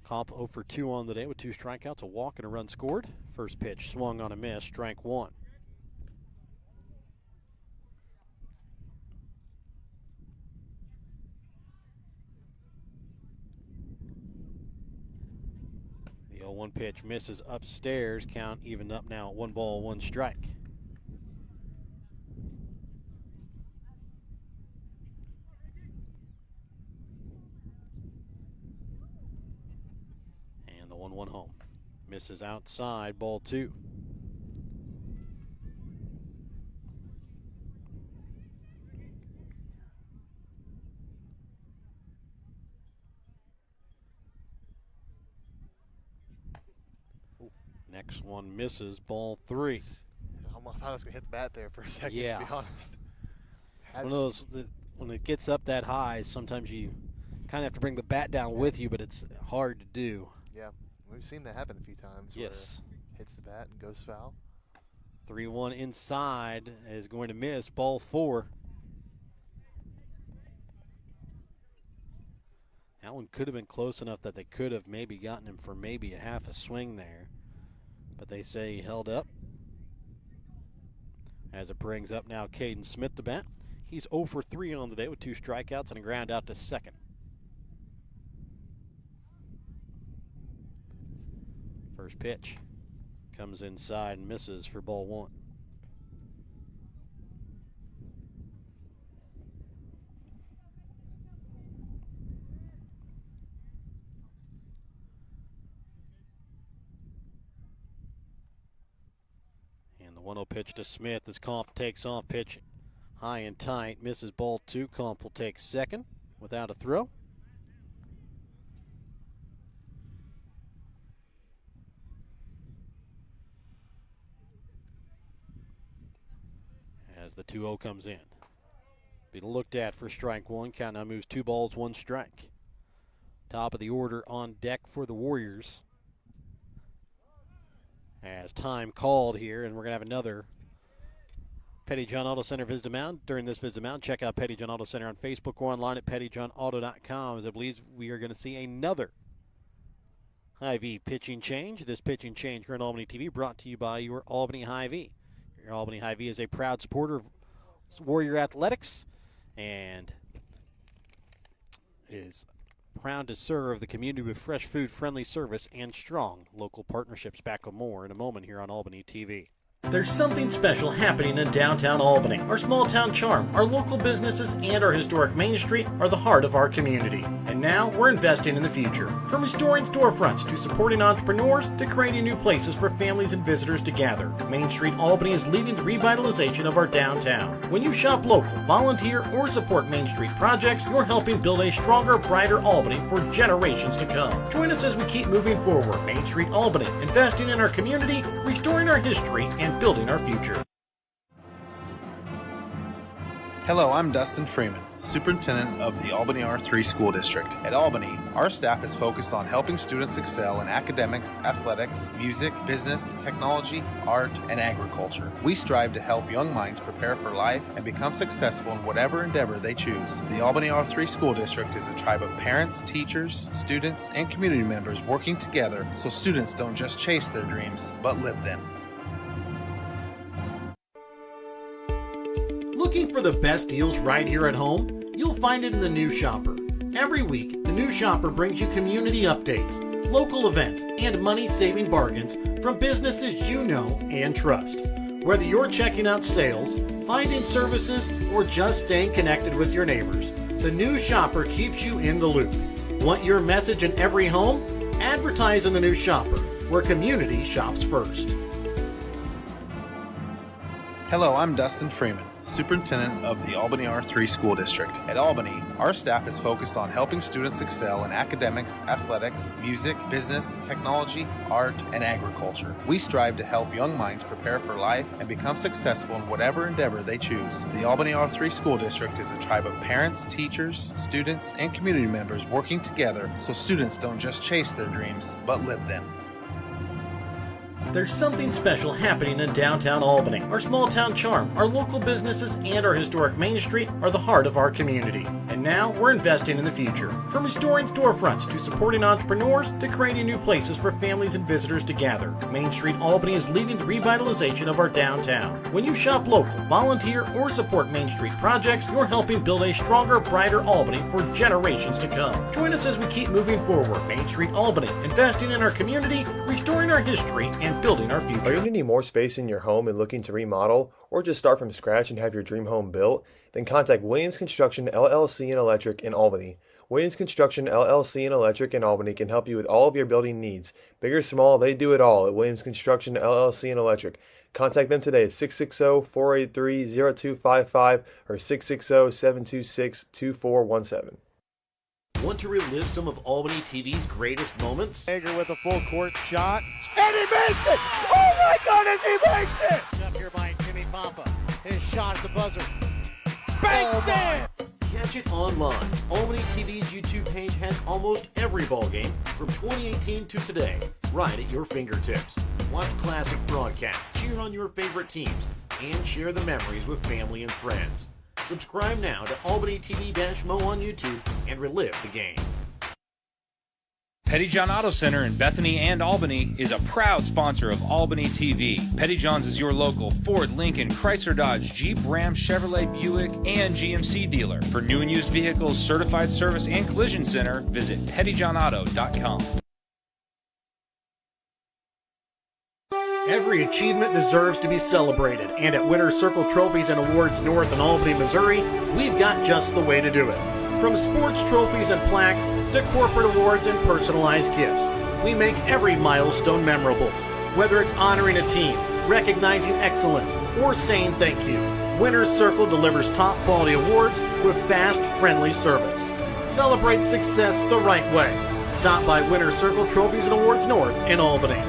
Comp 0 for 2 on the day with 2 strikeouts, a walk, and a run scored. First pitch swung on a miss, strike 1. The 0-1 pitch misses upstairs, count even up now at 1 ball, 1 strike. And the 1-1 home. Misses outside, ball 2. Next one misses, ball 3. I thought I was going to hit the bat there for a second, yeah. to be honest. One of those, when it gets up that high, sometimes you kind of have to bring the bat down with you, but it's hard to do. Yeah, we've seen that happen a few times. Yes. Where it hits the bat and goes foul. 3-1 inside is going to miss, ball 4. That one could have been close enough that they could have maybe gotten him for maybe a half a swing there. But they say he held up. As it brings up now Caden Smith to bat. He's 0 for 3 on the day with 2 strikeouts and a ground out to second. First pitch comes inside and misses for ball 1. And the 1-0 pitch to Smith as Comp takes off, pitch High and tight, misses ball 2. Kump will take second without a throw. As the 2-0 comes in. Be looked at for strike 1. Count now moves 2 balls, 1 strike. Top of the order on deck for the Warriors. As time called here, and we're going to have another Petty John Auto Center visit mound. During this visit mound, check out Petty John Auto Center on Facebook or online at pettyjohnauto.com, as I believe we are going to see another Hy-Vee pitching change. This pitching change here on Albany TV brought to you by your Albany Hy-Vee. Your Albany Hy-Vee is a proud supporter of Warrior Athletics and is proud to serve the community with fresh food, friendly service, and strong local partnerships. Back with more in a moment here on Albany TV. There's something special happening in downtown Albany. Our small town charm, our local businesses, and our historic Main Street are the heart of our community. And now we're investing in the future. From restoring storefronts to supporting entrepreneurs to creating new places for families and visitors to gather, Main Street Albany is leading the revitalization of our downtown. When you shop local, volunteer, or support Main Street projects, you're helping build a stronger, brighter Albany for generations to come. Join us as we keep moving forward. Main Street Albany, investing in our community, restoring our history, and building our future. Hello, I'm Dustin Freeman, Superintendent of the Albany R3 School District. At Albany, our staff is focused on helping students excel in academics, athletics, music, business, technology, art, and agriculture. We strive to help young minds prepare for life and become successful in whatever endeavor they choose. The Albany R3 School District is a tribe of parents, teachers, students, and community members working together so students don't just chase their dreams, but live them. Looking for the best deals right here at home? You'll find it in the New Shopper. Every week, the New Shopper brings you community updates, local events, and money-saving bargains from businesses you know and trust. Whether you're checking out sales, finding services, or just staying connected with your neighbors, the New Shopper keeps you in the loop. Want your message in every home? Advertise in the New Shopper, where community shops first. Hello, I'm Dustin Freeman, Superintendent of the Albany R3 School District. At Albany, our staff is focused on helping students excel in academics, athletics, music, business, technology, art, and agriculture. We strive to help young minds prepare for life and become successful in whatever endeavor they choose. The Albany R3 School District is a tribe of parents, teachers, students, and community members working together so students don't just chase their dreams, but live them. There's something special happening in downtown Albany. Our small town charm, our local businesses, and our historic Main Street are the heart of our community. And now we're investing in the future. From restoring storefronts to supporting entrepreneurs to creating new places for families and visitors to gather, Main Street Albany is leading the revitalization of our downtown. When you shop local, volunteer, or support Main Street projects, you're helping build a stronger, brighter Albany for generations to come. Join us as we keep moving forward. Main Street Albany, investing in our community, restoring our history, and building our future. Are you needing more space in your home and looking to remodel or just start from scratch and have your dream home built? Then contact Williams Construction LLC and Electric in Albany. Williams Construction LLC and Electric in Albany can help you with all of your building needs. Big or small, they do it all at Williams Construction LLC and Electric. Contact them today at 660-483-0255 or 660-726-2417. Want to relive some of Albany TV's greatest moments? Hager with a full court shot. And he makes it! Oh my goodness, he makes it! Up here by Jimmy Pompa. His shot at the buzzer. Banks it! Catch it online. Albany TV's YouTube page has almost every ball game from 2018 to today, right at your fingertips. Watch classic broadcasts, cheer on your favorite teams, and share the memories with family and friends. Subscribe now to Albany TV-Mo on YouTube and relive the game. Petty John Auto Center in Bethany and Albany is a proud sponsor of Albany TV. Petty John's is your local Ford, Lincoln, Chrysler, Dodge, Jeep, Ram, Chevrolet, Buick, and GMC dealer. For new and used vehicles, certified service, and collision center, visit pettyjohnauto.com. Every achievement deserves to be celebrated, and at Winter Circle Trophies and Awards North in Albany, Missouri, we've got just the way to do it. From sports trophies and plaques to corporate awards and personalized gifts, we make every milestone memorable. Whether it's honoring a team, recognizing excellence, or saying thank you, Winner's Circle delivers top quality awards with fast, friendly service. Celebrate success the right way. Stop by Winner's Circle Trophies and Awards North in Albany.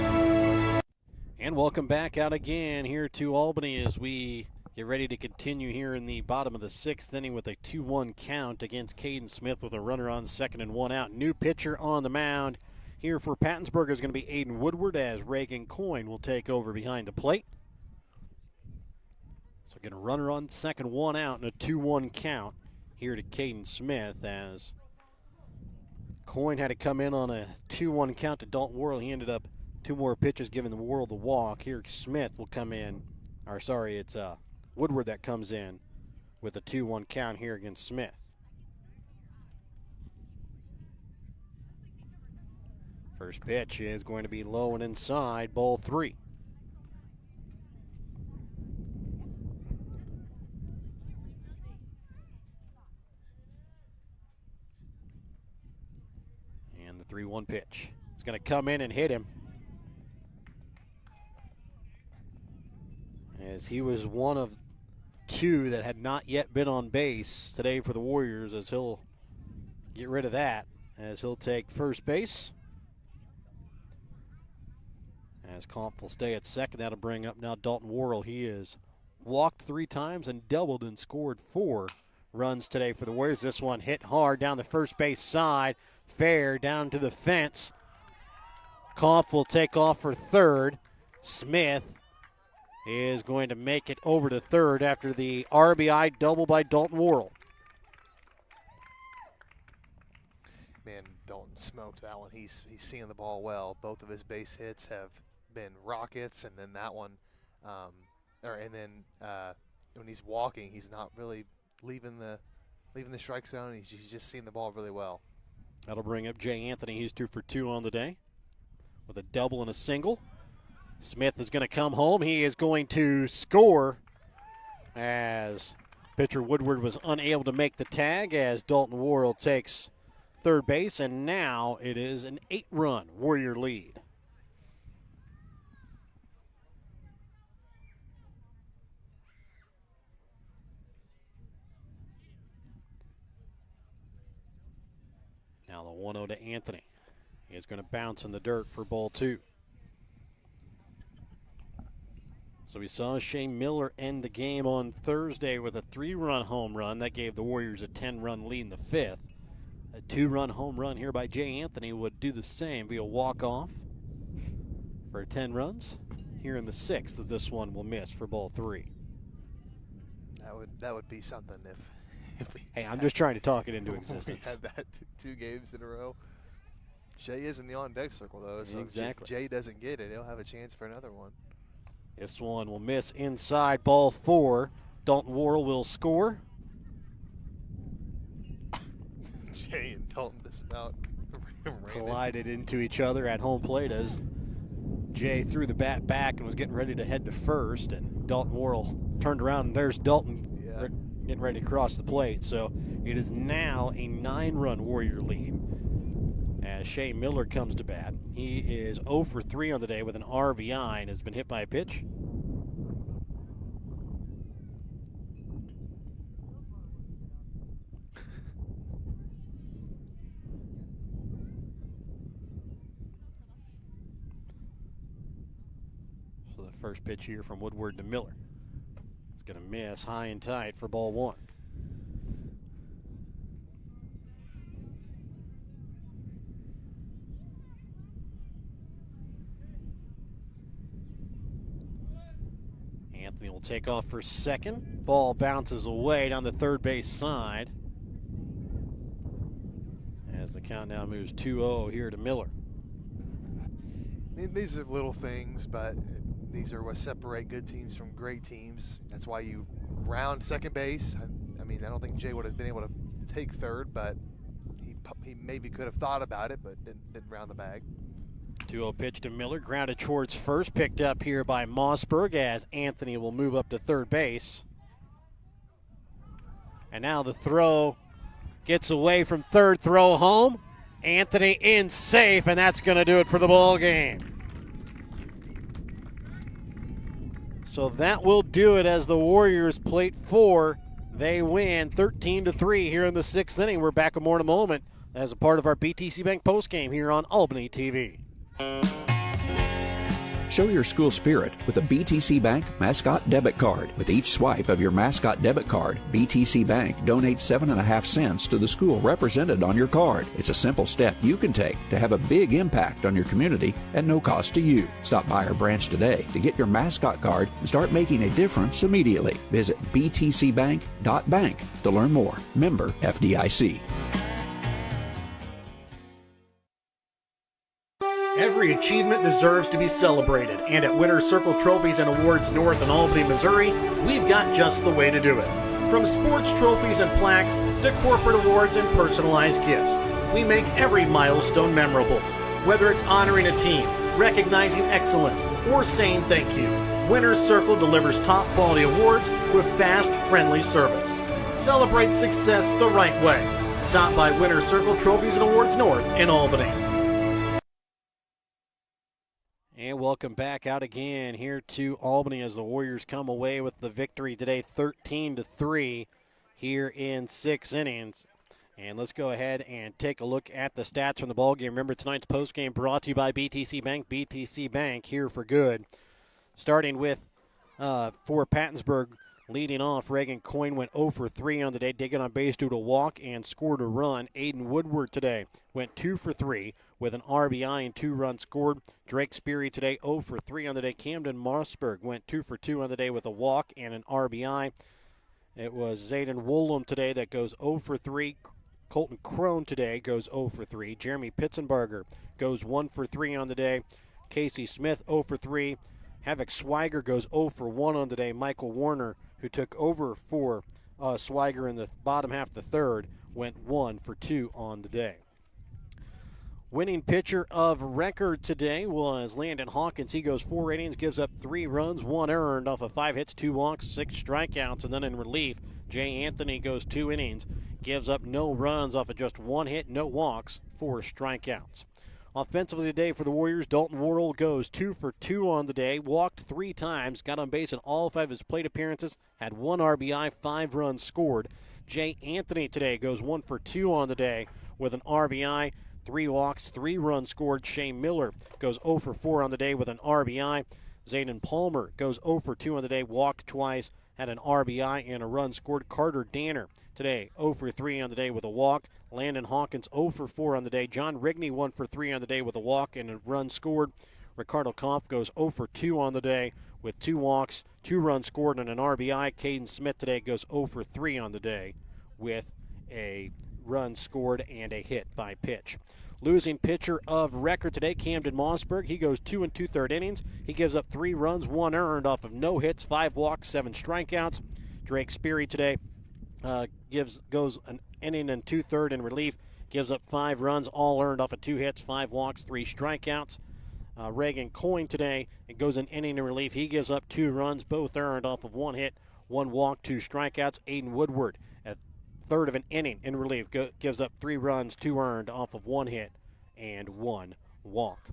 And welcome back out again here to Albany as we get ready to continue here in the bottom of the 6th inning with a 2-1 count against Caden Smith with a runner on second and 1 out. New pitcher on the mound here for Pattonsburg is going to be Aiden Woodward as Reagan Coyne will take over behind the plate. So get a runner on second, 1 out, and a 2-1 count here to Caden Smith as Coyne had to come in on a 2-1 count to Dalton Worrell. He ended up 2 more pitches giving the Worrell the walk. Here Smith will come in, it's Woodward that comes in with a 2-1 count here against Smith. First pitch is going to be low and inside, ball 3. And the 3-1 pitch. It's going to come in and hit him. As he was one of 2 that had not yet been on base today for the Warriors, as he'll get rid of that, as he'll take first base. As Kampf will stay at second, that'll bring up now Dalton Worrell. He has walked 3 times and doubled and scored 4 runs today for the Warriors. This one hit hard down the first base side, fair down to the fence. Kampf will take off for third. Smith is going to make it over to third after the RBI double by Dalton Worrell. Man, Dalton smoked that one. He's seeing the ball well. Both of his base hits have been rockets, and then that one, when he's walking, he's not really leaving the strike zone. He's just seeing the ball really well. That'll bring up Jay Anthony. He's 2 for 2 on the day with a double and a single. Smith is going to come home. He is going to score as pitcher Woodward was unable to make the tag as Dalton Worrell takes third base, and now it is an 8-run Warrior lead. Now the 1-0 to Anthony. He is going to bounce in the dirt for ball 2. So we saw Shane Miller end the game on Thursday with a 3-run home run. That gave the Warriors a 10-run lead in the 5th. A 2-run home run here by Jay Anthony would do the same via walk-off for 10 runs. Here in the 6th, this one will miss for ball 3. That would be something if we. Hey, I'm just trying to talk it into existence. We had that 2 games in a row. Jay is in the on-deck circle, though, so exactly. If Jay doesn't get it, he'll have a chance for another one. This one will miss inside, ball 4. Dalton Worrell will score. Jay and Dalton just about collided into each other at home plate as Jay threw the bat back and was getting ready to head to first, and Dalton Worrell turned around, and there's Dalton getting ready to cross the plate. So it is now a 9-run Warrior lead as Shea Miller comes to bat. He is 0 for 3 on the day with an RBI and has been hit by a pitch. So the first pitch here from Woodward to Miller. It's going to miss high and tight for ball 1. Anthony will take off for second. Ball bounces away down the third base side as the count now moves 2-0 here to Miller. These are little things, but these are what separate good teams from great teams. That's why you round second base. I mean, I don't think Jay would have been able to take third, but he maybe could have thought about it, but didn't round the bag. 2-0 pitch to Miller, grounded towards first, picked up here by Mossberg as Anthony will move up to third base. And now the throw gets away from third, throw home. Anthony in safe, and that's going to do it for the ball game. So that will do it as the Warriors plate 4. They win 13-3 here in the 6th inning. We're back with more in a moment as a part of our BTC Bank postgame here on Albany TV. Show your school spirit with a BTC Bank Mascot Debit Card. With each swipe of your Mascot Debit Card, BTC Bank donates 7.5 cents to the school represented on your card. It's a simple step you can take to have a big impact on your community at no cost to you. Stop by our branch today to get your Mascot Card and start making a difference immediately. Visit btcbank.bank to learn more. Member FDIC. Every achievement deserves to be celebrated, and at Winner's Circle Trophies and Awards North in Albany, Missouri, we've got just the way to do it. From sports trophies and plaques to corporate awards and personalized gifts, we make every milestone memorable. Whether it's honoring a team, recognizing excellence, or saying thank you, Winner's Circle delivers top quality awards with fast, friendly service. Celebrate success the right way. Stop by Winner's Circle Trophies and Awards North in Albany. And welcome back out again here to Albany as the Warriors come away with the victory today, 13-3 here in 6 innings. And let's go ahead and take a look at the stats from the ballgame. Remember, tonight's postgame brought to you by BTC Bank. BTC Bank here for good. Starting with for Pattonsburg, leading off, Reagan Coyne went 0 for 3 on the day, digging on base due to a walk and scored a run. Aiden Woodward today went 2 for 3 with an RBI and 2 runs scored. Drake Speary today 0 for 3 on the day. Camden Mossberg went 2 for 2 on the day with a walk and an RBI. It was Zayden Woolham today that goes 0 for 3. Colton Crone today goes 0 for 3. Jeremy Pitzenbarger goes 1 for 3 on the day. Casey Smith 0 for 3. Havoc Swiger goes 0 for 1 on the day. Michael Warner, who took over for Swiger in the bottom half of the third, went 1 for 2 on the day. Winning pitcher of record today was Landon Hawkins. He goes 4 innings, gives up 3 runs, 1 earned off of 5 hits, 2 walks, 6 strikeouts. And then in relief, Jay Anthony goes 2 innings, gives up no runs off of just 1 hit, no walks, 4 strikeouts. Offensively today for the Warriors, Dalton Worrell goes 2 for 2 on the day, walked 3 times, got on base in all 5 of his plate appearances, had 1 RBI, 5 runs scored. Jay Anthony today goes 1 for 2 on the day with an RBI, 3 walks, 3 runs scored. Shane Miller goes 0 for 4 on the day with an RBI. Zayden Palmer goes 0 for 2 on the day, walked twice, had an RBI and a run scored. Carter Danner today 0 for 3 on the day with a walk. Landon Hawkins 0 for 4 on the day. John Rigney 1 for 3 on the day with a walk and a run scored. Ricardo Kampf goes 0 for 2 on the day with 2 walks, 2 runs scored, and an RBI. Caden Smith today goes 0 for 3 on the day with a run scored and a hit by pitch. Losing pitcher of record today, Camden Mossberg. He goes 2 2/3 innings. He gives up 3 runs, 1 earned off of no hits, 5 walks, 7 strikeouts. Drake Speary today goes an inning and 2/3 in relief, gives up 5 runs, all earned off of 2 hits, 5 walks, 3 strikeouts. Reagan Coyne today, it goes an inning in relief. He gives up 2 runs, both earned off of 1 hit, 1 walk, 2 strikeouts. Aiden Woodward at third of an inning in relief gives up 3 runs, 2 earned off of 1 hit and 1 walk.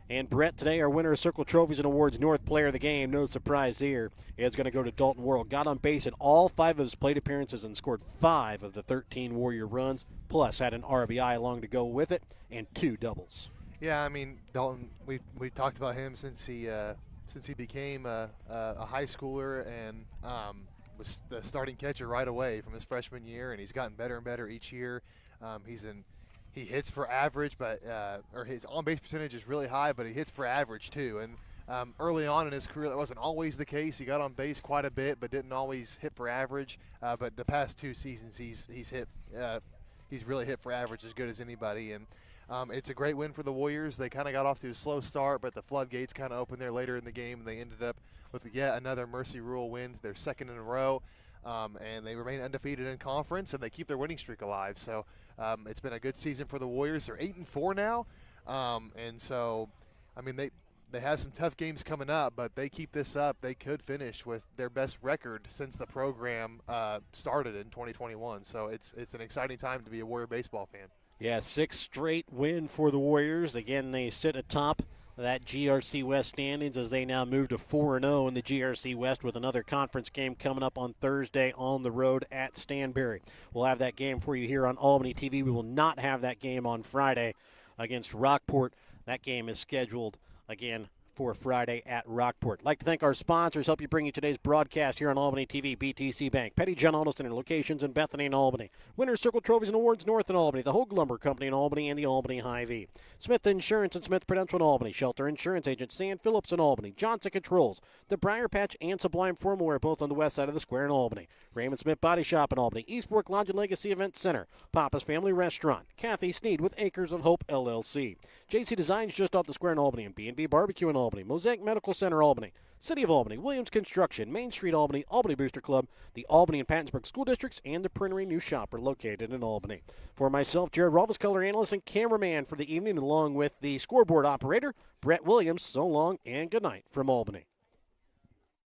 And Brett, today our winner of Circle Trophies and Awards North Player of the Game, no surprise here, is going to go to Dalton Worrell. Got on base in all 5 of his plate appearances and scored 5 of the 13 Warrior runs, plus had an RBI along to go with it and 2 doubles. Yeah, I mean, Dalton, we talked about him since he became a high schooler and was the starting catcher right away from his freshman year, and he's gotten better and better each year. He hits for average, but or his on-base percentage is really high, but he hits for average too. And early on in his career, that wasn't always the case. He got on base quite a bit, but didn't always hit for average. But the past 2 seasons, he's really hit for average as good as anybody. And it's a great win for the Warriors. They kind of got off to a slow start, but the floodgates kind of opened there later in the game, and they ended up with yet another Mercy Rule win, their 2nd in a row. And they remain undefeated in conference, and they keep their winning streak alive. So it's been a good season for the Warriors. They're 8-4 now, and so I mean they have some tough games coming up, but they keep this up, they could finish with their best record since the program started in 2021. So it's an exciting time to be a Warrior baseball fan. Yeah, 6th straight win for the Warriors. Again, they sit atop that GRC West standings as they now move to 4-0 in the GRC West with another conference game coming up on Thursday on the road at Stanberry. We'll have that game for you here on Albany TV. We will not have that game on Friday against Rockport. That game is scheduled again for Friday at Rockport. I'd like to thank our sponsors, help you bring you today's broadcast here on Albany TV, BTC Bank, Petty John Auto Center, locations in Bethany and Albany, Winner's Circle Trophies and Awards North in Albany, the Hogue Lumber Company in Albany, and the Albany Hy-Vee. Smith Insurance and Smith Prudential in Albany, Shelter Insurance Agent Sam Phillips in Albany, Johnson Controls, the Briar Patch and Sublime Formal Wear, both on the west side of the square in Albany, Raymond Smith Body Shop in Albany, East Fork Lodge and Legacy Event Center, Papa's Family Restaurant, Kathy Sneed with Acres of Hope LLC, JC Designs just off the square in Albany, and B&B Barbecue in Albany, Mosaic Medical Center Albany, City of Albany, Williams Construction, Main Street Albany, Albany Booster Club, the Albany and Pattonsburg School Districts, and the Printery New Shopper located in Albany. For myself, Jared Rolfes, color analyst and cameraman for the evening, along with the scoreboard operator, Brett Williams, so long and good night from Albany.